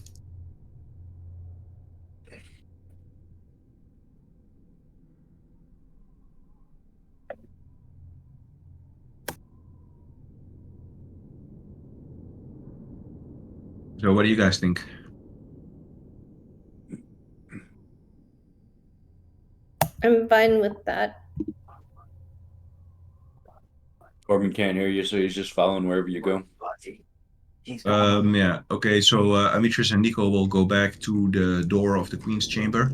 So what do you guys think? I'm fine with that. Corbin can't hear you, so he's just following wherever you go. Yeah. Okay, so Amitris and Nico will go back to the door of the Queen's chamber.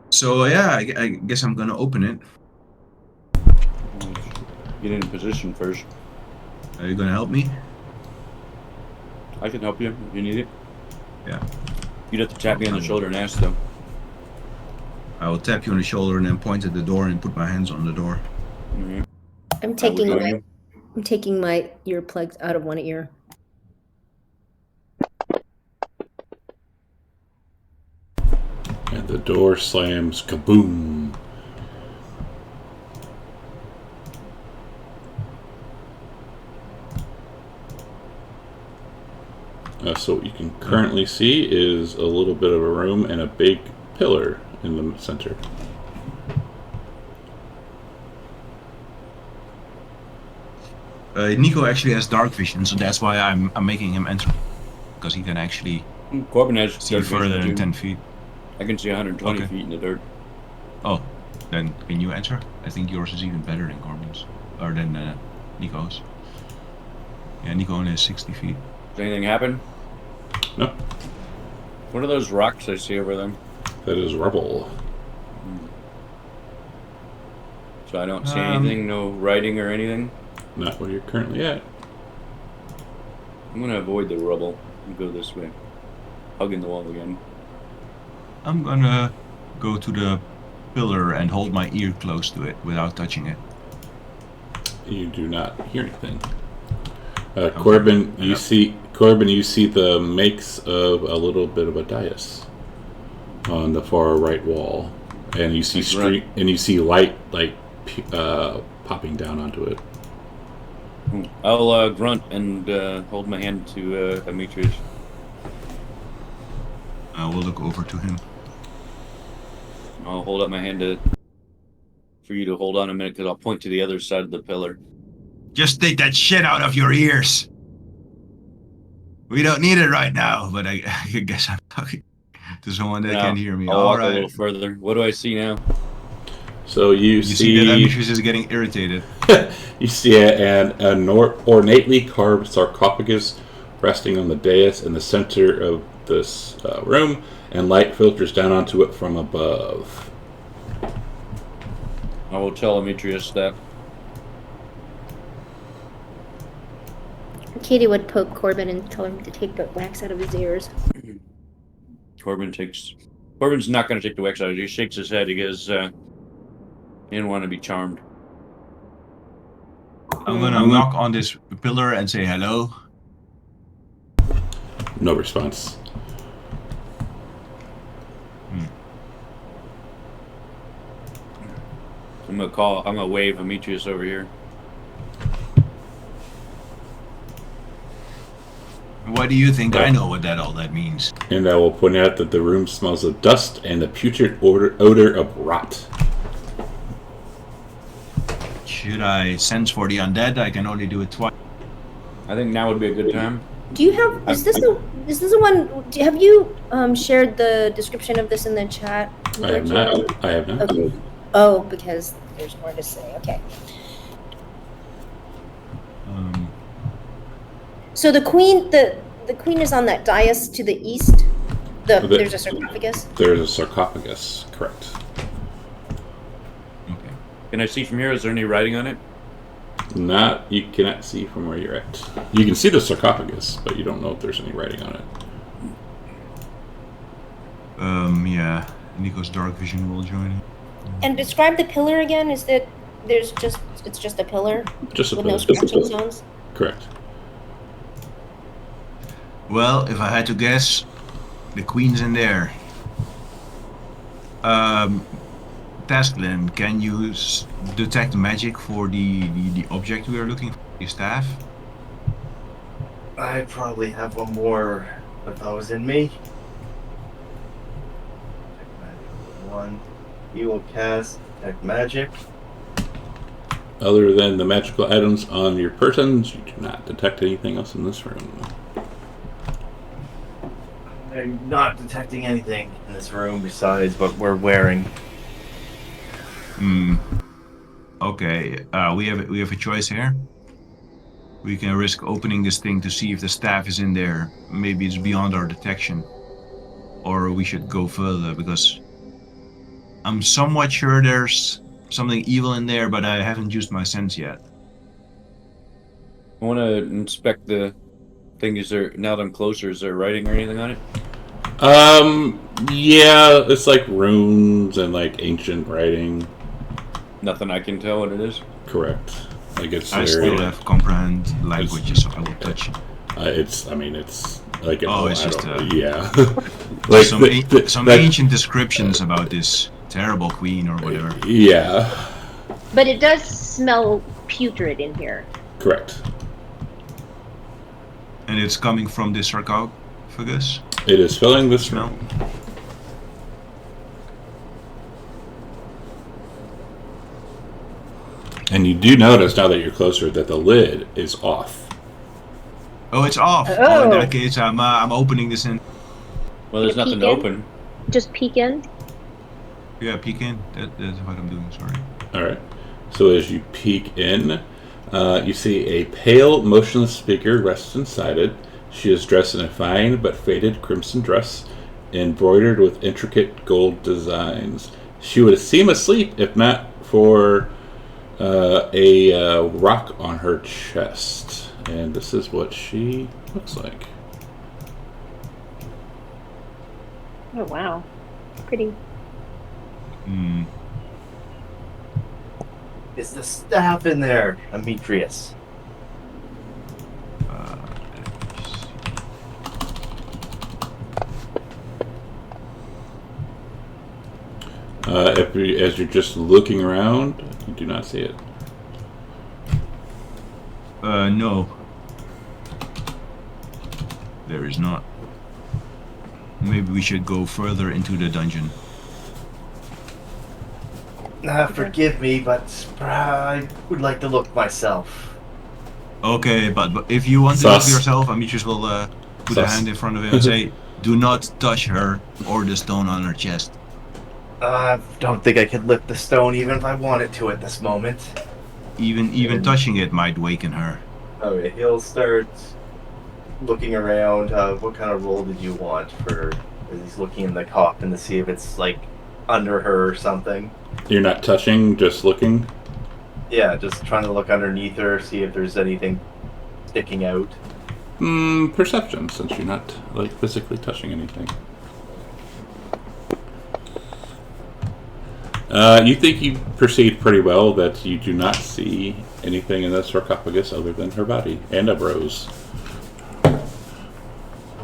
So yeah, I guess I'm gonna open it. Get in position first. Are you gonna help me? I can help you if you need it. Yeah. You'd have to tap me on the shoulder and ask though. I will tap you on the shoulder and then point at the door and put my hands on the door. Mm-hmm. I'm taking my earplugs out of one ear. And the door slams, kaboom. So what you can currently see is a little bit of a room and a big pillar in the center. Nico actually has dark vision, so that's why I'm making him enter, because he can actually Corbin has see dark further vision, than too. 10 feet. I can see 120 Okay. feet in the dirt. Oh, then can you enter? I think yours is even better than Corbin's, or than Nico's. Yeah, Nico only has 60 feet. Does anything happen? No, What are those rocks I see over them? that is rubble. So I don't see anything, no writing or anything. Not where you're currently at. I'm gonna avoid the rubble and go this way. Hugging the wall again. I'm gonna go to the pillar and hold my ear close to it without touching it. You do not hear anything. Okay. Corbin, you Yeah. see the makes of a little bit of a dais on the far right wall, and you see light like popping down onto it. I'll grunt and hold my hand to Demetrius. I will look over to him. I'll hold up my hand for you to hold on a minute, because I'll point to the other side of the pillar. Just take that shit out of your ears. We don't need it right now, but I guess I'm talking to someone that can hear me. I'll All walk right. a little further. What do I see now? So you see that Demetrius is getting irritated. you see an ornately carved sarcophagus resting on the dais in the center of this room, and light filters down onto it from above. I will tell Demetrius that. Katie would poke Corbin and tell him to take the wax out of his ears. Corbin's not going to take the wax out. He shakes his head. He goes, he didn't want to be charmed. I'm gonna knock on this pillar and say hello. No response. I'm gonna wave Demetrius over here. What do you think? I know what all that means. And I will point out that the room smells of dust and the putrid odor of rot. Should I sense for the undead? I can only do it twice. I think now would be a good time. Do you have? Is this the one? Have you shared the description of this in the chat? I have not. Okay. Oh, because there's more to say. Okay. So the queen is on that dais to the east. There's a sarcophagus. There's a sarcophagus, correct. Okay. Can I see from here? Is there any writing on it? You cannot see from where you're at. You can see the sarcophagus, but you don't know if there's any writing on it. Yeah. Nico's dark vision will join in. And describe the pillar again. Is that it's just a pillar Just a with pillar. no scratching sounds? Correct. Well, if I had to guess, the queen's in there. Tasklin, can you detect magic for the object we are looking for, the staff? I probably have one more if I was in me. Detect magic. One. You will cast Detect Magic. Other than the magical items on your persons, you do not detect anything else in this room. I'm not detecting anything in this room besides what we're wearing. Okay. We have a choice here. We can risk opening this thing to see if the staff is in there. Maybe it's beyond our detection, or we should go further because I'm somewhat sure there's something evil in there, but I haven't used my sense yet. I want to inspect the thing. Now that I'm closer, is there writing or anything on it? Yeah, it's like runes and like ancient writing. Nothing I can tell what it is. Correct. Like it's I still have comprehend languages, so I will touch it. It's like it's just yeah. Like some ancient descriptions about this terrible queen or whatever. Yeah. But it does smell putrid in here. Correct. And it's coming from this sarcophagus. It is filling this room. And you do notice now that you're closer that the lid is off. Oh, it's off. Oh. In that case, I'm opening this in. Well, there's Can you nothing peek to in? open. Just peek in. Yeah, peek in. That's what I'm doing. Sorry. All right. So as you peek in, you see a pale, motionless figure rests inside it. She is dressed in a fine but faded crimson dress, embroidered with intricate gold designs. She would seem asleep if not for a rock on her chest. And this is what she looks like. Oh wow, pretty. Hmm. Is the staff in there, Demetrius? Let me see. As you're just looking around, you do not see it. No. There is not. Maybe we should go further into the dungeon. Forgive me, but I would like to look myself. Okay, but if you want to look Sus. yourself, Demetrius will put a Sus. hand in front of him and say, "Do not touch her or the stone on her chest." I don't think I could lift the stone even if I wanted to at this moment. Even touching it might waken her. Okay, he'll start looking around. What kind of roll did you want for? He's looking in the coffin to see if it's like under her or something. You're not touching, just looking. Yeah, just trying to look underneath her, see if there's anything sticking out. Perception, since you're not like physically touching anything. You think you perceive pretty well that you do not see anything in the sarcophagus other than her body and a rose.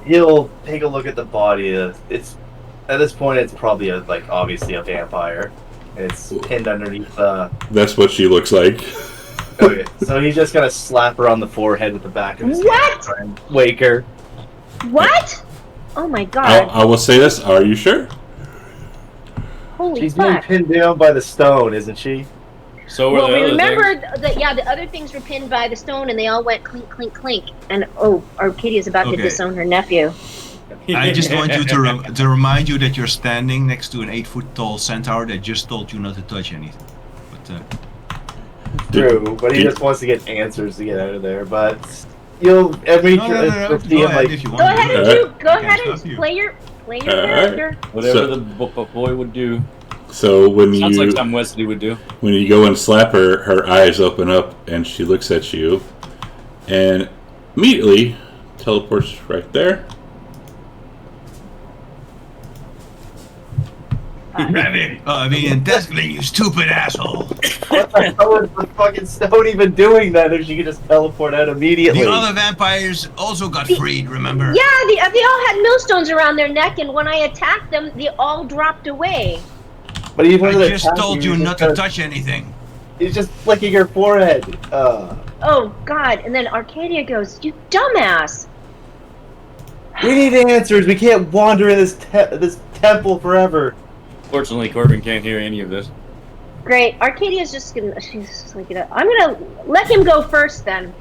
He'll take a look at the body. It's at this point, it's probably obviously a vampire. And it's pinned underneath the. That's what she looks like. Okay, so he's just gonna slap her on the forehead with the back of his hand What? and try and wake her. What? Oh my god! I will say this. Are you sure? Holy She's being fuck! pinned down by the stone, isn't she? So were Well, the we other remember things. that. Yeah, the other things were pinned by the stone, and they all went clink, clink, clink. And oh, Arcadia's about to Okay. disown her nephew. I just want you to remind you that you're standing next to an 8-foot-tall centaur that just told you not to touch anything. But True, but he did- just wants to get answers to get out of there. But you'll every no, you'll see go him, ahead like if you want. Go ahead and Alright. go ahead Can't and stop you. play your Alright. character. Whatever So- the boy would do. So when Sounds you like something Wesley would do. when you go and slap her, her eyes open up and she looks at you, and immediately teleports right there. Rabbit! I mean, Desglin, you stupid asshole! what the hell is the fucking stone even doing then if she could just teleport out immediately? The other vampires also got freed, remember? Yeah, they all had millstones around their neck, and when I attacked them, they all dropped away. But he I wasn't just attacking told her, you he's not just to kinda- touch anything. He's just flicking her forehead. Oh god! And then Arcadia goes, "You dumbass!" We need answers. We can't wander in this temple forever. Fortunately, Corbin can't hear any of this. Great. Arcadia's just gonna. She's just like, I'm gonna let him go first then.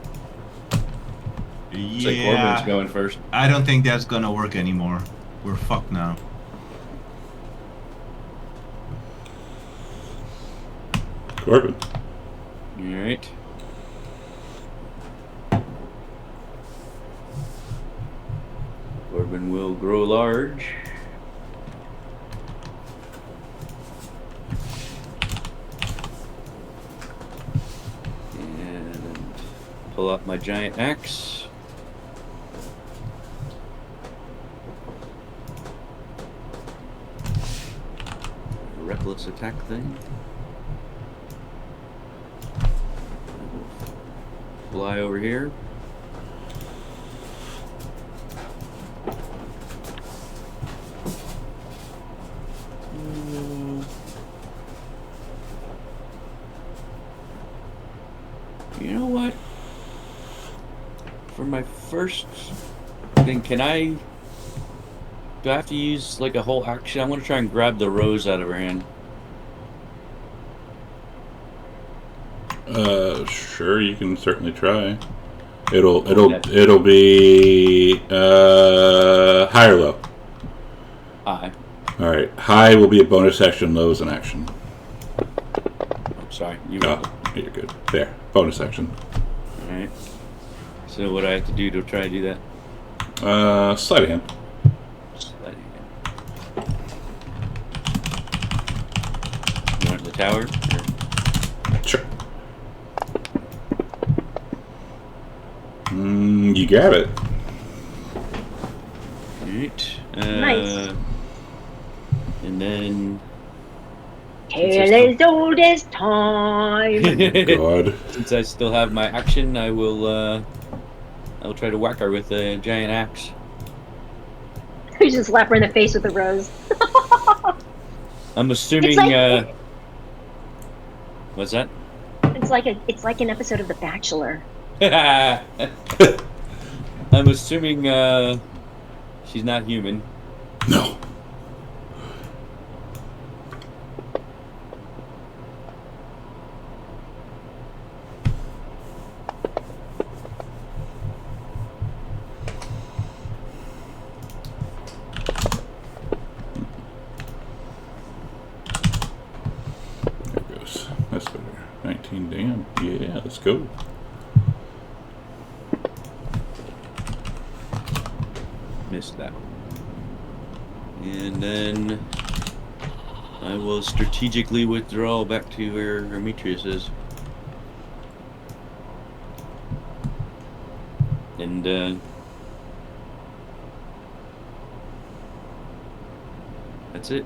Looks like Corbin's Yeah, going first. I don't think that's gonna work anymore. We're fucked now. Corbin. Alright. Corbin will grow large. And pull out my giant axe. Reckless attack thing. Fly over here. You know what? For my first thing, do I have to use like a whole action? I'm gonna try and grab the rose out of her hand. Sure, you can certainly try. It'll be high or low. High. All right, high will be a bonus action. Low is an action. I'm sorry. You Oh, you're good. There, bonus action. All right. So what do I have to do to try to do that? Sleight of hand. Sleight of hand. You want the tower? Or? Sure. You got it. Alright. Nice. And then. Tale as old as time. God. Since I still have my action, I'll try to whack her with a giant axe. You just slap her in the face with a rose. I'm assuming. It's like- What's that? It's like an episode of The Bachelor. I'm assuming she's not human. No. There goes. That's better. 19, damn. Yeah, let's go. Missed that. And then I will strategically withdraw back to where Demetrius is. And that's it.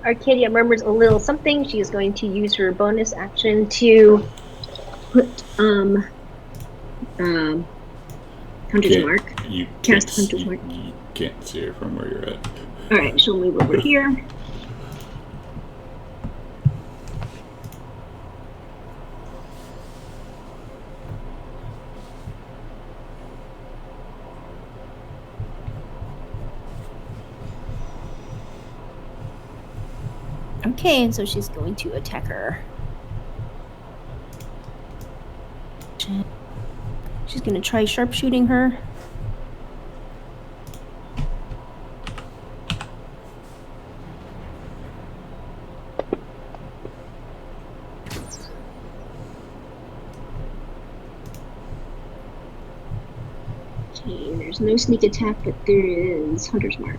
Arcadia murmurs a little something. She is going to use her bonus action to put Hunter's Mark. You Cast can't Hunter's Mark. You can't see her from where you're at. Alright, she'll move over here. Okay, and so she's going to attack her. She's going to try sharpshooting her. Okay, there's no sneak attack, but there is Hunter's Mark.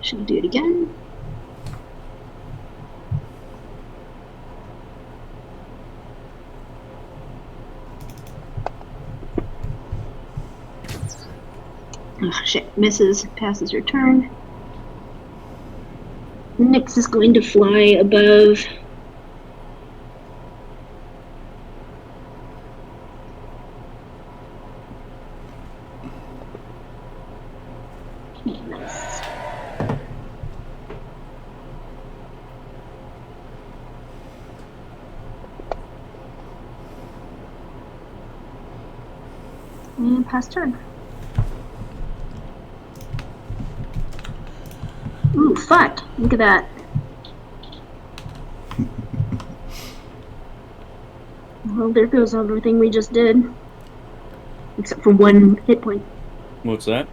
She'll do it again. Oh shit, misses, passes her turn. Nyx is going to fly above. Nice. And pass turn. Ooh, fuck. Look at that. Well, there goes everything we just did. Except for one hit point. What's that?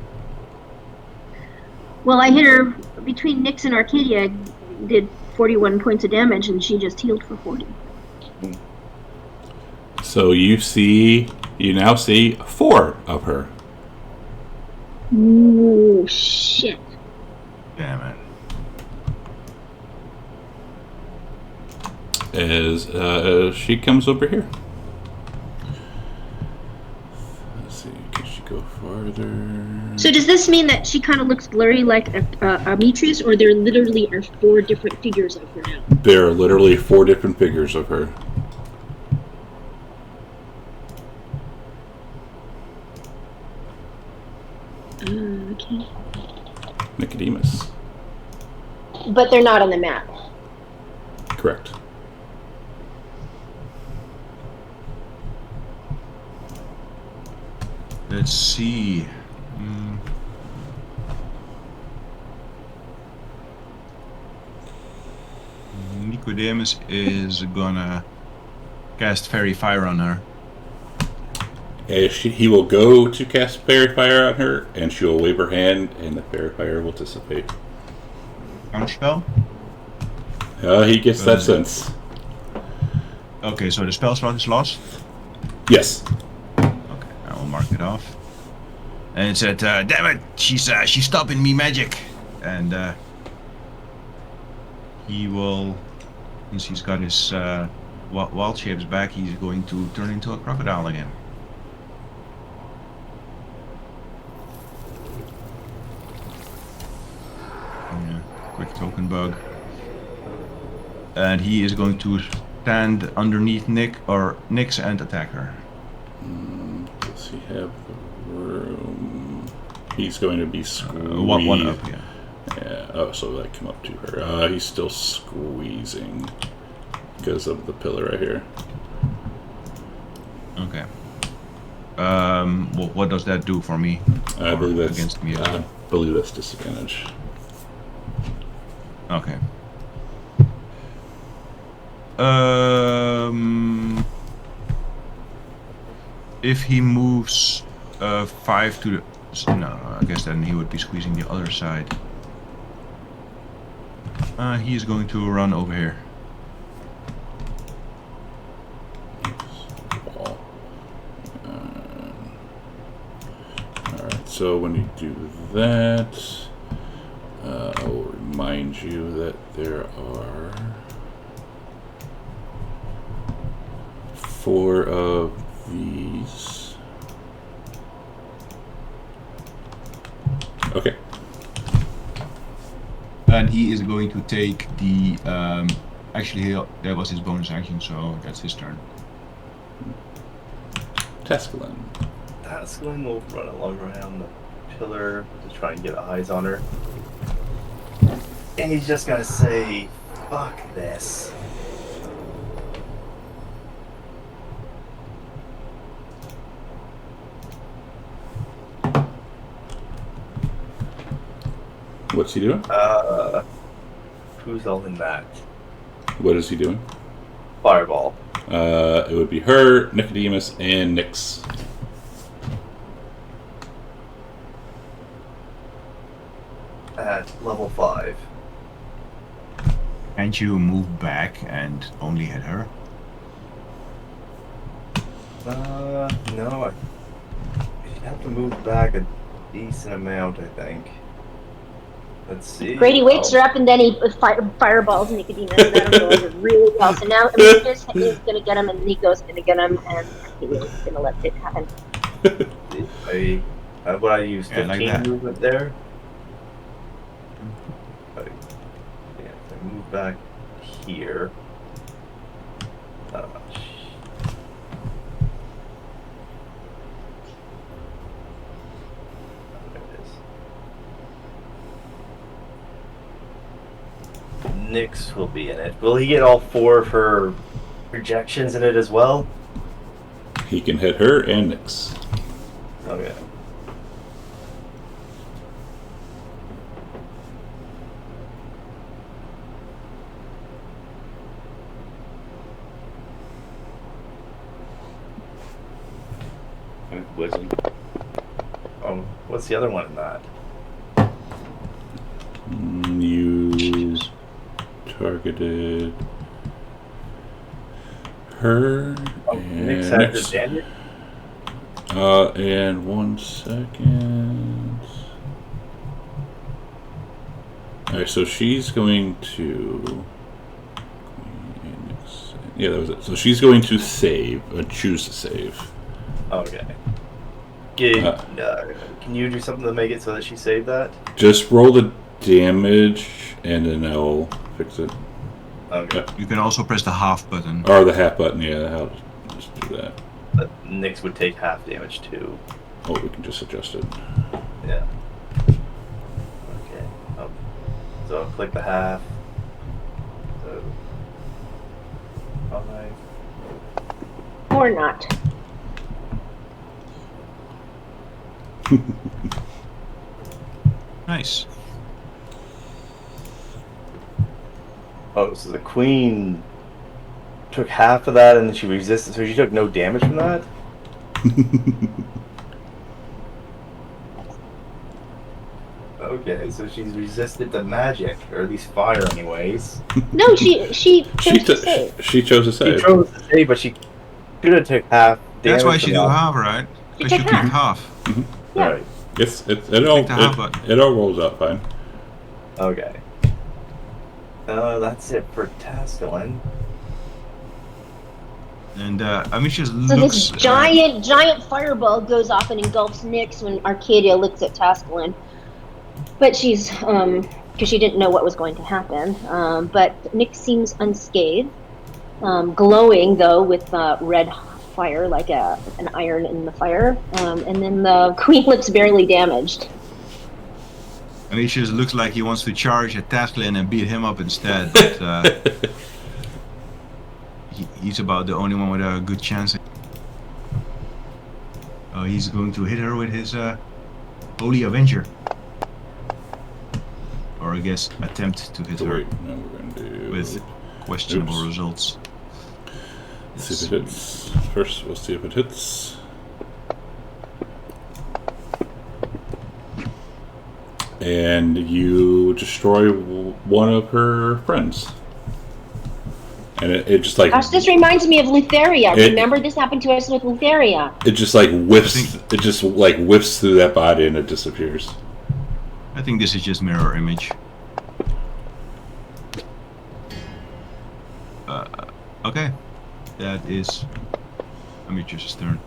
Well, I hit her between Nyx and Arcadia, did 41 points of damage, and she just healed for 40. So you now see 4 of her. Ooh, shit. Damn it. As she comes over here. Let's see, can she go farther? So does this mean that she kind of looks blurry like Demetrius, or there literally are 4 different figures of her now? There are literally 4 different figures of her. Okay. Nicodemus. But they're not on the map. Correct. Let's see. Nicodemus is gonna cast Fairy Fire on her. He will go to cast Fairy Fire on her, and she will wave her hand, and the Fairy Fire will dissipate. Counterspell? He gets that sense. Okay, so the spell slot is lost? Yes. Okay, I will mark it off. And it said, damn it, she's stopping me magic. And he will, since he's got his wild shapes back, he's going to turn into a crocodile again. Yeah, quick token bug. And he is going to stand underneath Nyx and attack her. Does he have the room? He's going to be squeezed. One up, yeah. Yeah. Oh, so that come up to her. He's still squeezing because of the pillar right here. Okay. What does that do for me? I believe that's against me. I believe that's disadvantage. Okay. If he moves 5 to the... No, I guess then he would be squeezing the other side. He is going to run over here. Alright, so when you do that, I will remind you that there are 4 of these. Okay. And he is going to take the... actually, that was his bonus action, so that's his turn. Tascalin. Tascalin will run along around the pillar to try and get eyes on her. And he's just gonna say, fuck this. What's he doing? Who's all in that? What is he doing? Fireball. It would be her, Nicodemus, and Nyx. At level 5. Can't you move back and only hit her? No. You have to move back a decent amount, I think. Let's see. Grady wakes her up and then he fireballs Nicodemus. And that'll go over really well. So now Amelia is going to get him and Nico's going to get him, and he was going to let it happen. What I use 15 like movement there. Yeah, if I move back here. Not much. There it is. Nyx will be in it. Will he get all 4 of her rejections in it as well? He can hit her and Nyx. Okay. Wisdom. What's the other one in that? You targeted her and Nyx had Nyx. advantage? And 1 second. Alright, so she's going to... Yeah, that was it. So she's going to save, choose to save. Okay. Can you do something to make it so that she saved that? Just roll the damage, and then I'll fix it. Okay. You can also press the half button. Or the half button, yeah, I'll just do that. But Nyx would take half damage too. Oh, we can just adjust it. Yeah. Okay. So I'll click the half. So 5. Or not. Nice. Oh, so the queen took half of that and then she resisted, so she took no damage from that? Okay, so she's resisted to magic, or at least fire anyways. No, she chose to save. She chose to She save. chose to save, but she should have took half damage That's why from she do that. half, right? She Because you took clicked half. half. Yeah. Right. It all Click the half button. it all rolls out fine. Okay. That's it for Tascalin. And Amicia So looks. this giant fireball goes off and engulfs Nyx when Arcadia looks at Tascalin. But she's, because she didn't know what was going to happen. But Nyx seems unscathed, glowing though with red fire, like an iron in the fire. And then the queen looks barely damaged. Amicia looks like he wants to charge at Tasklin and beat him up instead. But, he's about the only one with a good chance. Oh, he's going to hit her with his Holy Avenger. Or I guess attempt to hit So her wait, now we're gonna do with questionable Oops. results. Let's see if it hits. First, we'll see if it hits. And you destroy one of her friends. And it just like Gosh, this reminds me of Lutheria. It- Remember, this happened to us with Lutheria. it just like whiffs. I think- It just like whiffs through that body and it disappears. I think this is just mirror image. Okay, that is Amicia's turn.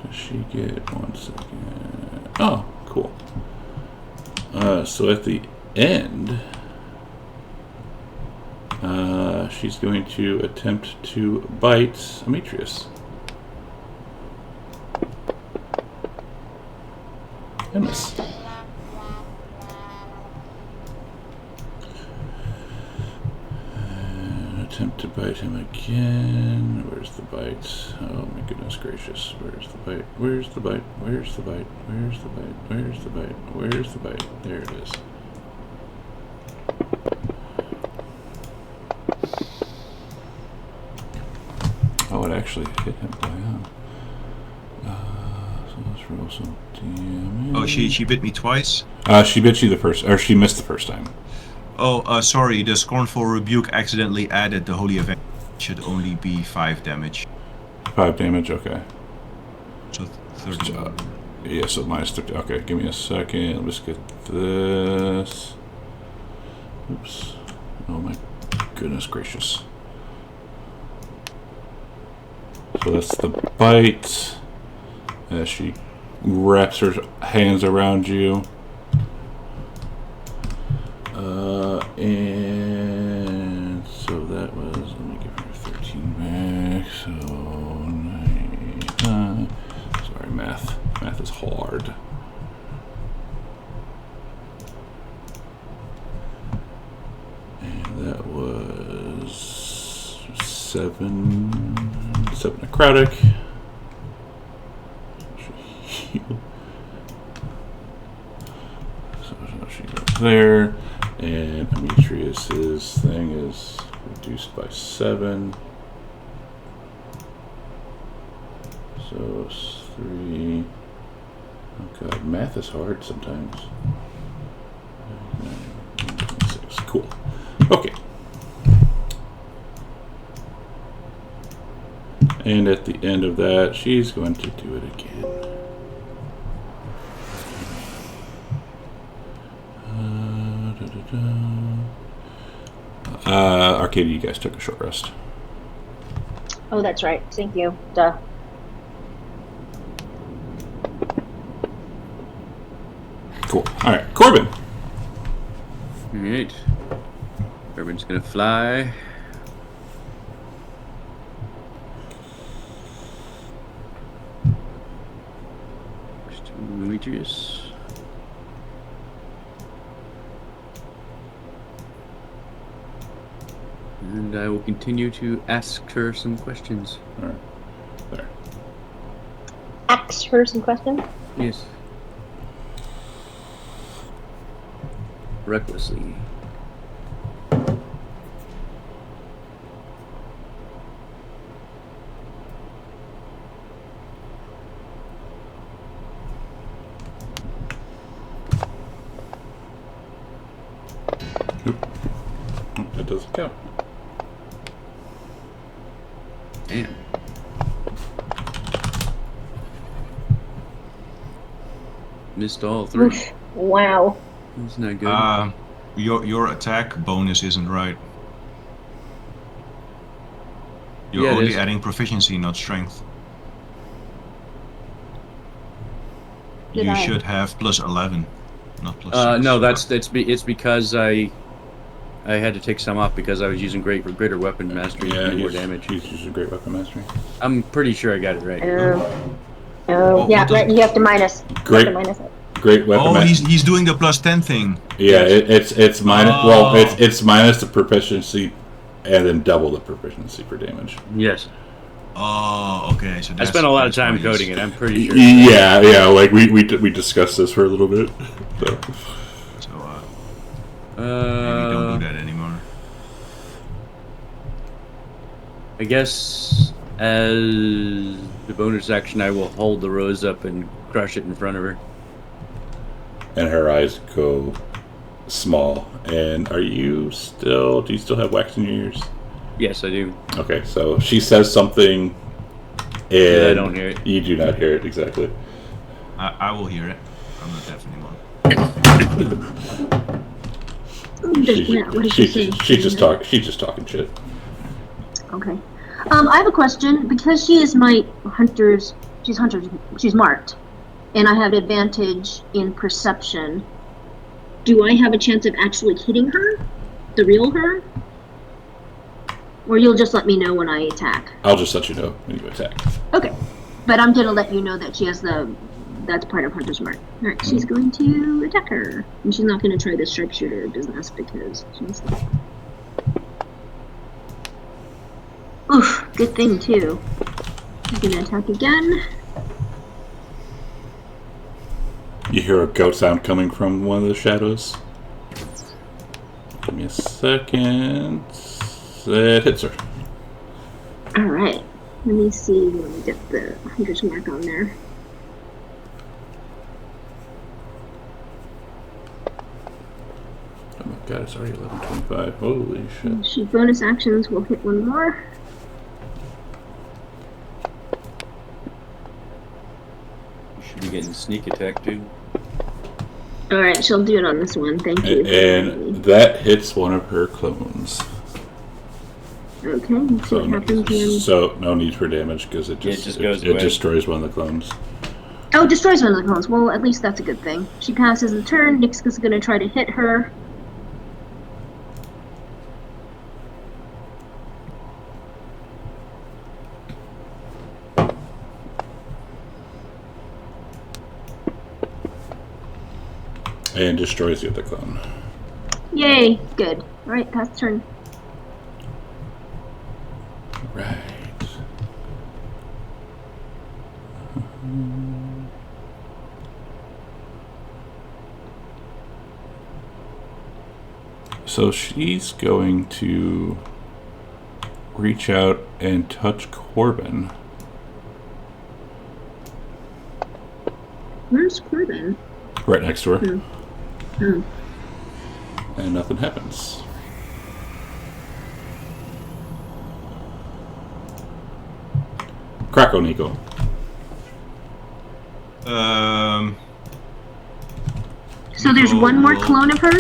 Does she get 1 second? Oh, cool. So at the end, she's going to attempt to bite Amitrius. And miss. Attempt to bite him again. Where's the bite? Oh my goodness gracious. Where's the bite? Where's the bite? Where's the bite? Where's the bite? Where's the bite? Where's the bite? There it is. Oh, it actually hit him down. So let's roll some damage. Oh, she bit me twice? She bit you the first, or she missed the first time. Oh, sorry, the Scornful Rebuke accidentally added the Holy Event. It should only be 5 damage. 5 damage, okay. So 30. Yeah, so minus 30. Okay, give me a second. Let me just get this. Oops. Oh my goodness gracious. So that's the bite. As she wraps her hands around you. And so that was, let me give her 13 back. So 9. Sorry, math. Math is hard. And that was 7 necrotic. So she goes there. And Amitrius's thing is reduced by 7. So 3. Oh god, math is hard sometimes. 26. Cool. Okay. And at the end of that, she's going to do it again. Arcadia, you guys took a short rest. Oh, that's right. Thank you. Duh. Cool. Alright, Corbin. Alright. Corbin's gonna fly. Just Demetrius. And I will continue to ask her some questions. All right. There. Ask her some questions. Yes. Recklessly. That doesn't count. Damn. Missed all three. Oof. Wow. That's not good. Your attack bonus isn't right. You're Yeah, it only is. adding proficiency, not strength. Did You I? should have plus 11, not plus 6. No, it's because I had to take some off because I was using greater weapon mastery to do more damage. He's using great weapon mastery. I'm pretty sure I got it right. Oh, yeah, what does- right. You have to minus. Great. You have to minus it. Great weapon. Oh, he's doing the plus 10 thing. Yeah, it's minus. Oh. Well, it's minus the proficiency, and then double the proficiency for damage. Yes. Oh, okay. So I spent a lot of time coding it. I'm pretty sure. Yeah. Like we discussed this for a little bit. So. So maybe don't do that anymore. I guess as the bonus action, I will hold the rose up and crush it in front of her. And her eyes go small. And do you still have wax in your ears? Yes, I do. Okay, so she says something, and Yeah, I don't hear it. You do not hear it exactly. I will hear it. I'm not deaf anymore. What is she saying? She's just talking shit. Okay. I have a question. Because she is my hunter's, she's marked, and I have advantage in perception. Do I have a chance of actually hitting her? The real her? Or you'll just let me know when I attack? I'll just let you know when you attack. Okay. But I'm gonna let you know that she has that's part of Hunter's Mark. Alright, she's going to attack her. And she's not gonna try this sharpshooter business because she's... Oof, good thing too. She's gonna attack again. You hear a goat sound coming from one of the shadows. Give me a second. It hits her. Alright. Let me see when we get the Hunter's Mark on there. Oh my god, it's already 11:25. Holy shit. She bonus actions will hit one more. You should be getting sneak attack too. Alright, she'll do it on this one. Thank you. And that hits one of her clones. Okay, let's see what happens then. So no need for damage because it just away. destroys one of the clones. Oh, destroys one of the clones. Well, at least that's a good thing. She passes the turn. Nyx is going to try to hit her. And destroys the other clone. Yay, good. Alright, pass turn. Right. So she's going to reach out and touch Corbin. Where's Corbin? Right next to her. Oh. And nothing happens. Crackle Nico. So there's Nico one more will- clone of her?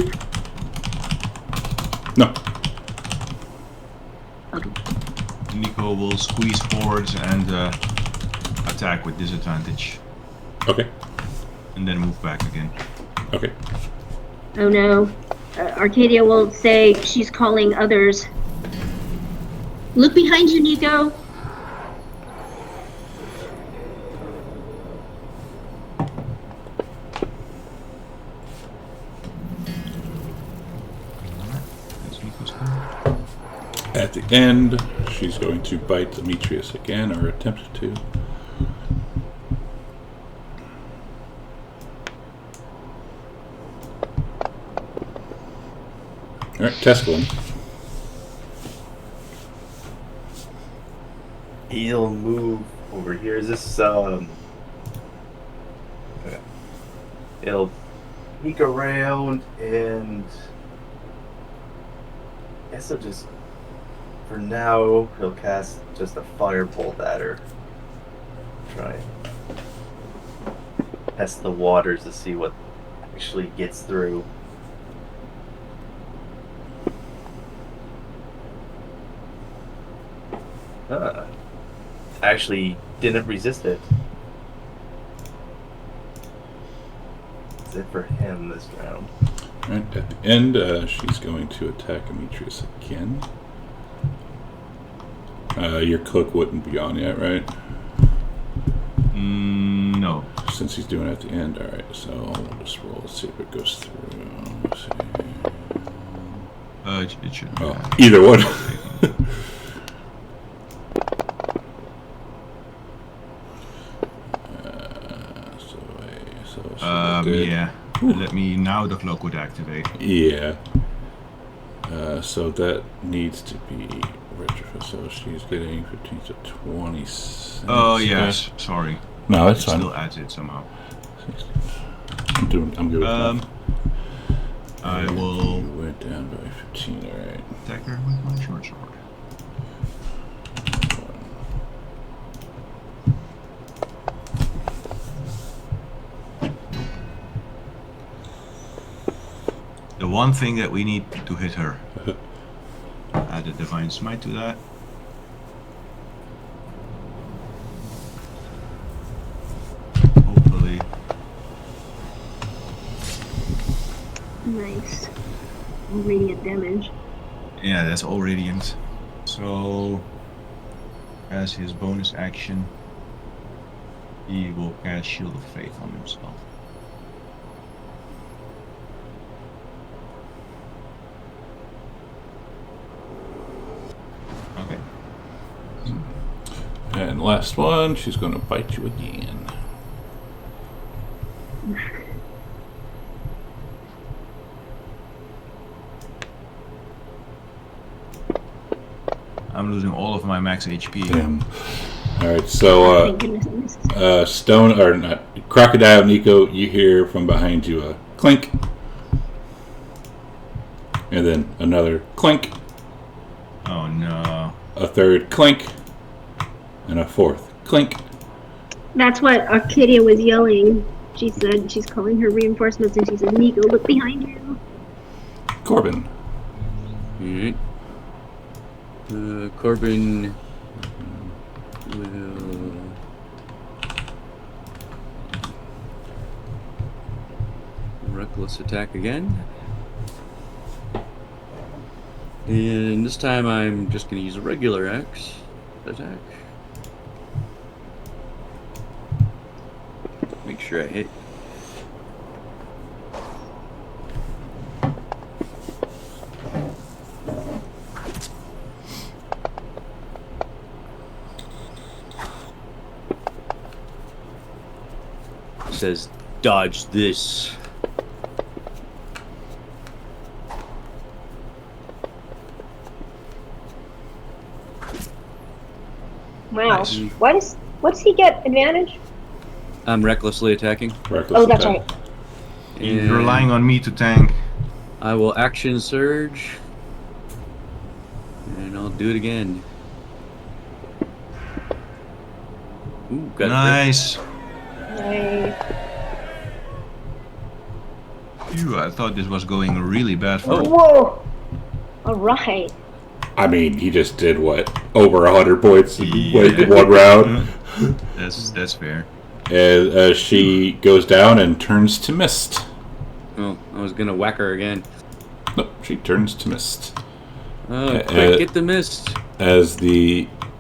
No. Okay. Nico will squeeze forward and attack with disadvantage, Okay. and then move back again. Okay. Oh no. Arcadia will say she's calling others. Look behind you, Nico. That's Nico's turn. At at the end, she's going to bite Demetrius again, or attempt to. Alright, Tescalin. He'll move over here. Is this okay. He'll peek around and I guess he'll just for now he'll cast just a firebolt at her. Try and test the waters to see what actually gets through. Actually didn't resist it. That's it for him this round. Alright, at the end, she's going to attack Demetrius again. Your cloak wouldn't be on yet, right? No. Since he's doing it at the end, alright, so we'll just roll, let's see if it goes through. Let's see. It should. Oh, either one. Yeah. Let me now. The cloak would activate. Yeah. So that needs to be retrofit. So she's getting 15 to 20 cents. Oh yes. Sorry. No, it's It fine. still adds it somehow. I'm good with that. I will You went down by 15. All right. attack her with my short sword. The one thing that we need to hit her. Add a divine smite to that. Hopefully. Nice. Radiant damage. Yeah, that's all radiant. So, as his bonus action, he will cast Shield of Faith on himself. Okay. And last one, she's going to bite you again. I'm losing all of my max HP. Damn. All right, so Thank goodness I missed. Stone or not, Crocodile Nico, you hear from behind you a clink, and then another clink, Oh no. a third clink, and a fourth clink. That's what Arcadia was yelling. She said she's calling her reinforcements and she said, Nico, look behind you. Corbin. Alright. Corbin will reckless attack again. And this time I'm just going to use a regular axe attack. Make sure I hit. It says dodge this. Wow. Nice. What's he get advantage? I'm recklessly attacking. Reckless Oh, that's attack. right. You're And relying on me to tank. I will action surge. And I'll do it again. Ooh, got it. Nice. Nice. Phew, I thought this was going really bad for him. Whoa. All right. I mean, he just did what, over 100 points in Yeah. like one round. That's fair. As she goes down and turns to mist. Oh, I was gonna whack her again. Nope, she turns to mist. Oh, quick, get the mist. As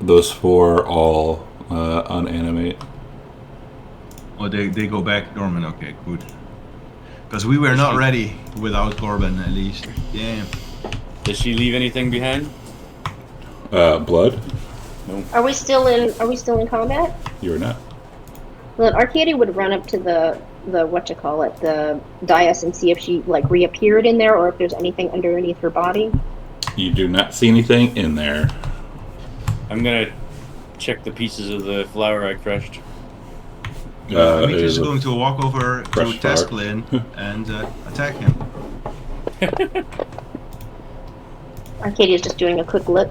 those four all unanimate. Oh, they go back dormant. Okay, good. Because we were not ready without Corbin, at least. Damn. Does she leave anything behind? Blood? Are we still in combat? You're not. Well, Arcadia would run up to the the dais and see if she like reappeared in there or if there's anything underneath her body. You do not see anything in there. I'm gonna check the pieces of the flower I crushed. Demetrius is going to walk over to fresh flower. Tesklin and attack him. Arcadia's just doing a quick look.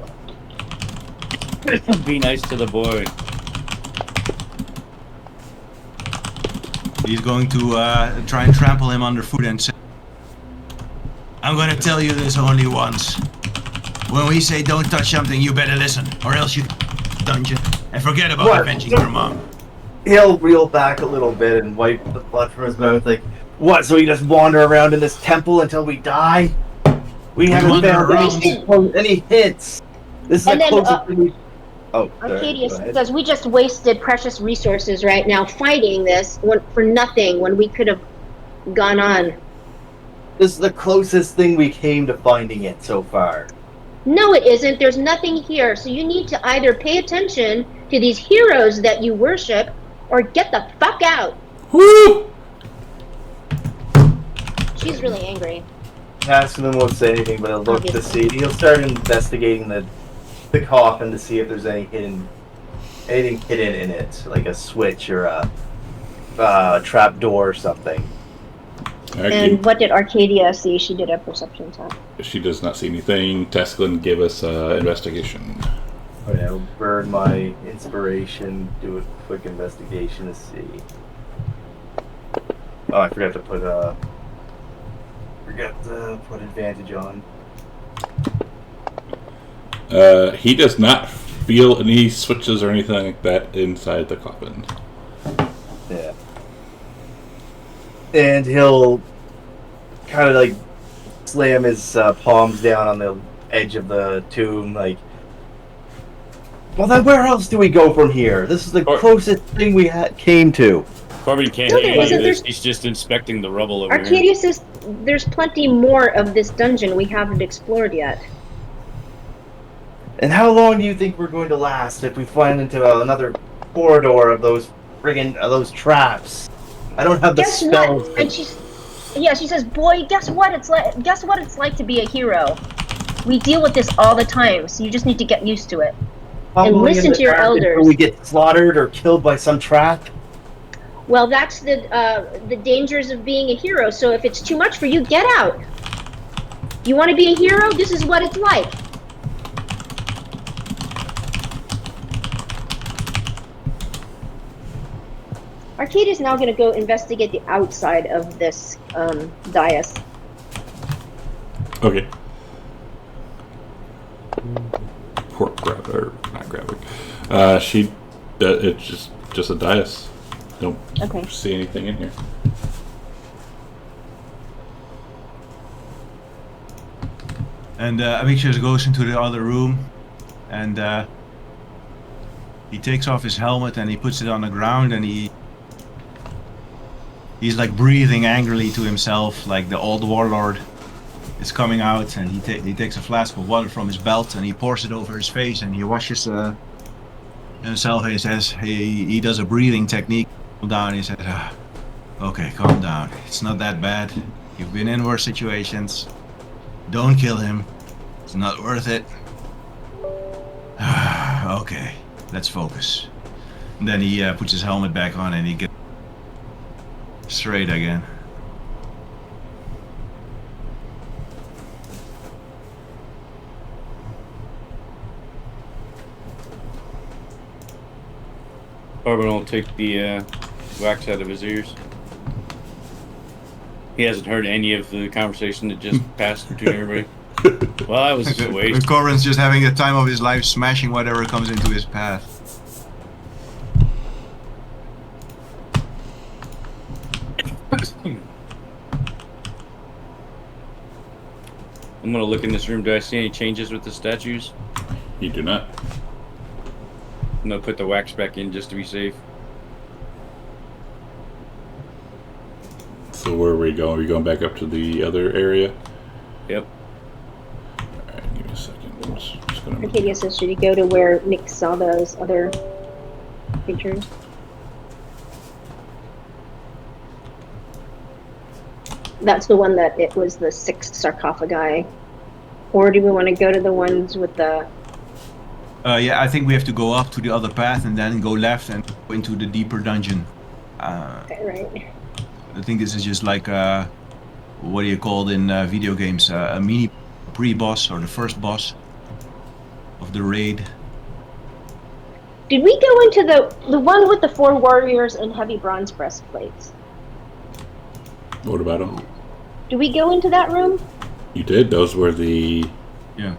Be nice to the boy. He's going to try and trample him underfoot and say, I'm going to tell you this only once. When we say don't touch something, you better listen, or else you dungeon and forget about What? avenging your mom. He'll reel back a little bit and wipe the blood from his mouth. Like, what? So we just wander around in this temple until we die? We haven't wander found around. any hits. This is And the then, closest thing we... Oh, sorry, Arcadia go ahead. says we just wasted precious resources right now fighting this for nothing when we could have gone on. This is the closest thing we came to finding it so far. No, it isn't. There's nothing here. So you need to either pay attention to these heroes that you worship or get the fuck out. Woo! She's really angry. Taskin won't say anything, but he'll look to see. He'll start investigating the coffin to see if there's anything hidden in it, like a switch or a trap door or something. And what did Arcadia see? She did a perception check. She does not see anything. Tesklin gave us investigation. Oh yeah, I'll burn my inspiration, do a quick investigation to see. Oh, I forgot to put advantage on. He does not feel any switches or anything like that inside the coffin. Yeah. And he'll kind of like slam his palms down on the edge of the tomb, like, well then where else do we go from here? This is the closest thing we came to. Corbin can't No, there handle isn't. this. He's just inspecting the rubble over here. Arcadia says there's plenty more of this dungeon we haven't explored yet. And how long do you think we're going to last if we find into another corridor of those friggin' those traps? I don't have the Guess spells. what? And she says, "Boy, guess what it's like? Guess what it's like to be a hero. We deal with this all the time, so you just need to get used to it and Fumbling in listen the to your dark until elders." we get slaughtered or killed by some trap. Well, that's the dangers of being a hero. So if it's too much for you, get out. You want to be a hero? This is what it's like. Arcadia's now going to go investigate the outside of this dais. Okay. Pork grab not grabbing. It's just a dais. Don't Okay. see anything in here. And Amixius goes into the other room, and he takes off his helmet and he puts it on the ground, and he's like breathing angrily to himself, like the old warlord is coming out, and he takes a flask of water from his belt and he pours it over his face and he washes himself. He says he does a breathing technique. Calm down. He says, "Okay, calm down. It's not that bad. You've been in worse situations. Don't kill him. It's not worth it. Okay, let's focus." And then he puts his helmet back on and he gets straight again. Corbin will take the wax out of his ears. He hasn't heard any of the conversation that just passed between everybody. Well, that was a waste. Corbin's just having the time of his life, smashing whatever comes into his path. I'm gonna look in this room. Do I see any changes with the statues? You do not. I'm gonna put the wax back in just to be safe. So where are we going? Are we going back up to the other area? Yep. Alright, give me a second. I'm just gonna move. Arcadia says, should you go to where Nick saw those other creatures? That's the one that it was the 6 sarcophagi. Or do we want to go to the ones with the... Yeah, I think we have to go up to the other path and then go left and go into the deeper dungeon. Okay, right. I think this is just like, what do you call it in video games? A mini pre-boss or the first boss of the raid. Did we go into the one with the 4 warriors and heavy bronze breastplates? What about them? Did we go into that room? You did. Those were the. Yeah.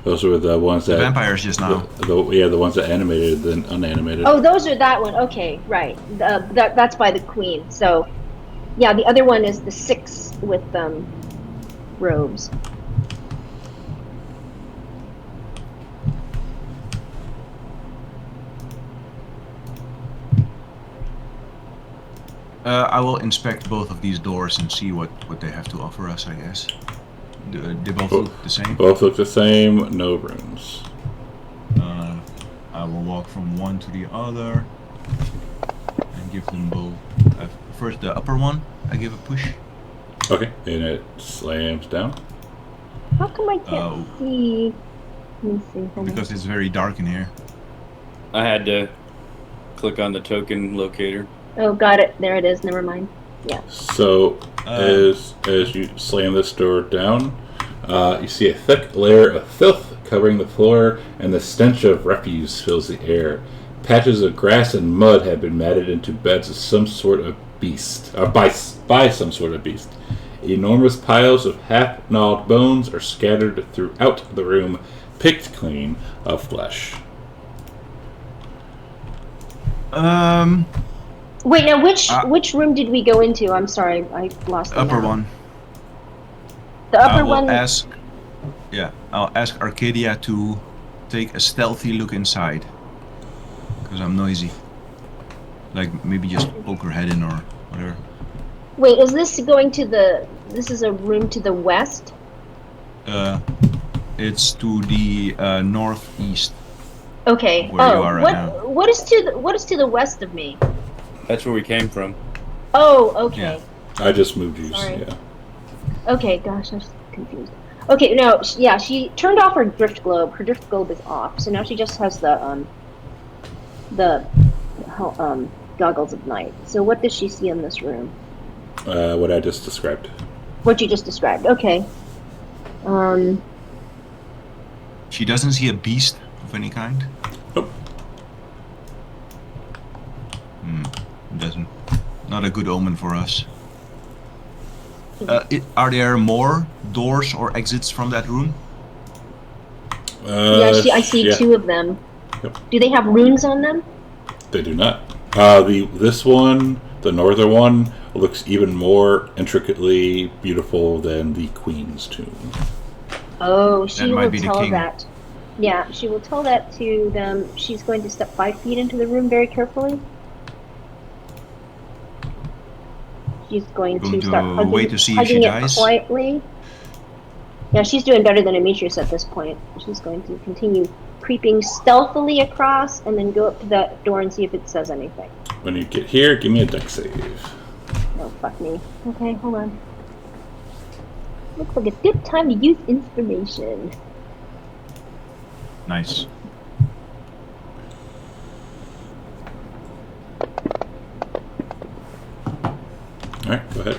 Those were the ones The that. vampires just now. The ones that animated then unanimated. Oh, those are that one. Okay, right. That's by the queen. So, yeah, the other one is the 6 with robes. I will inspect both of these doors and see what they have to offer us, I guess. They both look the same? Both look the same. No rooms. I will walk from one to the other and give them both. First, the upper one, I give a push. Okay, and it slams down. How come I can't see? Let me see. Hold on. Because it's very dark in here. I had to click on the token locator. Oh, got it. There it is. Never mind. Yeah. So, as you slam this door down, you see a thick layer of filth covering the floor, and the stench of refuse fills the air. Patches of grass and mud have been matted into beds of some sort of beast, by some sort of beast. Enormous piles of half-gnawed bones are scattered throughout the room, picked clean of flesh. Wait, now which room did we go into? I'm sorry, I lost the Upper map. one. The upper one. I'll ask Arcadia to take a stealthy look inside. Because I'm noisy. Like, maybe just poke her head in or whatever. Wait, is this going to the... This is a room to the west? It's to the northeast. Okay. Where you are right now. What is to the west of me? That's where we came from. Oh, okay. Yeah. I just moved you. Sorry. Yeah. Okay, gosh, I was confused. Okay, no, yeah, she turned off her drift globe. Her drift globe is off, so now she just has the goggles of night. So what does she see in this room? What I just described. What you just described. Okay. She doesn't see a beast of any kind? Nope. Doesn't. Not a good omen for us. Are there more doors or exits from that room? I see 2 of them. Yep. Do they have runes on them? They do not. This one, the northern one, looks even more intricately beautiful than the Queen's tomb. Oh, she will be the tell king. that. Yeah, she will tell that to them. She's going to step 5 feet into the room very carefully. She's going to start hugging, wait to see if hugging she it dies? quietly. Yeah, she's doing better than Demetrius at this point. She's going to continue creeping stealthily across and then go up to that door and see if it says anything. When you get here, give me a dex save. Oh, fuck me. Okay, hold on. Looks like a good time to use information. Nice. Alright, go ahead.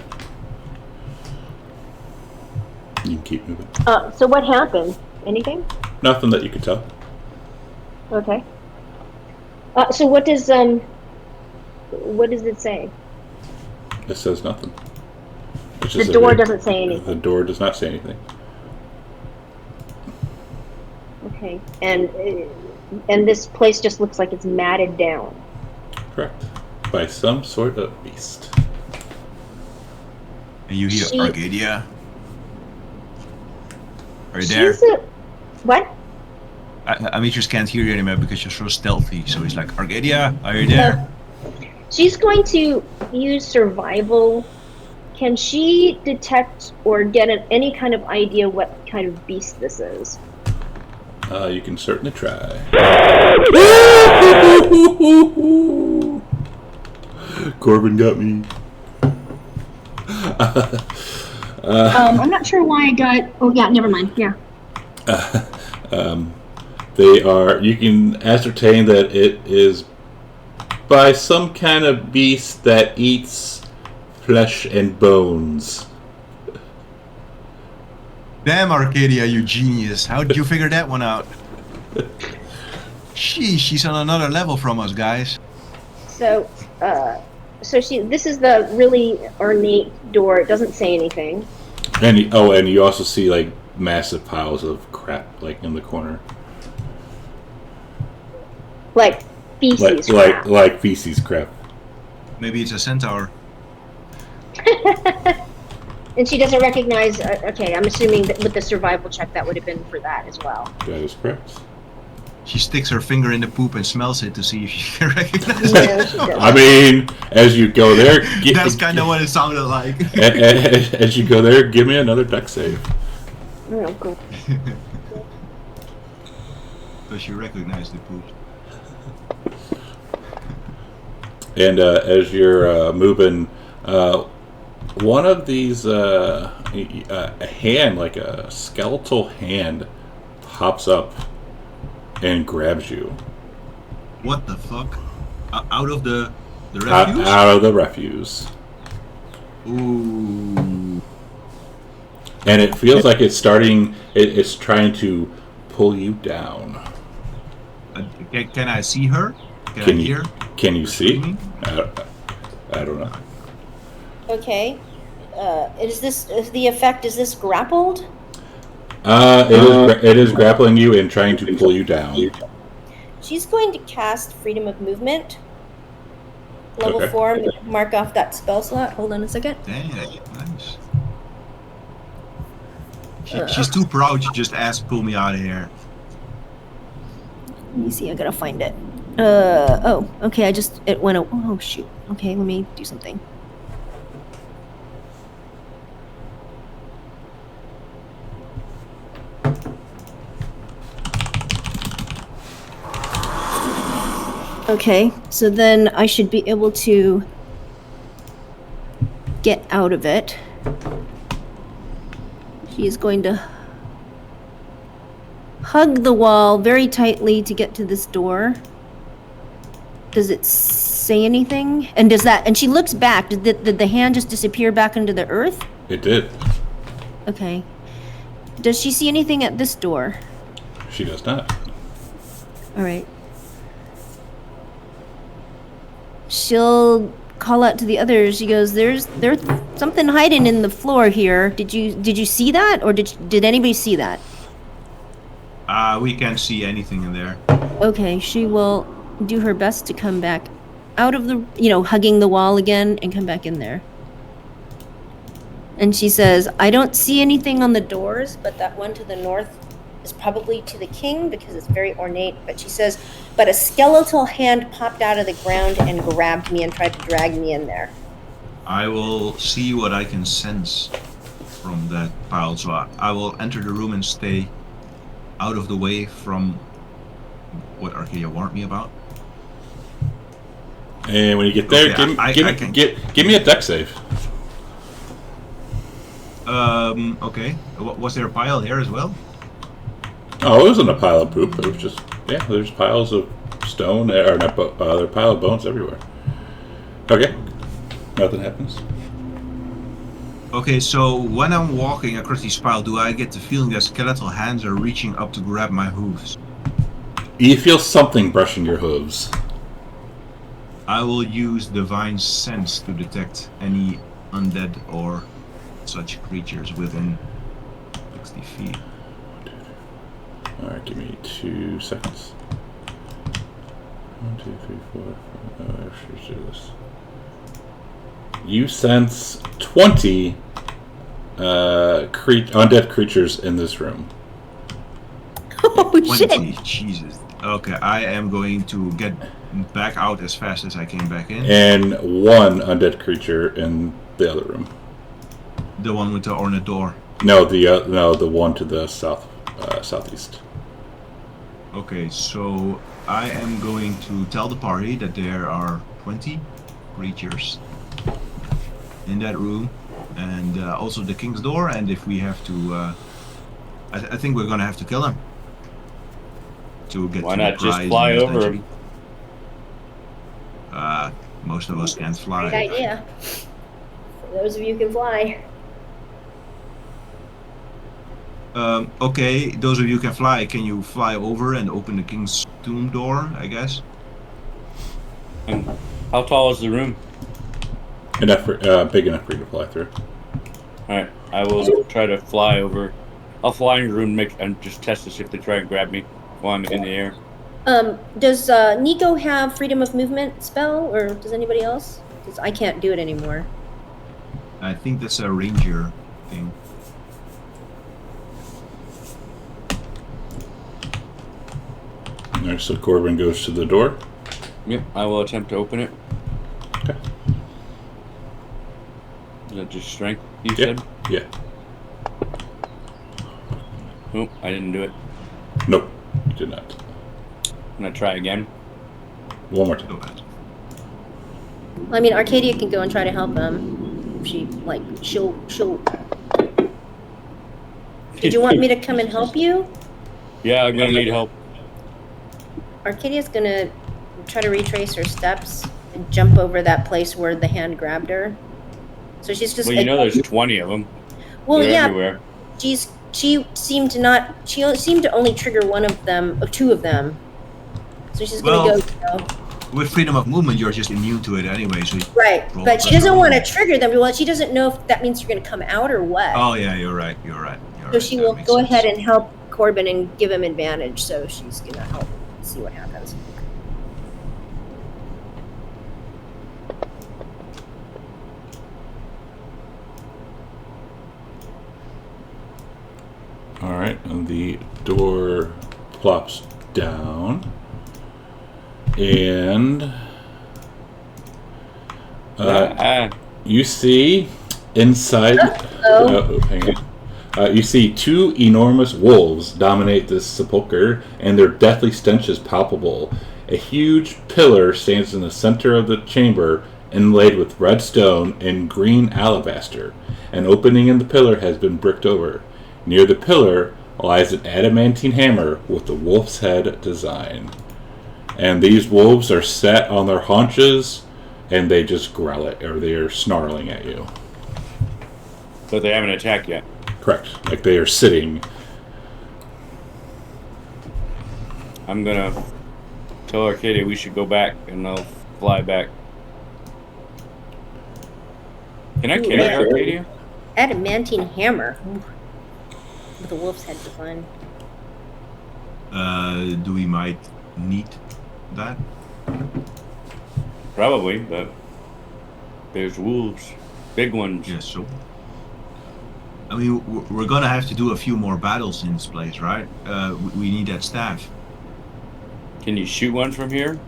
You can keep moving. So what happened? Anything? Nothing that you could tell. Okay. So what does it say? It says nothing. It's The just a door very- doesn't say anything. The door does not say anything. Okay. And this place just looks like it's matted down. Correct. By some sort of beast. And you hear She- Arcadia? Are you there? What? Demetrius can't hear you anymore because you're so stealthy. So he's like, Arcadia, are you there? She's going to use survival. Can she detect or get any kind of idea what kind of beast this is? You can certainly try. Corbin got me. I'm not sure why I got. Oh yeah, never mind. Yeah. They are. You can ascertain that it is by some kind of beast that eats flesh and bones. Damn, Arcadia, you genius. How did you figure that one out? She's on another level from us, guys. So, this is the really ornate door. It doesn't say anything. And you also see like massive piles of crap like in the corner. Like feces. crap. Like feces crap. Maybe it's a centaur. And she doesn't recognize. Okay, I'm assuming that with the survival check, that would have been for that as well. That is correct. She sticks her finger in the poop and smells it to see if she can recognize No, it. she doesn't. I mean, as you go there, That's kind of what it sounded like. as you go there, give me another dex save. Oh, cool. Does she recognize the poop? And as you're moving, one of these a hand, like a skeletal hand, pops up and grabs you. What the fuck? Out of the refuse? Out of the refuse. Ooh. And it feels like it's starting. It's trying to pull you down. Can I see her? Can I hear? Can you see? screaming? I don't know. Okay. Is the effect? Is this grappled? It is grappling you and trying to pull you down. She's going to cast Freedom of Movement. Level Okay. 4, mark off that spell slot. Hold on a second. Damn, nice. She's too proud to just ask, pull me out of here. Let me see, I gotta find it. Oh, okay, it went, oh shoot. Okay, let me do something. Okay, so then I should be able to get out of it. She is going to hug the wall very tightly to get to this door. Does it say anything? And she looks back. Did the hand just disappear back into the earth? It did. Okay. Does she see anything at this door? She does not. All right. She'll call out to the others. She goes, "There's something hiding in the floor here. Did you see that, or did anybody see that?" We can't see anything in there. Okay, she will do her best to come back out of the, hugging the wall again and come back in there. And she says, "I don't see anything on the doors, but that one to the north is probably to the king because it's very ornate." But she says, "But a skeletal hand popped out of the ground and grabbed me and tried to drag me in there." I will see what I can sense from that pile. So I will enter the room and stay out of the way from what Arcadia warned me about. And when you get there, Okay, give me a dex save. Okay. Was there a pile here as well? Oh, it wasn't a pile of poop. It was just, there's piles of stone, there are a pile of bones everywhere. Okay. Nothing happens. Okay, so when I'm walking across these piles, do I get the feeling that skeletal hands are reaching up to grab my hooves? You feel something brushing your hooves. I will use divine sense to detect any undead or such creatures within 60 feet. Alright, give me 2 seconds. 1, 2, 3, 4, 5. Let's do this. You sense 20 undead creatures in this room. Oh 20, shit! Jesus. Okay, I am going to get back out as fast as I came back in. And 1 undead creature in the other room. The one with the ornate door. No, the one to the southeast. Okay, so I am going to tell the party that there are 20 creatures in that room, and also the king's door. And if we have to, I think we're gonna have to kill him to get Why to not the just prize in fly this over dungeon. him? Most of us can't Great fly. idea. For those of you who can fly. Okay, those of you who can fly, can you fly over and open the king's tomb door, I guess? And how tall is the room? Enough for, big enough for you to fly through. Alright, I will try to fly over. I'll fly in your room and just test this if they try and grab me while I'm in the air. Does Nico have freedom of movement spell, or does anybody else? Because I can't do it anymore. I think that's a ranger thing. Alright, so Corbin goes to the door. Yep, I will attempt to open it. Okay. Is that just strength, you Yeah. said? Yeah. Nope, I didn't do it. Nope, you did not. I'm gonna try again. One more Go time. ahead. I mean, Arcadia can go and try to help him. She'll. Did you want me to come and help you? Yeah, I'm gonna need help. Arcadia's gonna try to retrace her steps and jump over that place where the hand grabbed her. So she's just. Well, you know there's 20 of them. Well, They're yeah. everywhere. She seemed to only trigger one of them, or two of them. So she's gonna go. With freedom of movement, you're just immune to it anyway. So Right, roll but she plus doesn't roll. want to trigger them. Well, she doesn't know if that means you're going to come out or what. Oh yeah, you're right. So she will go ahead and help Corbin and give him advantage. So she's going to help see what happens. Alright, and the door plops down. And you see inside. Hang on. You see two enormous wolves dominate this sepulcher, and their deathly stench is palpable. A huge pillar stands in the center of the chamber, inlaid with red stone and green alabaster. An opening in the pillar has been bricked over. Near the pillar lies an adamantine hammer with the wolf's head design. And these wolves are set on their haunches, and they just growl at, or they are snarling at you. But they haven't attacked yet. Correct. Like they are sitting. I'm gonna tell Arcadia we should go back, and I'll fly back. Can I carry Arcadia? Adamantine hammer with a wolf's head design. Do we might need that? Probably, but there's wolves, big ones. Yes. So. I mean, we're gonna have to do a few more battles in this place, right? We need that staff. Can you shoot one from here?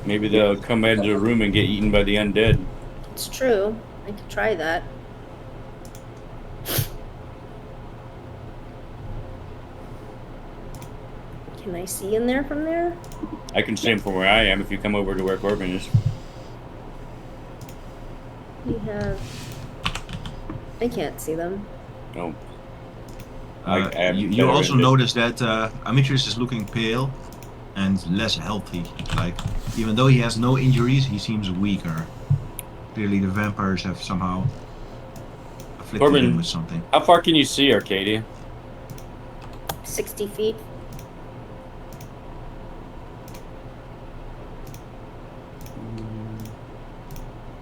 Maybe they'll come into the room and get eaten by the undead. It's true. I could try that. Can I see in there from there? I can see him from where I am if you come over to where Corbin is. We have. I can't see them. No. You also notice that Amitris is looking pale and less healthy. Like, even though he has no injuries, he seems weaker. Clearly, the vampires have somehow afflicted Corbin, him with something. How far can you see, Arcadia? 60 feet.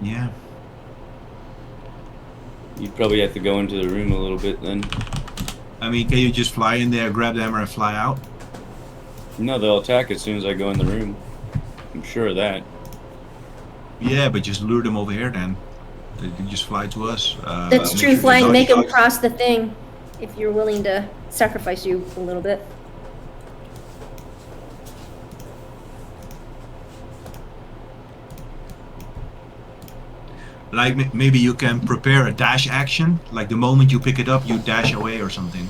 Yeah. You'd probably have to go into the room a little bit then. I mean, can you just fly in there, grab the hammer, and fly out? No, they'll attack as soon as I go in the room. I'm sure of that. Yeah, but just lure them over here then. They can just fly to us. That's make true, sure flying. they Make them dodge. cross the thing. If you're willing to sacrifice you a little bit. Like maybe you can prepare a dash action. Like the moment you pick it up, you dash away or something.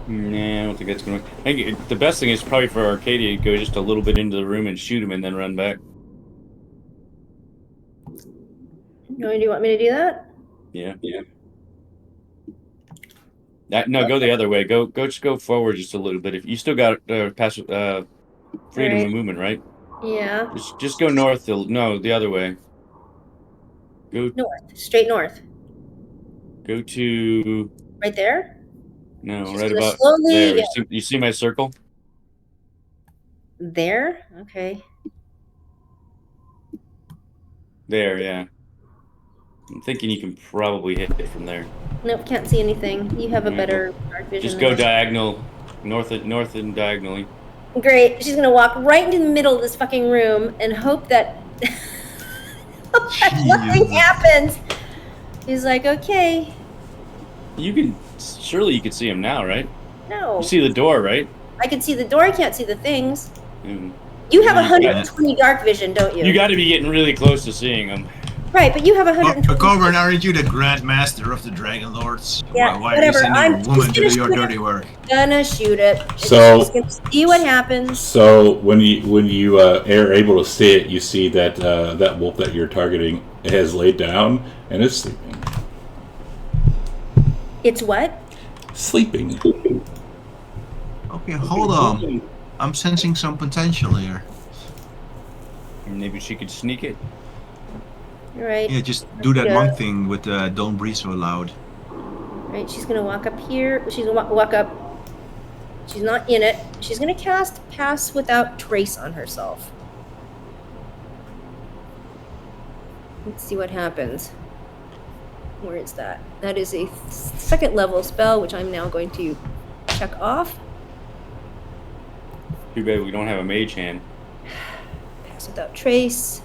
Nah, I don't think that's gonna work. I think the best thing is probably for Arcadia to go just a little bit into the room and shoot him and then run back. No, do you want me to do that? Yeah. No, go the other way. Just go forward just a little bit. If you still got freedom Right. of movement, right? Yeah. Just go north. No, the other way. Go North. Straight north. go to Right there? no, She's right gonna about slowly there. yeah. You see my circle? There? Okay. There, yeah. I'm thinking you can probably hit it from there. Nope, can't see anything. You have a Alright, better dark vision. Just than go I do. diagonal, north and diagonally. Great. She's gonna walk right into the middle of this fucking room and hope that nothing Jesus. happens. He's like, okay, Surely you can see him now, right? no. You see the door, right? I can see the door. I can't see the things. Mm. You have You 120 dark vision, don't you? You got to be getting really close to seeing him. Right, but you have 120. Corbin, aren't you the Grand Master of the Dragon Lords? Yeah, Why are you whatever. sending I'm a woman just to gonna do your shoot dirty it. work? Gonna shoot it. So- She's gonna see what happens. So when you are able to see it, you see that that wolf that you're targeting has laid down and is sleeping. It's what? Sleeping. Okay, hold on. I'm sensing some potential here. Maybe she could sneak it. Right. Yeah, just do that Yeah. monk thing with don't breathe so loud. Right. She's gonna walk up here. She's gonna walk up. She's not in it. She's gonna cast Pass Without Trace on herself. Let's see what happens. Where is that? That is a second level spell, which I'm now going to check off. Too bad we don't have a mage hand. Pass Without Trace.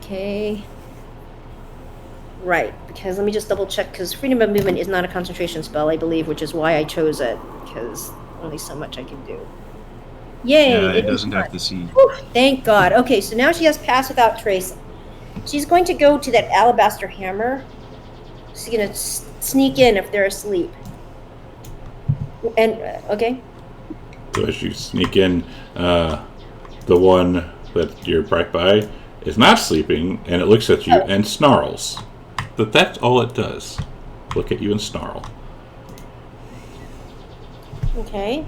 Okay. Right, because let me just double check, because Freedom of Movement is not a concentration spell, I believe, which is why I chose it, because only so much I can do. Yay! Yeah, it is doesn't not. have to see. Whew, thank God. Okay, so now she has Pass Without Trace. She's going to go to that alabaster hammer. She's going to sneak in if they're asleep. And, okay. So as you sneak in, the one that you're right by is not sleeping, and it looks at you and snarls. That's all it does. Look at you and snarl. Okay.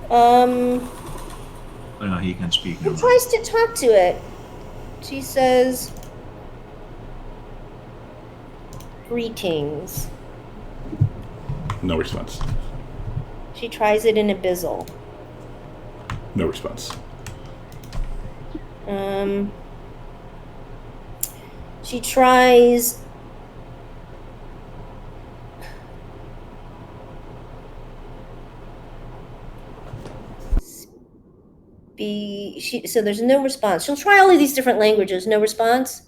Oh, no, he can speak now. He tries to talk to it. She says, greetings. No response. She tries it in Abyssal. No response. She tries. So there's no response. She'll try all of these different languages. No response.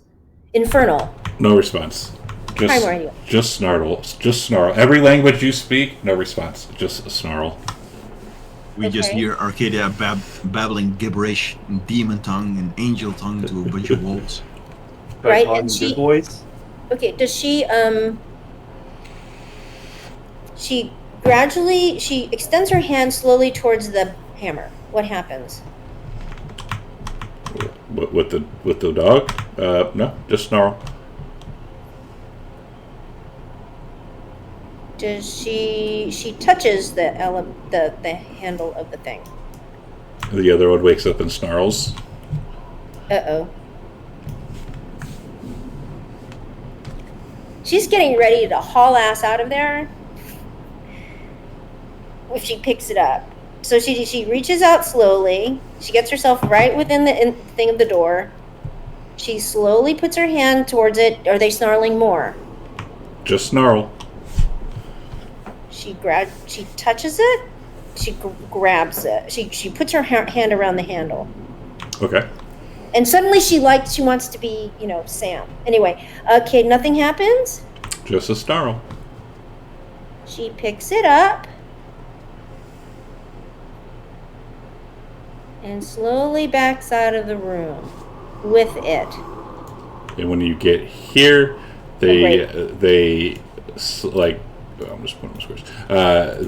Infernal. No response. Primary. Just snarl. Just snarl. Every language you speak, no response. Just a snarl. We just Okay. hear Arcadia babbling gibberish in demon tongue and angel tongue to a bunch of wolves. Try Right, talking and in she- good voice. Okay, does she gradually she extends her hand slowly towards the hammer. What happens? With the dog? No, just snarl. Does she touches the handle of the thing? The other one wakes up and snarls. Uh-oh. She's getting ready to haul ass out of there if she picks it up. So she reaches out slowly. She gets herself right within the thing of the door. She slowly puts her hand towards it. Are they snarling more? Just snarl. She touches it. She grabs it. She puts her hand around the handle. Okay. And suddenly she wants to be, Sam. Anyway, okay, nothing happens. Just a snarl. She picks it up. and slowly backs out of the room with it. And when you get here, like, I'm just putting them squares.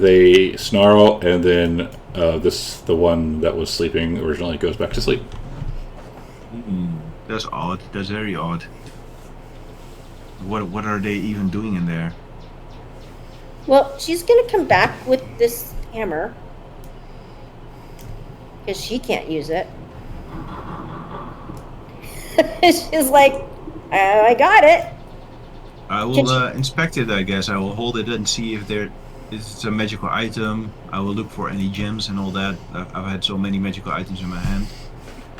They snarl, and then the one that was sleeping originally goes back to sleep. That's odd. That's very odd. What are they even doing in there? Well, she's gonna come back with this hammer because she can't use it. She's like, I got it. I will inspect it, I guess. I will hold it and see if it's a magical item. I will look for any gems and all that. I've had so many magical items in my hand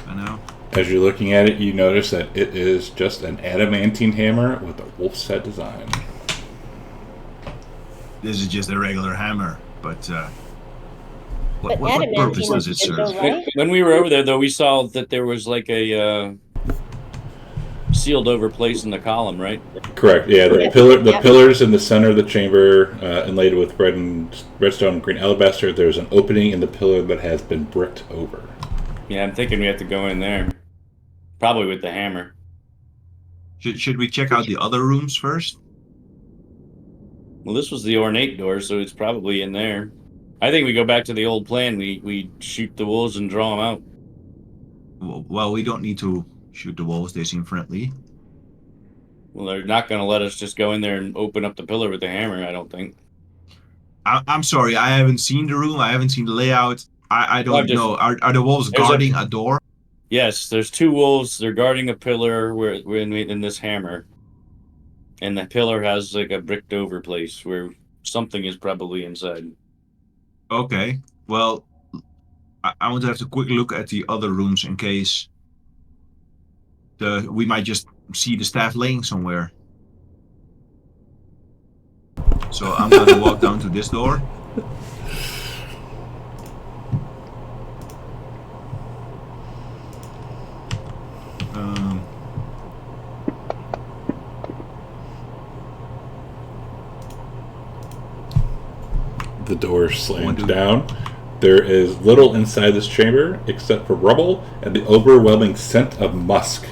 by now. As you're looking at it, you notice that it is just an adamantine hammer with a wolf's head design. This is just a regular hammer, but what adamantine purpose does it is serve? so right. When we were over there, though, we saw that there was like a sealed over place in the column, right? Correct. Yeah, the pillars in the center of the chamber, inlaid with redstone and green alabaster. There's an opening in the pillar that has been bricked over. Yeah, I'm thinking we have to go in there, probably with the hammer. Should we check out the other rooms first? Well, this was the ornate door, so it's probably in there. I think we go back to the old plan. We shoot the wolves and draw them out. Well, we don't need to shoot the wolves. They seem friendly. Well, they're not going to let us just go in there and open up the pillar with the hammer, I don't think. I'm sorry. I haven't seen the room. I haven't seen the layout. I don't know. Are the wolves guarding a door? Yes, there's two wolves. They're guarding a pillar where in this hammer. And the pillar has like a bricked over place where something is probably inside. Okay. Well, I want to have a quick look at the other rooms in case we might just see the staff laying somewhere. So I'm going to walk down to this door. The door slams down. There is little inside this chamber except for rubble and the overwhelming scent of musk.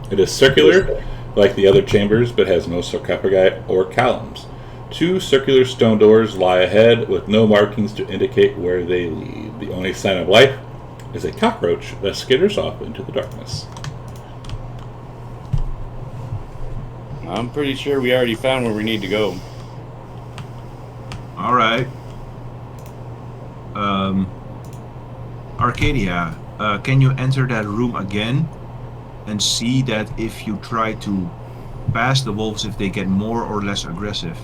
It is circular, like the other chambers, but has no sarcophagi or columns. Two circular stone doors lie ahead with no markings to indicate where they lead. The only sign of life is a cockroach that skitters off into the darkness. I'm pretty sure we already found where we need to go. All right. Arcadia, can you enter that room again and see that if you try to pass the wolves, if they get more or less aggressive?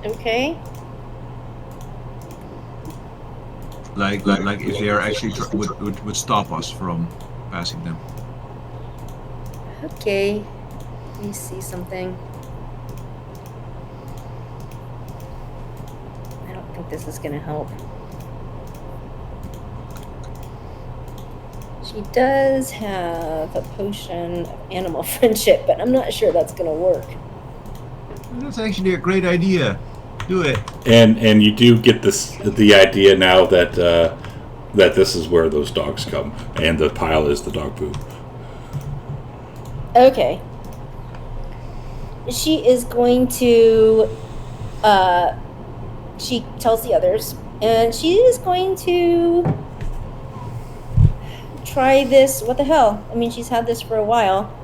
Okay. Like if they are actually would stop us from passing them. Okay. Let me see something. I don't think this is going to help. She does have a potion of animal friendship, but I'm not sure that's going to work. That's actually a great idea. Do it. And you do get the idea now that that this is where those dogs come, and the pile is the dog poop. Okay. She is going to, she tells the others, and she is going to try this. What the hell? I mean, she's had this for a while.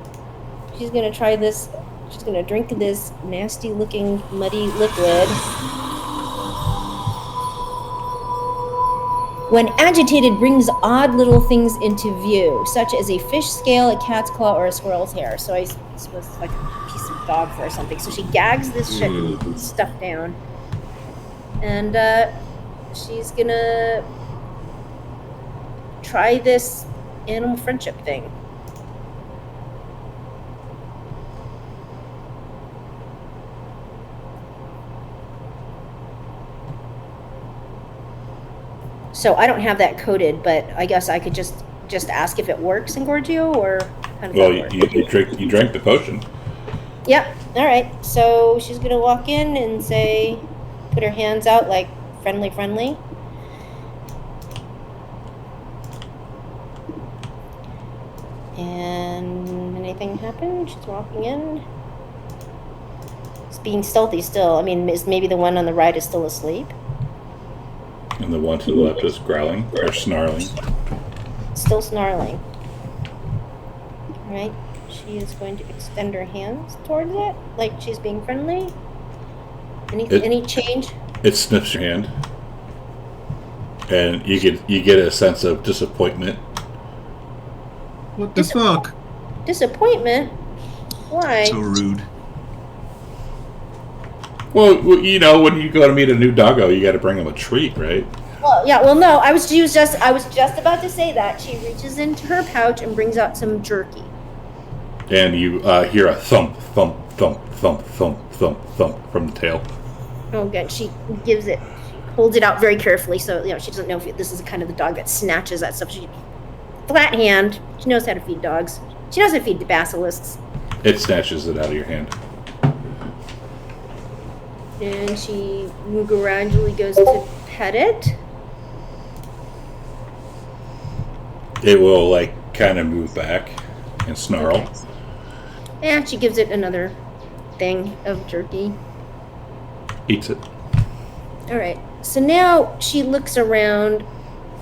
She's going to try this. She's going to drink this nasty looking muddy liquid. When agitated, brings odd little things into view, such as a fish scale, a cat's claw, or a squirrel's hair. So I suppose it's like a piece of dog fur or something. So she gags this shit stuff down. And she's gonna try this animal friendship thing. So I don't have that coded, but I guess I could just ask if it works in Gorgio, or how does that work? You drank the potion. Yep. All right. So she's gonna walk in and say, put her hands out like friendly. And anything happen? She's walking in. It's being stealthy still. I mean, maybe the one on the right is still asleep. And the one to the left is growling or snarling. Still snarling. Alright. She is going to extend her hands towards it, like she's being friendly. Any change? It sniffs your hand. And you get a sense of disappointment. What the fuck? Disappointment? Why? So rude. Well, you know, when you go to meet a new doggo, you got to bring them a treat, right? Well, yeah. Well, no. I was just about to say that. She reaches into her pouch and brings out some jerky. And you hear a thump, thump, thump, thump, thump, thump, thump from the tail. Oh, good. She gives it, holds it out very carefully, so she doesn't know if this is kind of the dog that snatches that stuff. She flat hand. She knows how to feed dogs. She knows how to feed the basilisks. It snatches it out of your hand. And she gradually goes to pet it. It will kind of move back and snarl. Okay. Yeah, she gives it another thing of jerky. Eats it. All right. So now she looks around.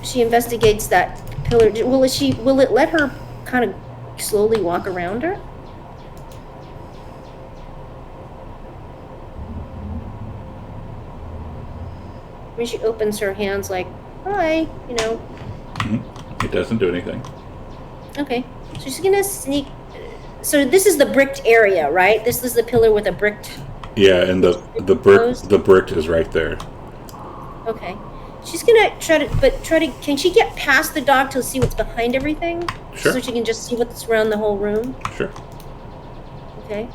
She investigates that pillar. Will it let her kind of slowly walk around her? I mean, she opens her hands like, hi, It doesn't do anything. Okay. So she's gonna sneak. So this is the bricked area, right? This is the pillar with a bricked. Yeah, and the brick is right there. Okay. She's gonna try to. Can she get past the dog to see what's behind everything? Sure. So she can just see what's around the whole room. Sure. Okay.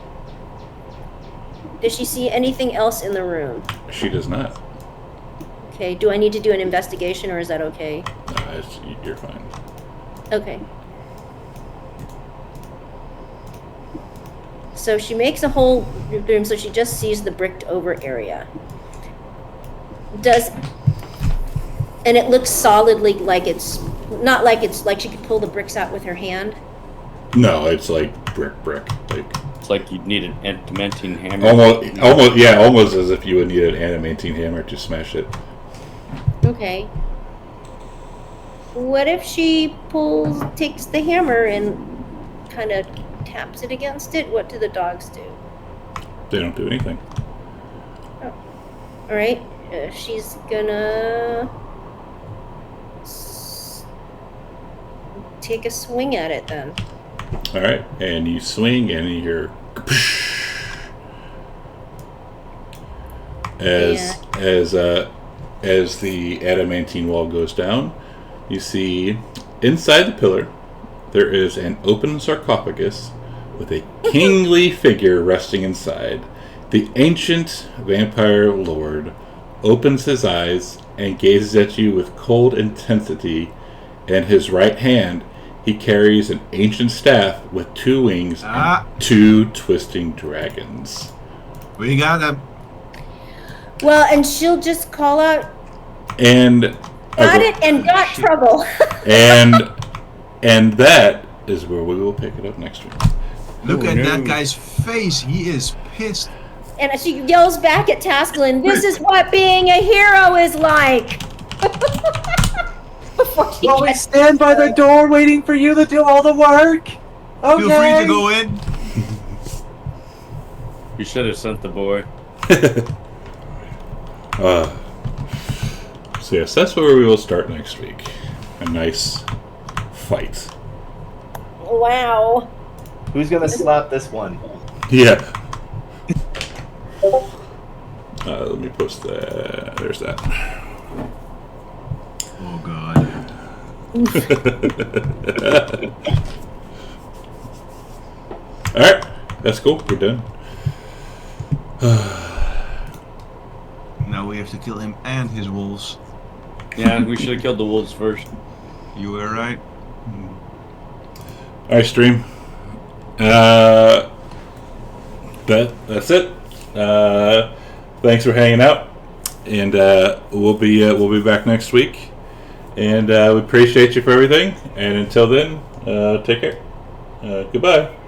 Does she see anything else in the room? She does not. Okay. Do I need to do an investigation, or is that okay? You're fine. Okay. So she makes a whole room, so she just sees the bricked over area. And it looks solidly like it's not like she could pull the bricks out with her hand. No, it's like brick. It's like you'd need an adamantine hammer. Almost as if you would need an adamantine hammer to smash it. Okay. What if she takes the hammer and kind of taps it against it? What do the dogs do? They don't do anything. Oh. All right. She's gonna take a swing at it then. All right, and you swing, and you hear as the adamantine wall goes down. You see inside the pillar there is an open sarcophagus with a kingly figure resting inside. The ancient vampire lord opens his eyes and gazes at you with cold intensity. In his right hand, he carries an ancient staff with 2 wings and 2 twisting dragons. We got him. Well, and she'll just call out, And got it and got trouble. and that is where we will pick it up next week. Look at that guy's face. He is pissed. And she yells back at Tasklin, this is what being a hero is like. Before she Well, we gets stand by the door waiting for you to do all the work. Okay. Feel free to go in. You should have sent the boy. So yes, that's where we will start next week. A nice fight. Wow. Who's gonna slap this one? Yeah. Let me post that. There's that. Oh god. Alright, that's cool. We're done. Now we have to kill him and his wolves. Yeah, we should have killed the wolves first. You were right. Alright, stream. That's it. Thanks for hanging out, and we'll be back next week. And we appreciate you for everything. And until then, take care. Goodbye.